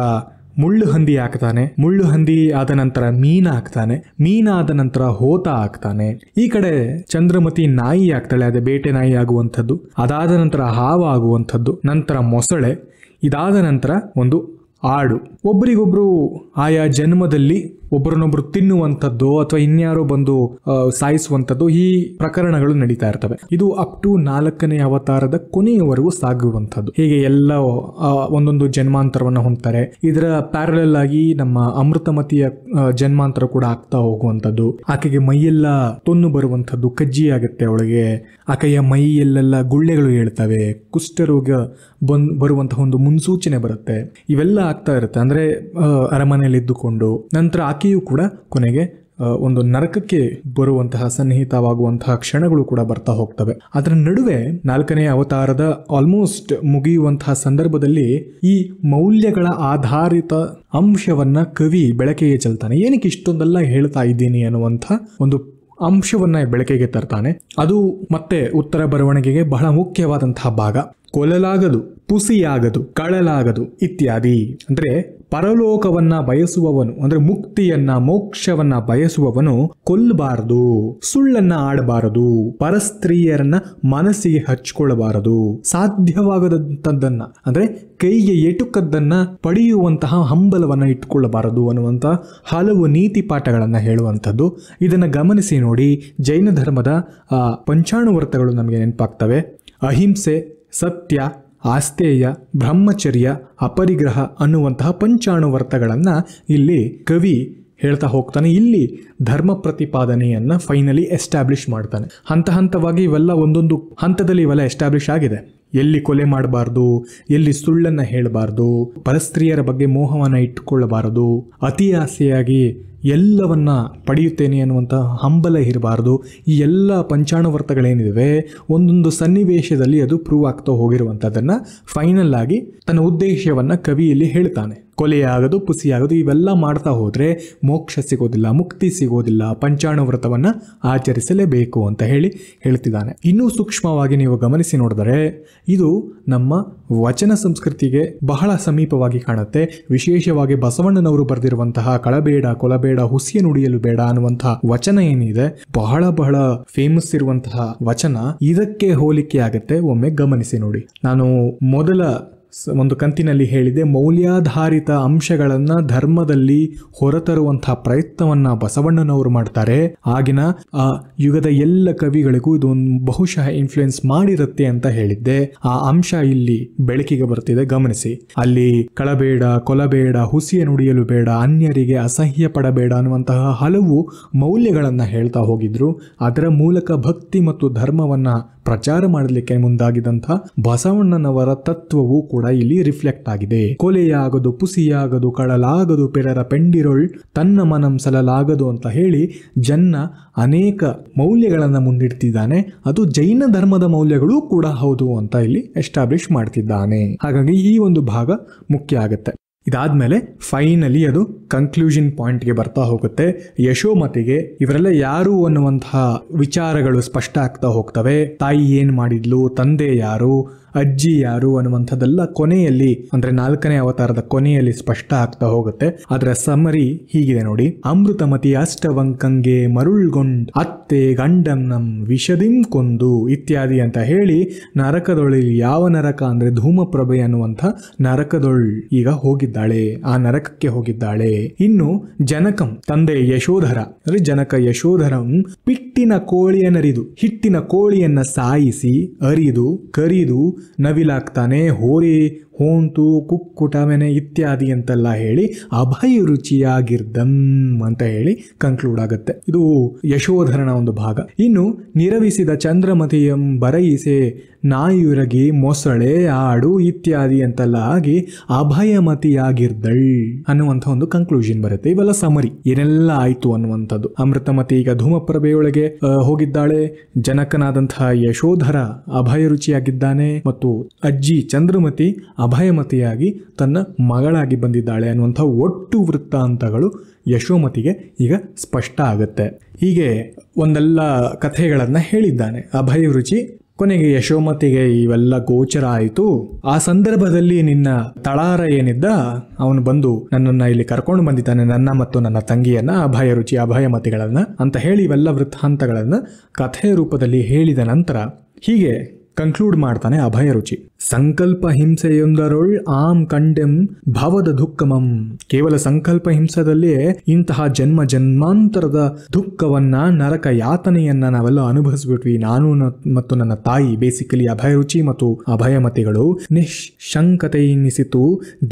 ಮುಳ್ಳು ಹಂದಿ ಆಗ್ತಾನೆ, ಮುಳ್ಳು ಹಂದಿ ಆದ ನಂತರ ಮೀನ ಆಗ್ತಾನೆ, ಮೀನ ಆದ ನಂತರ ಹೋತ ಆಗ್ತಾನೆ. ಈ ಕಡೆ ಚಂದ್ರಮತಿ ನಾಯಿ ಆಗ್ತಾಳೆ, ಅದೇ ಬೇಟೆ ನಾಯಿ ಆಗುವಂಥದ್ದು. ಅದಾದ ನಂತರ ಹಾವ ಆಗುವಂಥದ್ದು, ನಂತರ ಮೊಸಳೆ, ಇದಾದ ನಂತರ ಒಂದು ಆಡು. ಒಬ್ಬರಿಗೊಬ್ರು ಆಯಾ ಜನ್ಮದಲ್ಲಿ ಒಬ್ಬರನ್ನೊಬ್ರು ತಿನ್ನುವಂಥದ್ದು ಅಥವಾ ಇನ್ಯಾರೋ ಬಂದು ಸಾಯಿಸುವಂಥದ್ದು, ಈ ಪ್ರಕರಣಗಳು ನಡೀತಾ ಇರ್ತವೆ. ಇದು ಅಪ್ ಟು 4ನೇ ಅವತಾರದ ಕೊನೆಯವರೆಗೂ ಸಾಗುವಂಥದ್ದು. ಹೀಗೆ ಎಲ್ಲ ಒಂದೊಂದು ಜನ್ಮಾಂತರವನ್ನು ಹೊಂದ್ತಾರೆ. ಇದರ ಪ್ಯಾರಲಲ್ ಆಗಿ ನಮ್ಮ ಅಮೃತಮತಿಯ ಜನ್ಮಾಂತರ ಕೂಡ ಆಗ್ತಾ ಹೋಗುವಂಥದ್ದು. ಆಕೆಗೆ ಮೈಯೆಲ್ಲ ತೊನ್ನು ಬರುವಂಥದ್ದು, ಕಜ್ಜಿ ಆಗುತ್ತೆ ಅವಳಿಗೆ. ಆಕೆಯ ಮೈಯಲ್ಲೆಲ್ಲ ಗುಳ್ಳೆಗಳು ಹೇಳ್ತವೆ, ಕುಷ್ಠರೋಗ ಬರುವಂತಹ ಒಂದು ಮುನ್ಸೂಚನೆ ಬರುತ್ತೆ. ಇವೆಲ್ಲ ಆಗ್ತಾ ಇರುತ್ತೆ. ಅಂದ್ರೆ ಅರಮನೆಯಲ್ಲಿ ಇದ್ದುಕೊಂಡು ನಂತರ ಆಕೆಯೂ ಕೂಡ ಕೊನೆಗೆ ಒಂದು ನರಕಕ್ಕೆ ಬರುವಂತಹ ಸನ್ನಿಹಿತವಾಗುವಂತಹ ಕ್ಷಣಗಳು ಕೂಡ ಬರ್ತಾ ಹೋಗ್ತವೆ. ಅದರ ನಡುವೆ 4ನೇ ಅವತಾರದ ಆಲ್ಮೋಸ್ಟ್ ಮುಗಿಯುವಂತಹ ಸಂದರ್ಭದಲ್ಲಿ ಈ ಮೌಲ್ಯಗಳ ಆಧಾರಿತ ಅಂಶವನ್ನ ಕವಿ ಬೆಳಕಿಗೆ ಚೆಲ್ತಾನೆ. ಏನಕ್ಕೆ ಇಷ್ಟೊಂದೆಲ್ಲ ಹೇಳ್ತಾ ಇದ್ದೀನಿ ಅನ್ನುವಂಥ ಒಂದು ಅಂಶವನ್ನ ಬೆಳಕಿಗೆ ತರ್ತಾನೆ. ಅದು ಮತ್ತೆ ಉತ್ತರ ಬರವಣಿಗೆಗೆ ಬಹಳ ಮುಖ್ಯವಾದಂತಹ ಭಾಗ. ಕೊಲ್ಲಲಾಗದು, ಪುಸಿಯಾಗದು, ಕಳಲಾಗದು ಇತ್ಯಾದಿ. ಅಂದ್ರೆ ಪರಲೋಕವನ್ನ ಬಯಸುವವನು, ಅಂದ್ರೆ ಮುಕ್ತಿಯನ್ನ ಮೋಕ್ಷವನ್ನ ಬಯಸುವವನು ಕೊಲ್ಲಬಾರದು, ಸುಳ್ಳನ್ನ ಆಡಬಾರದು, ಪರಸ್ತ್ರೀಯರನ್ನ ಮನಸ್ಸಿಗೆ ಹಚ್ಕೊಳ್ಳಬಾರದು, ಸಾಧ್ಯವಾಗದಂಥದ್ದನ್ನ ಅಂದ್ರೆ ಕೈಗೆ ಎಟುಕದ್ದನ್ನ ಪಡೆಯುವಂತಹ ಹಂಬಲವನ್ನ ಇಟ್ಟುಕೊಳ್ಳಬಾರದು ಅನ್ನುವಂಥ ಹಲವು ನೀತಿ ಪಾಠಗಳನ್ನ ಹೇಳುವಂಥದ್ದು. ಇದನ್ನ ಗಮನಿಸಿ ನೋಡಿ, ಜೈನ ಧರ್ಮದ ಪಂಚಾಣುವರ್ತಗಳು ನಮಗೆ ನೆನಪಾಗ್ತವೆ. ಅಹಿಂಸೆ, ಸತ್ಯ, ಆಸ್ತೇಯ, ಬ್ರಹ್ಮಚರ್ಯ, ಅಪರಿಗ್ರಹ ಅನ್ನುವಂತಹ ಪಂಚಾಣುವರ್ತಗಳನ್ನ ಇಲ್ಲಿ ಕವಿ ಹೇಳ್ತಾ ಹೋಗ್ತಾನೆ. ಇಲ್ಲಿ ಧರ್ಮ ಪ್ರತಿಪಾದನೆಯನ್ನ ಫೈನಲಿ ಎಸ್ಟಾಬ್ಲಿಷ್ ಮಾಡ್ತಾನೆ. ಹಂತ ಹಂತವಾಗಿ ಇವೆಲ್ಲ ಒಂದೊಂದು ಹಂತದಲ್ಲಿ ಇವೆಲ್ಲ ಎಸ್ಟಾಬ್ಲಿಷ್ ಆಗಿದೆ. ಎಲ್ಲಿ ಕೊಲೆ ಮಾಡಬಾರ್ದು, ಎಲ್ಲಿ ಸುಳ್ಳನ್ನ ಹೇಳಬಾರ್ದು, ಪರಸ್ತ್ರೀಯರ ಬಗ್ಗೆ ಮೋಹವನ್ನ ಇಟ್ಟುಕೊಳ್ಳಬಾರದು, ಅತಿ ಆಸೆಯಾಗಿ ಎಲ್ಲವನ್ನ ಪಡೆಯುತ್ತೇನೆ ಅನ್ನುವಂಥ ಹಂಬಲ ಇರಬಾರ್ದು. ಈ ಎಲ್ಲ ಪಂಚಾಣುವರ್ತಗಳೇನಿವೆ ಒಂದೊಂದು ಸನ್ನಿವೇಶದಲ್ಲಿ ಅದು ಪ್ರೂವ್ ಆಗ್ತಾ ಹೋಗಿರುವಂಥದ್ದನ್ನು ಫೈನಲ್ ಆಗಿ ತನ್ನ ಉದ್ದೇಶವನ್ನು ಕವಿಯಲ್ಲಿ ಹೇಳ್ತಾನೆ. ಕೊಲೆಯಾಗದು, ಪುಸಿಯಾಗದು, ಇವೆಲ್ಲ ಮಾಡ್ತಾ ಹೋದರೆ ಮೋಕ್ಷ ಸಿಗೋದಿಲ್ಲ, ಮುಕ್ತಿ ಸಿಗೋದಿಲ್ಲ, ಪಂಚಾಣುವ್ರತವನ್ನು ಆಚರಿಸಲೇಬೇಕು ಅಂತ ಹೇಳ್ತಿದ್ದಾನೆ. ಇನ್ನೂ ಸೂಕ್ಷ್ಮವಾಗಿ ನೀವು ಗಮನಿಸಿ ನೋಡಿದರೆ ಇದು ನಮ್ಮ ವಚನ ಸಂಸ್ಕೃತಿಗೆ ಬಹಳ ಸಮೀಪವಾಗಿ ಕಾಣುತ್ತೆ. ವಿಶೇಷವಾಗಿ ಬಸವಣ್ಣನವರು ಬರೆದಿರುವಂತಹ ಕಳಬೇಡ, ಕೊಲಬೇಡ, ಹುಸಿಯ ನುಡಿಯಲು ಬೇಡ ಅನ್ನುವಂತಹ ವಚನ ಏನಿದೆ, ಬಹಳ ಬಹಳ ಫೇಮಸ್ ಇರುವಂತಹ ವಚನ, ಇದಕ್ಕೆ ಹೋಲಿಕೆ ಆಗುತ್ತೆ. ಒಮ್ಮೆ ಗಮನಿಸಿ ನೋಡಿ. ನಾನು ಮೊದಲ ಒಂದು ಕಂತಿನಲ್ಲಿ ಹೇಳಿದೆ, ಮೌಲ್ಯಾಧಾರಿತ ಅಂಶಗಳನ್ನ ಧರ್ಮದಲ್ಲಿ ಹೊರತರುವಂತಹ ಪ್ರಯತ್ನವನ್ನ ಬಸವಣ್ಣನವರು ಮಾಡ್ತಾರೆ. ಆಗಿನ ಆ ಯುಗದ ಎಲ್ಲ ಕವಿಗಳಿಗೂ ಇದು ಬಹುಶಃ ಇನ್ಫ್ಲುಯೆನ್ಸ್ ಮಾಡಿರುತ್ತೆ ಅಂತ ಹೇಳಿದ್ದೆ. ಆ ಅಂಶ ಇಲ್ಲಿ ಬೆಳಕಿಗೆ ಬರ್ತಿದೆ, ಗಮನಿಸಿ. ಅಲ್ಲಿ ಕಳಬೇಡ, ಕೊಲಬೇಡ, ಹುಸಿಯ ನುಡಿಯಲು ಬೇಡ, ಅನ್ಯರಿಗೆ ಅಸಹ್ಯ ಪಡಬೇಡ ಅನ್ನುವಂತಹ ಹಲವು ಮೌಲ್ಯಗಳನ್ನ ಹೇಳ್ತಾ ಹೋಗಿದ್ರು. ಅದರ ಮೂಲಕ ಭಕ್ತಿ ಮತ್ತು ಧರ್ಮವನ್ನ ಪ್ರಚಾರ ಮಾಡಲಿಕ್ಕೆ ಮುಂದಾಗಿದಂಥ ಬಸವಣ್ಣನವರ ತತ್ವವು ಕೂಡ ಇಲ್ಲಿ ರಿಫ್ಲೆಕ್ಟ್ ಆಗಿದೆ. ಕೊಲೆಯಾಗದು, ಪುಸಿಯಾಗದು, ಕಳಲಾಗದು, ಪಿರರ ಪೆಂಡಿರೊಳ್ ತನ್ನ ಮನಂ ಸಲಲಾಗದು ಅಂತ ಹೇಳಿ ಜನ್ನ ಅನೇಕ ಮೌಲ್ಯಗಳನ್ನು ಮುಂದಿಡ್ತಿದ್ದಾನೆ. ಅದು ಜೈನ ಧರ್ಮದ ಮೌಲ್ಯಗಳು ಕೂಡ ಹೌದು ಅಂತ ಇಲ್ಲಿ ಎಸ್ಟಾಬ್ಲಿಷ್ ಮಾಡ್ತಿದ್ದಾನೆ. ಹಾಗಾಗಿ ಈ ಒಂದು ಭಾಗ ಮುಖ್ಯ ಆಗುತ್ತೆ. ಇದಾದ್ಮೇಲೆ ಫೈನಲಿ ಅದು ಕನ್ಕ್ಲೂಷನ್ ಪಾಯಿಂಟ್ಗೆ ಬರ್ತಾ ಹೋಗುತ್ತೆ. ಯಶೋಮತಿಗೆ ಇವರೆಲ್ಲ ಯಾರು ಅನ್ನುವಂತಹ ವಿಚಾರಗಳು ಸ್ಪಷ್ಟ ಆಗ್ತಾ ಹೋಗ್ತವೆ. ತಾಯಿ ಏನ್ ಮಾಡಿದ್ಲು, ತಂದೆ ಯಾರು, ಅಜ್ಜಿ ಯಾರು ಅನ್ನುವಂಥದ್ದೆಲ್ಲ ಕೊನೆಯಲ್ಲಿ, ಅಂದ್ರೆ 4ನೇ ಅವತಾರದ ಕೊನೆಯಲ್ಲಿ ಸ್ಪಷ್ಟ ಆಗ್ತಾ ಹೋಗುತ್ತೆ. ಅದರ ಸಮರಿ ಹೀಗಿದೆ ನೋಡಿ. ಅಮೃತಮತಿ ಅಷ್ಟವಂಕಂಗೆ ಮರುಳ್ಗೊಂಡ್ ಅತ್ತೆ ಗಂಡನ್ನಂ ವಿಷದಿಂ ಕೊಂದು ಇತ್ಯಾದಿ ಅಂತ ಹೇಳಿ ನರಕದೊಳಲಿ ಯಾವ ನರಕ ಅಂದ್ರೆ ಧೂಮಪ್ರಭೆ ಅನ್ನುವಂಥ ನರಕದೊಳ್ ಈಗ ಹೋಗಿದ್ದಾಳೆ, ಆ ನರಕಕ್ಕೆ ಹೋಗಿದ್ದಾಳೆ. ಇನ್ನು ಜನಕಂ ತಂದೆ ಯಶೋಧರ ಅಂದ್ರೆ ಜನಕ ಯಶೋಧರಂ ಪಿಟ್ಟಿನ ಕೋಳಿಯನ್ನರಿದು, ಹಿಟ್ಟಿನ ಕೋಳಿಯನ್ನ ಸಾಯಿಸಿ ಅರಿದು ಕರಿದು ನವಿಲಾಗ್ತಾನೆ, ಹೋರಿ ಹೋಂತು ಕುಕ್ಕುಟಮೆನೆ ಇತ್ಯಾದಿ ಅಂತೆಲ್ಲ ಹೇಳಿ ಅಭಯ ರುಚಿಯಾಗಿರ್ದಂ ಅಂತ ಹೇಳಿ ಕನ್ಕ್ಲೂಡ್ ಆಗುತ್ತೆ. ಇದು ಯಶೋಧರನ ಒಂದು ಭಾಗ. ಇನ್ನು ನಿರವಿಸಿದ ಚಂದ್ರಮತಿಯಂ ಬರಯಿಸೆ ನಾಯುರಗಿ ಮೊಸಳೆ ಆಡು ಇತ್ಯಾದಿ ಅಂತೆಲ್ಲ ಆಗಿ ಅಭಯಮತಿಯಾಗಿರ್ದಳ್ ಅನ್ನುವಂಥ ಒಂದು ಕನ್ಕ್ಲೂಷನ್ ಬರುತ್ತೆ. ಇವೆಲ್ಲ ಸಮರಿ ಏನೆಲ್ಲ ಆಯ್ತು ಅನ್ನುವಂಥದ್ದು. ಅಮೃತಮತಿ ಈಗ ಧೂಮಪ್ರಭೆಯೊಳಗೆ ಹೋಗಿದ್ದಾಳೆ, ಜನಕನಾದಂತಹ ಯಶೋಧರ ಅಭಯ ರುಚಿಯಾಗಿದ್ದಾನೆ, ಮತ್ತು ಅಜ್ಜಿ ಚಂದ್ರಮತಿ ಅಭಯಮತಿಯಾಗಿ ತನ್ನ ಮಗಳಾಗಿ ಬಂದಿದ್ದಾಳೆ ಅನ್ನುವಂಥ ಒಟ್ಟು ವೃತ್ತಾಂತಗಳು ಯಶೋಮತಿಗೆ ಈಗ ಸ್ಪಷ್ಟ ಆಗುತ್ತೆ. ಹೀಗೆ ಒಂದೆಲ್ಲ ಕಥೆಗಳನ್ನ ಹೇಳಿದ್ದಾನೆ ಅಭಯ ರುಚಿ. ಕೊನೆಗೆ ಯಶೋಮತಿಗೆ ಇವೆಲ್ಲ ಗೋಚರ ಆಯಿತು. ಆ ಸಂದರ್ಭದಲ್ಲಿ ನಿನ್ನ ತಳಾರ ಏನಿದ್ದ ಅವನು ಬಂದು ನನ್ನನ್ನ ಇಲ್ಲಿ ಕರ್ಕೊಂಡು ಬಂದಿದ್ದಾನೆ, ನನ್ನ ಮತ್ತು ನನ್ನ ತಂಗಿಯನ್ನ, ಅಭಯ ರುಚಿ ಅಭಯಮತಿಗಳನ್ನ ಅಂತ ಹೇಳಿ ಇವೆಲ್ಲ ವೃತ್ತಾಂತಗಳನ್ನ ಕಥೆಯ ರೂಪದಲ್ಲಿ ಹೇಳಿದ ನಂತರ ಹೀಗೆ ಕನ್ಕ್ಲೂಡ್ ಮಾಡ್ತಾನೆ ಅಭಯ ರುಚಿ. ಸಂಕಲ್ಪ ಹಿಂಸೆಯೊಂದರೊಳ್ ಆಂ ಕಂಡೆಂ ಭವದ ದುಃಖಮಂ. ಕೇವಲ ಸಂಕಲ್ಪ ಹಿಂಸದಲ್ಲಿಯೇ ಇಂತಹ ಜನ್ಮ ಜನ್ಮಾಂತರದ ದುಃಖವನ್ನ, ನರಕ ಯಾತನೆಯನ್ನ ನಾವೆಲ್ಲ ಅನುಭವಿಸ್ಬಿಟ್ವಿ. ನಾನು ಮತ್ತು ನನ್ನ ತಾಯಿ, ಬೇಸಿಕಲಿ ಅಭಯ ರುಚಿ ಮತ್ತು ಅಭಯಮತಿಗಳು. ನಿಶಂಕತೆಯನ್ನಿಸಿತು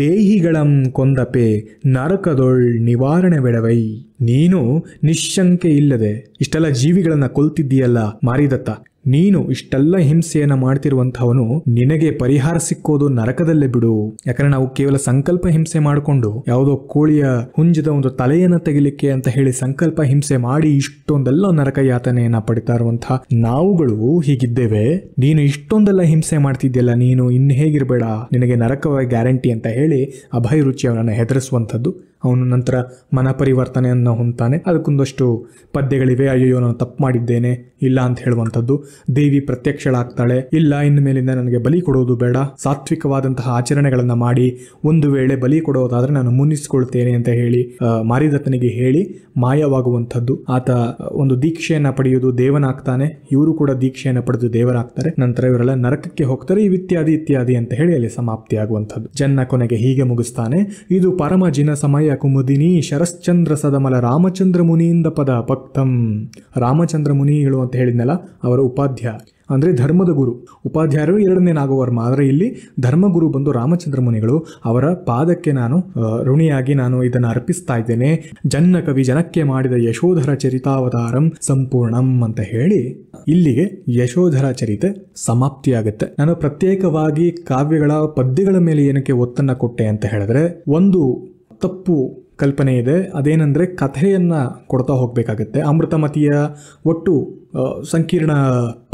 ದೇಹಿಗಳಂ ಕೊಂದಪೆ ನರಕದೊಳ್ ನಿವಾರಣೆ ಬೆಡವೈ. ನೀನು ನಿಶಂಕೆ ಇಲ್ಲದೆ ಇಷ್ಟೆಲ್ಲ ಜೀವಿಗಳನ್ನ ಕೊಲ್ತಿದ್ದೀಯಲ್ಲ ಮಾರಿದತ್ತ, ನೀನು ಇಷ್ಟೆಲ್ಲ ಹಿಂಸೆಯನ್ನ ಮಾಡ್ತಿರುವಂತಹವನು, ನಿನಗೆ ಪರಿಹಾರ ಸಿಕ್ಕೋದು ನರಕದಲ್ಲೇ ಬಿಡು. ಯಾಕಂದ್ರೆ ನಾವು ಕೇವಲ ಸಂಕಲ್ಪ ಹಿಂಸೆ ಮಾಡಿಕೊಂಡು ಯಾವುದೋ ಕೋಳಿಯ ಹುಂಜದ ಒಂದು ತಲೆಯನ್ನ ತೆಗಿಲಿಕ್ಕೆ ಅಂತ ಹೇಳಿ ಸಂಕಲ್ಪ ಹಿಂಸೆ ಮಾಡಿ ಇಷ್ಟೊಂದೆಲ್ಲ ನರಕ ಯಾತನೆಯನ್ನ ಪಡಿತಾ ಇರುವಂತಹ ನಾವುಗಳು ಹೀಗಿದ್ದೇವೆ. ನೀನು ಇಷ್ಟೊಂದೆಲ್ಲ ಹಿಂಸೆ ಮಾಡ್ತಿದ್ಯಲ್ಲ, ನೀನು ಇನ್ನು ಹೇಗಿರ್ಬೇಡ, ನಿನಗೆ ನರಕವಾಗಿ ಗ್ಯಾರಂಟಿ ಅಂತ ಹೇಳಿ ಅಭಯ ರುಚಿ ಅವನನ್ನು ಹೆದರಿಸುವಂಥದ್ದು. ಅವನು ನಂತರ ಮನ ಪರಿವರ್ತನೆಯನ್ನು ಹೊಂದ್ತಾನೆ. ಅದಕ್ಕೊಂದಷ್ಟು ಪದ್ಯಗಳಿವೆ. ಅಯ್ಯೋ ನಾನು ತಪ್ಪು ಮಾಡಿದ್ದೇನೆ ಇಲ್ಲ ಅಂತ ಹೇಳುವಂಥದ್ದು. ದೇವಿ ಪ್ರತ್ಯಕ್ಷಳಾಗ್ತಾಳೆ, ಇಲ್ಲ ಇನ್ನು ಮೇಲಿಂದ ನನಗೆ ಬಲಿ ಕೊಡೋದು ಬೇಡ, ಸಾತ್ವಿಕವಾದಂತಹ ಆಚರಣೆಗಳನ್ನು ಮಾಡಿ ಒಂದು ವೇಳೆ ಬಲಿ ಕೊಡೋದಾದ್ರೆ ನಾನು ಮುನ್ನಿಸ್ಕೊಳ್ತೇನೆ ಅಂತ ಹೇಳಿ ಮಾರಿದತ್ತನಿಗೆ ಹೇಳಿ ಮಾಯವಾಗುವಂಥದ್ದು. ಆತ ಒಂದು ದೀಕ್ಷೆಯನ್ನ ಪಡೆಯುವುದು, ದೇವನಾಗ್ತಾನೆ. ಇವರು ಕೂಡ ದೀಕ್ಷೆಯನ್ನು ಪಡೆದು ದೇವರಾಗ್ತಾರೆ. ನಂತರ ಇವರೆಲ್ಲ ನರಕಕ್ಕೆ ಹೋಗ್ತಾರೆ. ಇತ್ಯಾದಿ ಇತ್ಯಾದಿ ಅಂತ ಹೇಳಿ ಅಲ್ಲಿ ಸಮಾಪ್ತಿಯಾಗುವಂಥದ್ದು. ಜನ್ನ ಕೊನೆಗೆ ಹೀಗೆ ಮುಗಿಸ್ತಾನೆ. ಇದು ಪರಮ ಜಿನ ಸಮಯ ಕುಮುದಿನಿ ಶರಶ್ಚಂದ್ರ ಸದಮಲ ರಾಮಚಂದ್ರ ಮುನಿಯಿಂದ ಪದ ಭಕ್ತಂ. ರಾಮಚಂದ್ರ ಮುನಿಗಳು ಅಂತ ಹೇಳಿದ್ನಲ್ಲ, ಅವರ ಉಪಾಧ್ಯಾಯ ಅಂದ್ರೆ ಧರ್ಮದ ಗುರು. ಉಪಾಧ್ಯಾಯರು 2ನೇ ನಾಗವರ್ಮ, ಆದರೆ ಇಲ್ಲಿ ಧರ್ಮಗುರು ಬಂದು ರಾಮಚಂದ್ರ ಮುನಿಗಳು. ಅವರ ಪಾದಕ್ಕೆ ನಾನು ಋಣಿಯಾಗಿ ನಾನು ಇದನ್ನು ಅರ್ಪಿಸ್ತಾ ಇದ್ದೇನೆ. ಜನ್ನ ಕವಿ ಜನಕ್ಕೆ ಮಾಡಿದ ಯಶೋಧರ ಚರಿತಾವತಾರಂ ಸಂಪೂರ್ಣಂ ಅಂತ ಹೇಳಿ ಇಲ್ಲಿಗೆ ಯಶೋಧರ ಚರಿತೆ ಸಮಾಪ್ತಿಯಾಗುತ್ತೆ. ನಾನು ಪ್ರತ್ಯೇಕವಾಗಿ ಕಾವ್ಯಗಳ ಪದ್ಯಗಳ ಮೇಲೆ ಏನಕ್ಕೆ ಒತ್ತನ್ನ ಕೊಟ್ಟೆ ಅಂತ ಹೇಳಿದ್ರೆ, ಒಂದು ತಪ್ಪು ಕಲ್ಪನೆ ಇದೆ. ಅದೇನೆಂದ್ರೆ ಕಥೆಯನ್ನ ಕೊಡ್ತಾ ಹೋಗ್ಬೇಕಾಗತ್ತೆ. ಅಮೃತಮತಿಯ ಒಟ್ಟು ಸಂಕೀರ್ಣ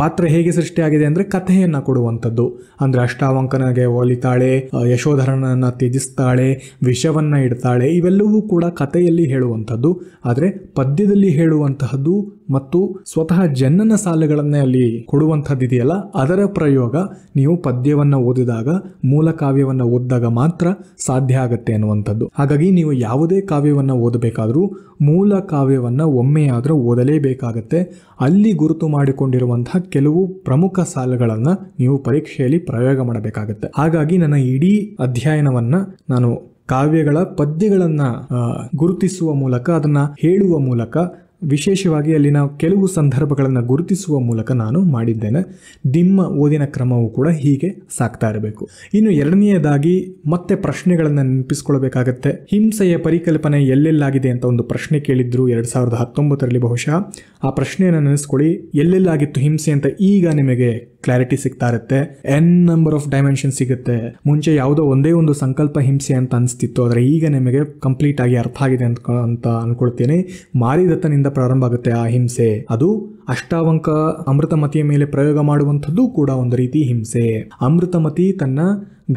ಪಾತ್ರ ಹೇಗೆ ಸೃಷ್ಟಿಯಾಗಿದೆ ಅಂದ್ರೆ ಕಥೆಯನ್ನ ಕೊಡುವಂಥದ್ದು. ಅಂದ್ರೆ ಅಷ್ಟಾವಂಕನಿಗೆ ಒಲಿತಾಳೆ, ಯಶೋಧರನನ್ನ ತ್ಯಜಿಸ್ತಾಳೆ, ವಿಷವನ್ನ ಇಡ್ತಾಳೆ, ಇವೆಲ್ಲವೂ ಕೂಡ ಕಥೆಯಲ್ಲಿ ಹೇಳುವಂಥದ್ದು. ಆದರೆ ಪದ್ಯದಲ್ಲಿ ಹೇಳುವಂತಹದ್ದು ಮತ್ತು ಸ್ವತಃ ಜನ್ನನ ಸಾಲುಗಳನ್ನೇ ಅಲ್ಲಿ ಕೊಡುವಂಥದ್ದು ಇದೆಯಲ್ಲ, ಅದರ ಪ್ರಯೋಗ ನೀವು ಪದ್ಯವನ್ನ ಓದಿದಾಗ, ಮೂಲ ಕಾವ್ಯವನ್ನ ಓದಿದಾಗ ಮಾತ್ರ ಸಾಧ್ಯ ಆಗತ್ತೆ ಅನ್ನುವಂಥದ್ದು. ಹಾಗಾಗಿ ನೀವು ಯಾವುದೇ ಕಾವ್ಯವನ್ನ ಓದಬೇಕಾದ್ರೂ ಮೂಲ ಕಾವ್ಯವನ್ನ ಒಮ್ಮೆಯಾದ್ರೂ ಓದಲೇಬೇಕಾಗತ್ತೆ. ಅಲ್ಲಿ ಗುರುತು ಮಾಡಿಕೊಂಡಿರುವಂತಹ ಕೆಲವು ಪ್ರಮುಖ ಸಾಲುಗಳನ್ನ ನೀವು ಪರೀಕ್ಷೆಯಲ್ಲಿ ಪ್ರಯೋಗ ಮಾಡಬೇಕಾಗತ್ತೆ. ಹಾಗಾಗಿ ನನ್ನ ಇಡೀ ಅಧ್ಯಯನವನ್ನ ನಾನು ಕಾವ್ಯಗಳ ಪದ್ಯಗಳನ್ನ ಗುರುತಿಸುವ ಮೂಲಕ, ಅದನ್ನ ಹೇಳುವ ಮೂಲಕ, ವಿಶೇಷವಾಗಿ ಅಲ್ಲಿನ ಕೆಲವು ಸಂದರ್ಭಗಳನ್ನು ಗುರುತಿಸುವ ಮೂಲಕ ನಾನು ಮಾಡಿದ್ದೇನೆ. ನಿಮ್ಮ ಓದಿನ ಕ್ರಮವೂ ಕೂಡ ಹೀಗೆ ಸಾಕ್ತಾ ಇರಬೇಕು. ಇನ್ನು ಎರಡನೆಯದಾಗಿ ಮತ್ತೆ ಪ್ರಶ್ನೆಗಳನ್ನು ನೆನಪಿಸ್ಕೊಳ್ಬೇಕಾಗತ್ತೆ. ಹಿಂಸೆಯ ಪರಿಕಲ್ಪನೆ ಎಲ್ಲೆಲ್ಲಾಗಿದೆ ಅಂತ ಒಂದು ಪ್ರಶ್ನೆ ಕೇಳಿದ್ರು 2019ರಲ್ಲಿ. ಬಹುಶಃ ಆ ಪ್ರಶ್ನೆಯನ್ನು ನೆನೆಸ್ಕೊಳ್ಳಿ. ಎಲ್ಲೆಲ್ಲಾಗಿತ್ತು ಹಿಂಸೆ ಅಂತ ಈಗ ನಿಮಗೆ ಕ್ಲಾರಿಟಿ ಸಿಗ್ತಾ ಇರುತ್ತೆ. ಎನ್ ನಂಬರ್ ಆಫ್ ಡೈಮೆನ್ಷನ್ ಸಿಗುತ್ತೆ. ಮುಂಚೆ ಯಾವುದೋ ಒಂದೇ ಒಂದು ಸಂಕಲ್ಪ ಹಿಂಸೆ ಅಂತ ಅನಿಸ್ತಿತ್ತು, ಆದರೆ ಈಗ ನಿಮಗೆ ಕಂಪ್ಲೀಟ್ ಆಗಿ ಅರ್ಥ ಆಗಿದೆ ಅಂತ ಅನ್ಕೊಳ್ತೇನೆ. ಮಾರಿದತ್ತನಿಂದ ಪ್ರಾರಂಭ ಆಗುತ್ತೆ ಆ ಹಿಂಸೆ. ಅದು ಅಷ್ಟಾವಂಕ ಅಮೃತಮತಿಯ ಮೇಲೆ ಪ್ರಯೋಗ ಮಾಡುವಂಥದ್ದು ಕೂಡ ಒಂದು ರೀತಿ ಹಿಂಸೆ. ಅಮೃತಮತಿ ತನ್ನ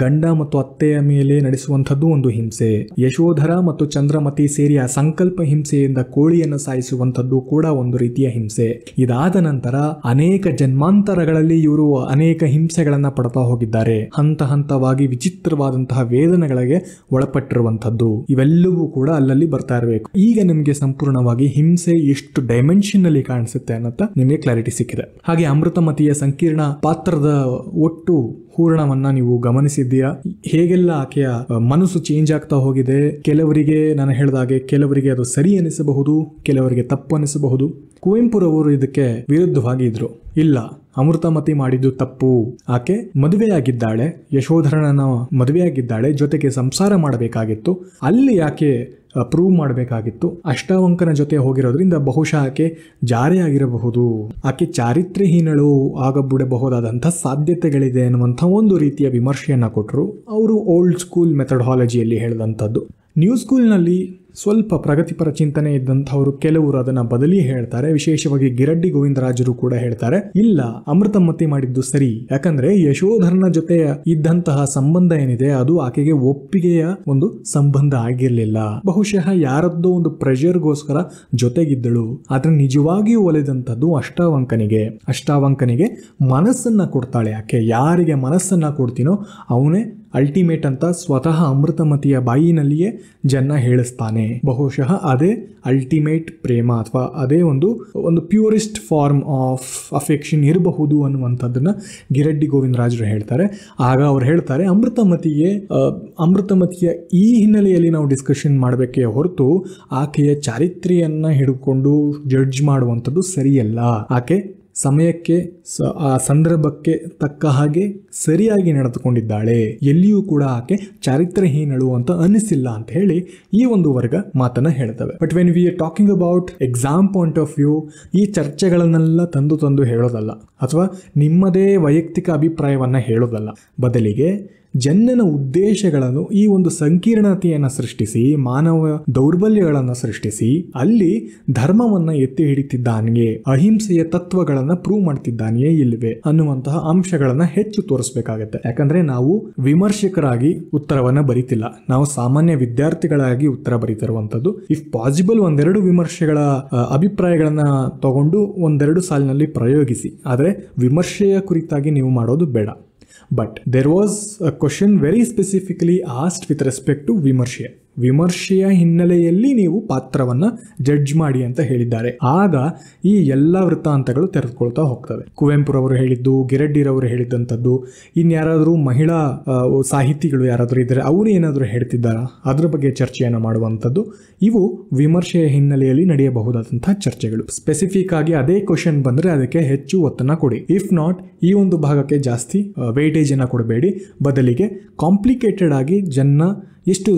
ಗಂಡ ಮತ್ತು ಅತ್ತೆಯ ಮೇಲೆ ನಡೆಸುವಂಥದ್ದು ಒಂದು ಹಿಂಸೆ. ಯಶೋಧರ ಮತ್ತು ಚಂದ್ರಮತಿ ಸೇರಿ ಆ ಸಂಕಲ್ಪ ಹಿಂಸೆಯಿಂದ ಕೋಳಿಯನ್ನು ಸಾಯಿಸುವಂಥದ್ದು ಕೂಡ ಒಂದು ರೀತಿಯ ಹಿಂಸೆ. ಇದಾದ ನಂತರ ಅನೇಕ ಜನ್ಮಾಂತರಗಳಲ್ಲಿ ಇವರು ಅನೇಕ ಹಿಂಸೆಗಳನ್ನ ಪಡ್ತಾ ಹೋಗಿದ್ದಾರೆ. ಹಂತ ಹಂತವಾಗಿ ವಿಚಿತ್ರವಾದಂತಹ ವೇದನೆಗಳಿಗೆ ಒಳಪಟ್ಟಿರುವಂಥದ್ದು. ಇವೆಲ್ಲವೂ ಕೂಡ ಅಲ್ಲಲ್ಲಿ ಬರ್ತಾ ಇರಬೇಕು. ಈಗ ನಿಮಗೆ ಸಂಪೂರ್ಣವಾಗಿ ಹಿಂಸೆ ಎಷ್ಟು ಡೈಮೆನ್ಷನ್ ಅಲ್ಲಿ ಕಾಣಿಸುತ್ತೆ ಅನ್ನೋಂತ ನಿಮಗೆ ಕ್ಲಾರಿಟಿ ಸಿಕ್ಕಿದೆ. ಹಾಗೆ ಅಮೃತಮತಿಯ ಸಂಕೀರ್ಣ ಪಾತ್ರದ ಒಟ್ಟು ಹೂರಣವನ್ನ ನೀವು ಗಮನಿಸಿದ್ದೀಯಾ? ಹೇಗೆಲ್ಲ ಆಕೆಯ ಮನಸ್ಸು ಚೇಂಜ್ ಆಗ್ತಾ ಹೋಗಿದೆ. ಕೆಲವರಿಗೆ ನಾನು ಹೇಳಿದಾಗೆ ಕೆಲವರಿಗೆ ಅದು ಸರಿ ಅನಿಸಬಹುದು, ಕೆಲವರಿಗೆ ತಪ್ಪು ಅನಿಸಬಹುದು. ಕುವೆಂಪುರವರು ಇದಕ್ಕೆ ವಿರುದ್ಧವಾಗಿ ಇದ್ರು. ಇಲ್ಲ, ಅಮೃತಮತಿ ಮಾಡಿದ್ದು ತಪ್ಪು. ಆಕೆ ಮದುವೆಯಾಗಿದ್ದಾಳೆ, ಯಶೋಧರನನ್ನ ಮದುವೆಯಾಗಿದ್ದಾಳೆ, ಜೊತೆಗೆ ಸಂಸಾರ ಮಾಡಬೇಕಾಗಿತ್ತು. ಅಲ್ಲಿ ಆಕೆ ಪ್ರೂವ್ ಮಾಡಬೇಕಾಗಿತ್ತು. ಅಷ್ಟಾವಂಕನ ಜೊತೆ ಹೋಗಿರೋದ್ರಿಂದ ಬಹುಶಃ ಆಕೆ ಜಾರಿ ಆಗಿರಬಹುದು, ಆಕೆ ಚಾರಿತ್ರ್ಯಹೀನಳು ಆಗಬಿಡಬಹುದಾದಂತಹ ಸಾಧ್ಯತೆಗಳಿದೆ ಅನ್ನುವಂಥ ಒಂದು ರೀತಿಯ ವಿಮರ್ಶೆಯನ್ನ ಕೊಟ್ಟರು. ಅವರು ಓಲ್ಡ್ ಸ್ಕೂಲ್ ಮೆಥಡಾಲಜಿಯಲ್ಲಿ ಹೇಳಿದಂಥದ್ದು. ನ್ಯೂ ಸ್ಕೂಲ್ನಲ್ಲಿ ಸ್ವಲ್ಪ ಪ್ರಗತಿಪರ ಚಿಂತನೆ ಇದ್ದಂಥವರು ಕೆಲವರು ಅದನ್ನ ಬದಲಿ ಹೇಳ್ತಾರೆ. ವಿಶೇಷವಾಗಿ ಗಿರಡ್ಡಿ ಗೋವಿಂದರಾಜರು ಕೂಡ ಹೇಳ್ತಾರೆ, ಇಲ್ಲ, ಅಮೃತಮತಿ ಮಾಡಿದ್ದು ಸರಿ. ಯಾಕಂದ್ರೆ ಯಶೋಧರನ ಜೊತೆ ಇದ್ದಂತಹ ಸಂಬಂಧ ಏನಿದೆ ಅದು ಆಕೆಗೆ ಒಪ್ಪಿಗೆಯ ಒಂದು ಸಂಬಂಧ ಆಗಿರ್ಲಿಲ್ಲ. ಬಹುಶಃ ಯಾರದ್ದೋ ಒಂದು ಪ್ರೆಷರ್ಗೋಸ್ಕರ ಜೊತೆಗಿದ್ದಳು. ಆದ್ರೆ ನಿಜವಾಗಿಯೂ ಒಲಿದಂಥದ್ದು ಅಷ್ಟಾವಂಕನಿಗೆ ಮನಸ್ಸನ್ನ ಕೊಡ್ತಾಳೆ ಆಕೆ. ಯಾರಿಗೆ ಮನಸ್ಸನ್ನ ಕೊಡ್ತೀನೋ ಅವನೇ ಅಲ್ಟಿಮೇಟ್ ಅಂತ ಸ್ವತಃ ಅಮೃತಮತಿಯ ಬಾಯಿನಲ್ಲಿಯೇ ಜನ್ನ ಹೇಳಿಸ್ತಾನೆ. ಬಹುಶಃ ಅದೇ ಅಲ್ಟಿಮೇಟ್ ಪ್ರೇಮ ಅಥವಾ ಅದೇ ಒಂದು ಪ್ಯೂರೆಸ್ಟ್ ಫಾರ್ಮ್ ಆಫ್ ಅಫೆಕ್ಷನ್ ಇರಬಹುದು ಅನ್ನುವಂಥದ್ದನ್ನ ಗಿರಡ್ಡಿ ಗೋವಿಂದರಾಜರು ಹೇಳ್ತಾರೆ. ಆಗ ಅವ್ರು ಹೇಳ್ತಾರೆ, ಅಮೃತಮತಿಯ ಈ ಹಿನ್ನೆಲೆಯಲ್ಲಿ ನಾವು ಡಿಸ್ಕಷನ್ ಮಾಡಬೇಕೇ ಹೊರತು ಆಕೆಯ ಚಾರಿತ್ರ್ಯವನ್ನ ಹಿಡ್ಕೊಂಡು ಜಡ್ಜ್ ಮಾಡುವಂಥದ್ದು ಸರಿಯಲ್ಲ. ಆಕೆ ಸಮಯಕ್ಕೆ ಆ ಸಂದರ್ಭಕ್ಕೆ ತಕ್ಕ ಹಾಗೆ ಸರಿಯಾಗಿ ನಡೆದುಕೊಂಡಿದ್ದಾಳೆ. ಎಲ್ಲಿಯೂ ಕೂಡ ಆಕೆ ಚಾರಿತ್ರ್ಯಹೀನಳು ಅಂತ ಅನಿಸಿಲ್ಲ ಅಂತ ಹೇಳಿ ಈ ಒಂದು ವರ್ಗ ಮಾತನ್ನ ಹೇಳ್ತವೆ. But when we are talking about exam point of view, ಈ ಚರ್ಚೆಗಳನ್ನೆಲ್ಲ ತಂದು ಹೇಳೋದಲ್ಲ ಅಥವಾ ನಿಮ್ಮದೇ ವೈಯಕ್ತಿಕ ಅಭಿಪ್ರಾಯವನ್ನ ಹೇಳೋದಲ್ಲ. ಬದಲಿಗೆ ಜನ್ನನ ಉದ್ದೇಶಗಳನ್ನು ಈ ಒಂದು ಸಂಕೀರ್ಣತೆಯನ್ನು ಸೃಷ್ಟಿಸಿ, ಮಾನವ ದೌರ್ಬಲ್ಯಗಳನ್ನು ಸೃಷ್ಟಿಸಿ, ಅಲ್ಲಿ ಧರ್ಮವನ್ನ ಎತ್ತಿ ಹಿಡಿತಿದ್ದಾನೆಯೇ, ಅಹಿಂಸೆಯ ತತ್ವಗಳನ್ನ ಪ್ರೂವ್ ಮಾಡ್ತಿದ್ದಾನೆಯೇ ಇಲ್ವೇ ಅನ್ನುವಂತಹ ಅಂಶಗಳನ್ನ ಹೆಚ್ಚು ತೋರಿಸಬೇಕಾಗತ್ತೆ. ಯಾಕಂದ್ರೆ ನಾವು ವಿಮರ್ಶಕರಾಗಿ ಉತ್ತರವನ್ನ ಬರೀತಿಲ್ಲ, ನಾವು ಸಾಮಾನ್ಯ ವಿದ್ಯಾರ್ಥಿಗಳಾಗಿ ಉತ್ತರ ಬರೀತಿರುವಂತದ್ದು. ಇಫ್ ಪಾಸಿಬಲ್ ಒಂದೆರಡು ವಿಮರ್ಶೆಗಳ ಅಭಿಪ್ರಾಯಗಳನ್ನ ತಗೊಂಡು ಒಂದೆರಡು ಸಾಲಿನಲ್ಲಿ ಪ್ರಯೋಗಿಸಿ, ಆದರೆ ವಿಮರ್ಶೆಯ ಕುರಿತಾಗಿ ನೀವು ಮಾಡೋದು ಬೇಡ. But there was a question very specifically asked with respect to ವಿಮರ್ಶೆಯ ಹಿನ್ನೆಲೆಯಲ್ಲಿ ನೀವು ಪಾತ್ರವನ್ನ ಜಡ್ಜ್ ಮಾಡಿ ಅಂತ ಹೇಳಿದ್ದಾರೆ. ಆಗ ಈ ಎಲ್ಲ ವೃತ್ತಾಂತಗಳು ತೆರೆದುಕೊಳ್ತಾ ಹೋಗ್ತವೆ. ಕುವೆಂಪುರವರು ಹೇಳಿದ್ದು, ಗಿರಡ್ಡಿರವರು ಹೇಳಿದ್ದಂಥದ್ದು, ಇನ್ಯಾರಾದರೂ ಮಹಿಳಾ ಸಾಹಿತಿಗಳು ಯಾರಾದರೂ ಇದ್ದಾರೆ ಅವರು ಏನಾದರೂ ಹೇಳ್ತಿದ್ದಾರಾ ಅದ್ರ ಬಗ್ಗೆ ಚರ್ಚೆಯನ್ನು ಮಾಡುವಂಥದ್ದು. ಇವು ವಿಮರ್ಶೆಯ ಹಿನ್ನೆಲೆಯಲ್ಲಿ ನಡೆಯಬಹುದಾದಂತಹ ಚರ್ಚೆಗಳು. ಸ್ಪೆಸಿಫಿಕ್ ಆಗಿ ಅದೇ ಕ್ವಶನ್ ಬಂದರೆ ಅದಕ್ಕೆ ಹೆಚ್ಚು ಒತ್ತನ್ನು ಕೊಡಿ. ಇಫ್ ನಾಟ್, ಈ ಒಂದು ಭಾಗಕ್ಕೆ ಜಾಸ್ತಿ ವೇಟೇಜ್ ಅನ್ನು ಕೊಡಬೇಡಿ. ಬದಲಿಗೆ ಕಾಂಪ್ಲಿಕೇಟೆಡ್ ಆಗಿ ಜನ್ನ ಎಷ್ಟು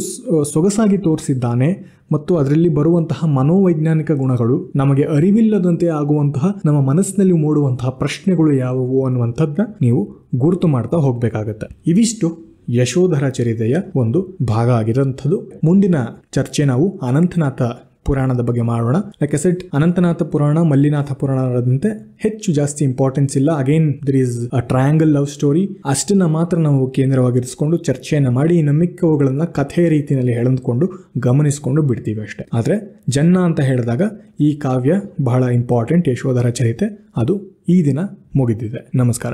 ಸೊಗಸಾಗಿ ತೋರಿಸಿದ್ದಾನೆ ಮತ್ತು ಅದರಲ್ಲಿ ಬರುವಂತಹ ಮನೋವೈಜ್ಞಾನಿಕ ಗುಣಗಳು, ನಮಗೆ ಅರಿವಿಲ್ಲದಂತೆ ಆಗುವಂತಹ ನಮ್ಮ ಮನಸ್ಸಿನಲ್ಲಿ ಮೂಡುವಂತಹ ಪ್ರಶ್ನೆಗಳು ಯಾವುವು ಅನ್ನುವಂಥದ್ದನ್ನ ನೀವು ಗುರುತು ಮಾಡ್ತಾ ಹೋಗ್ಬೇಕಾಗತ್ತೆ. ಇವಿಷ್ಟು ಯಶೋಧರ ಚರಿತೆಯ ಒಂದು ಭಾಗ ಆಗಿರೋಂಥದ್ದು. ಮುಂದಿನ ಚರ್ಚೆ ನಾವು ಅನಂತನಾಥ ಪುರಾಣದ ಬಗ್ಗೆ ಮಾಡೋಣ. ಲೈಕ್ ಐ ಸೆಡ್, ಅನಂತನಾಥ ಪುರಾಣ ಮಲ್ಲಿನಾಥ ಪುರಾಣದಂತೆ ಹೆಚ್ಚು ಜಾಸ್ತಿ ಇಂಪಾರ್ಟೆನ್ಸ್ ಇಲ್ಲ. Again there is a triangle love story. ಅಷ್ಟನ್ನ ಮಾತ್ರ ನಾವು ಕೇಂದ್ರವಾಗಿರಿಸಿಕೊಂಡು ಚರ್ಚೆಯನ್ನ ಮಾಡಿ ಇನ್ನು ಮಿಕ್ಕವುಗಳನ್ನ ಕಥೆಯ ರೀತಿಯಲ್ಲಿ ಹೇಳಂದ್ಕೊಂಡು ಗಮನಿಸಿಕೊಂಡು ಬಿಡ್ತೀವಿ ಅಷ್ಟೇ. ಆದ್ರೆ ಜನ್ನ ಅಂತ ಹೇಳಿದಾಗ ಈ ಕಾವ್ಯ ಬಹಳ ಇಂಪಾರ್ಟೆಂಟ್, ಯಶೋಧರ ಚರಿತೆ, ಅದು ಈ ದಿನ ಮುಗಿದಿದೆ. ನಮಸ್ಕಾರ.